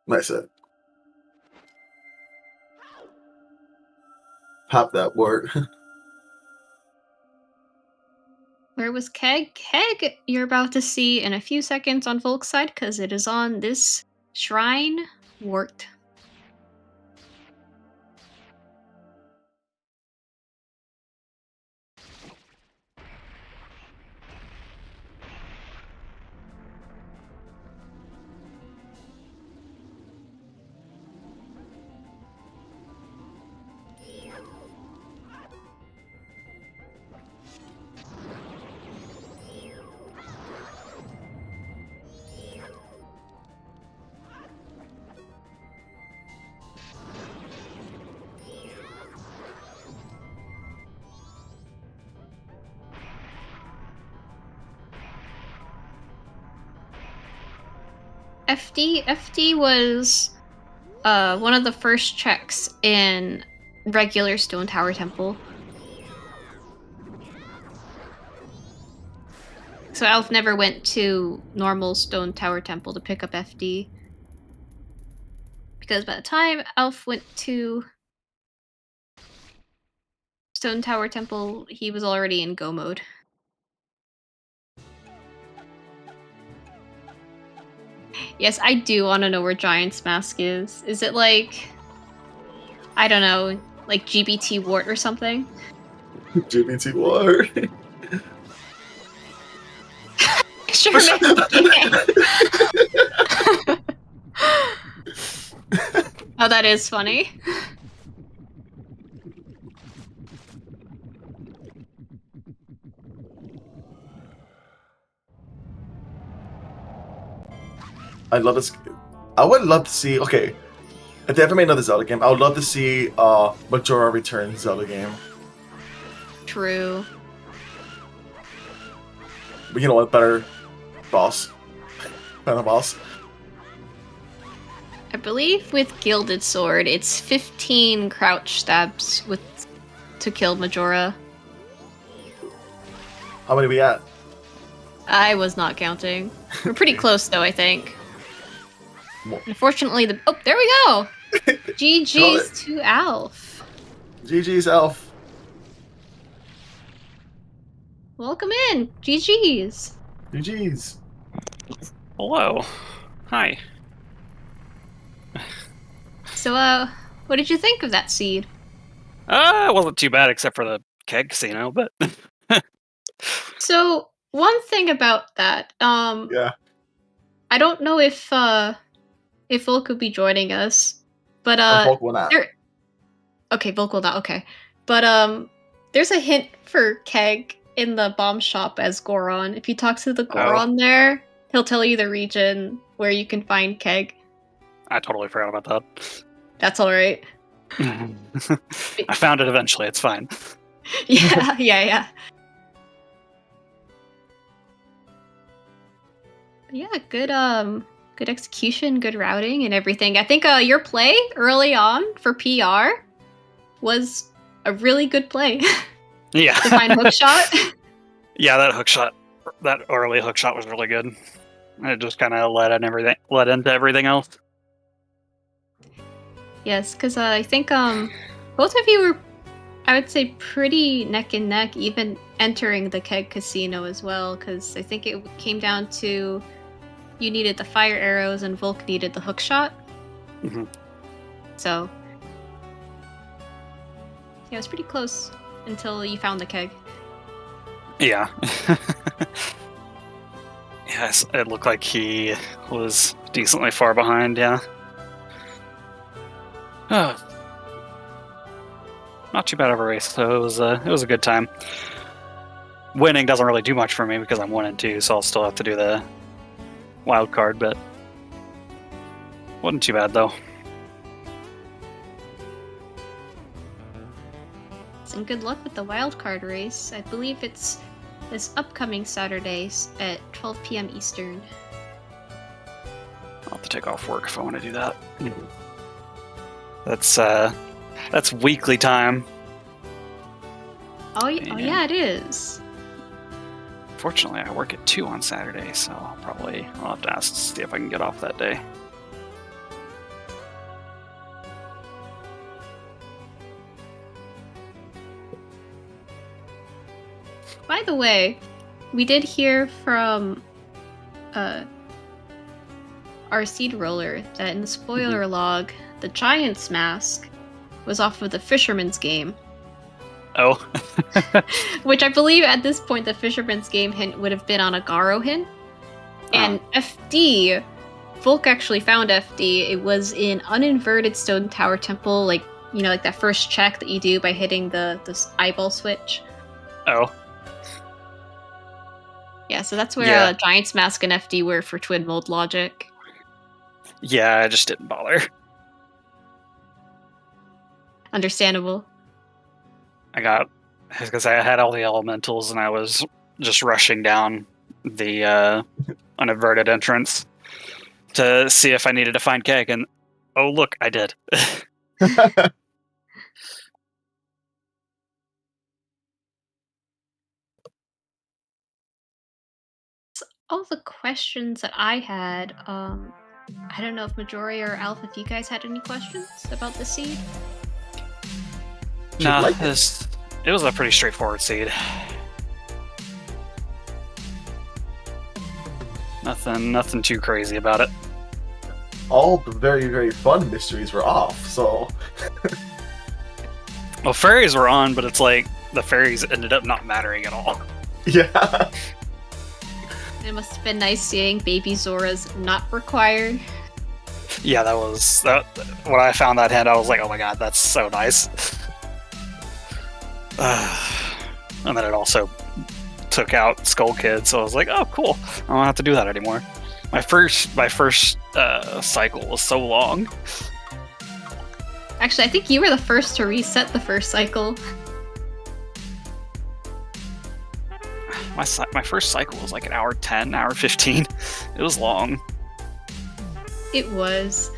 Nice hit. Pop that word. Where was Keg? Keg, you're about to see in a few seconds on Volk's side because it is on this shrine. Wart. FD was one of the first checks in regular Stone Tower Temple. So Elf never went to normal Stone Tower Temple to pick up FD. Because by the time Elf went to Stone Tower Temple, he was already in go mode. Yes, I do want to know where Giant's Mask is. Is it like, I don't know, like GBT Wart or something? GBT War. Sure, oh, that is funny. I love this. I would love to see. Okay, if they ever made another Zelda game, I would love to see Majora return Zelda game. True. But you know what? Better boss. Better boss. I believe with Gilded Sword, it's 15 crouch stabs to kill Majora. How many we at? I was not counting. We're pretty close though, I think. Well, Unfortunately, oh, there we go! GG's to Alf. GG's Elf. Welcome in! GG's! GG's. Hello. Hi. So, what did you think of that seed? It wasn't too bad except for the keg casino, but So, one thing about that, Yeah. I don't know if Volk could be joining us, but Volc will not. Okay, Volk will not. Okay, but there's a hint for Keg in the bomb shop as Goron. If you talk to the Goron there, He'll tell you the region where you can find Keg. I totally forgot about that. That's all right. I found it eventually. It's fine. Yeah. Yeah, good execution, good routing, and everything. I think your play early on for PR was a really good play. Yeah. To find hookshot. Yeah, that early hookshot was really good. It just kind of led into everything else. Yes, because I think both of you were, I would say, pretty neck and neck, even entering the Keg Casino as well, because I think it came down to you needed the fire arrows and Volc needed the hookshot. Mm-hmm. So, yeah, it was pretty close until you found the Keg. Yeah. Yes, it looked like he was decently far behind, yeah. Oh. Not too bad of a race, so it was a good time. Winning doesn't really do much for me because I'm 1-2, so I'll still have to do the wild card, but wasn't too bad though. And good luck with the wild card race. I believe it's this upcoming Saturday at 12 p.m. Eastern. I'll have to take off work if I want to do that. That's weekly time. Oh yeah, it is. Fortunately, I work at 2 on Saturday, so I'll have to ask to see if I can get off that day. By the way, we did hear from our seed roller that in the spoiler log, the Giant's mask was off of the Fisherman's game. Oh. Which I believe at this point the Fisherman's game hint would have been on a Garo hint. And FD, Volc actually found FD. It was in uninverted stone tower temple, like that first check that you do by hitting the eyeball switch. Oh. Yeah, so that's where Giant's Mask and FD were for twin mold logic. Yeah, I just didn't bother. Understandable. Because I had all the elementals and I was just rushing down the uninverted entrance to see if I needed to find Keg, and oh look, I did. All the questions that I had, I don't know if Majori or Alf, if you guys had any questions about the seed? No, it was a pretty straightforward seed. Nothing too crazy about it. All the very, very fun mysteries were off, so... Well, fairies were on, but it's like the fairies ended up not mattering at all. Yeah. It must have been nice seeing Baby Zora's not required. Yeah, when I found that hand, I was like, oh my god, that's so nice. And then it also took out Skull Kid, so I was like, oh cool, I don't have to do that anymore. My first cycle was so long. Actually, I think you were the first to reset the first cycle. My first cycle was like an hour 10, hour 15. It was long. It was.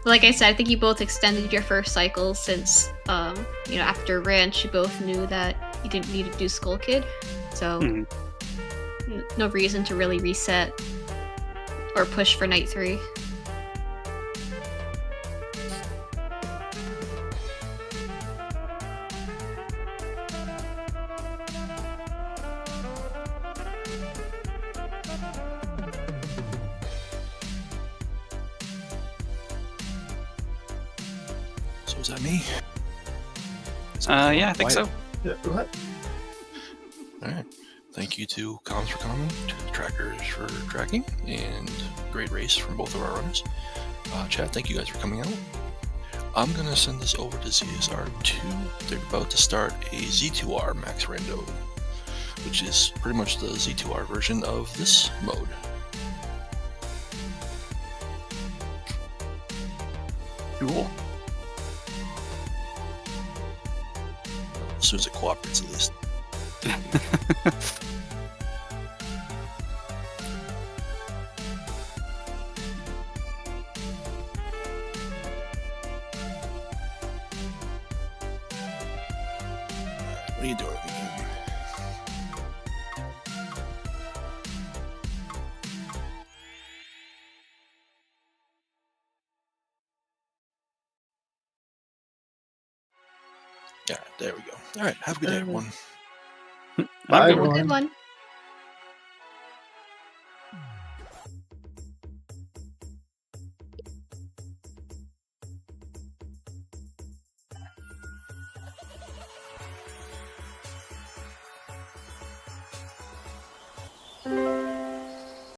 Like I said, I think you both extended your first cycle since, after Ranch, you both knew that you didn't need to do Skull Kid. So, no reason to really reset or push for Night 3. So is that me? Yeah, I think so. Yeah, go ahead. Alright. Thank you to Comms for comment, Trackers for tracking, and great race from both of our runners. Chat, thank you guys for coming out. I'm going to send this over to ZSR2. They're about to start a Z2R Max Rando, which is pretty much the Z2R version of this mode. Cool. As soon as it cooperates, at least. What are you doing? Yeah, there we go. All right, have a good day, everyone. Bye, Okay. Have a everyone. good one.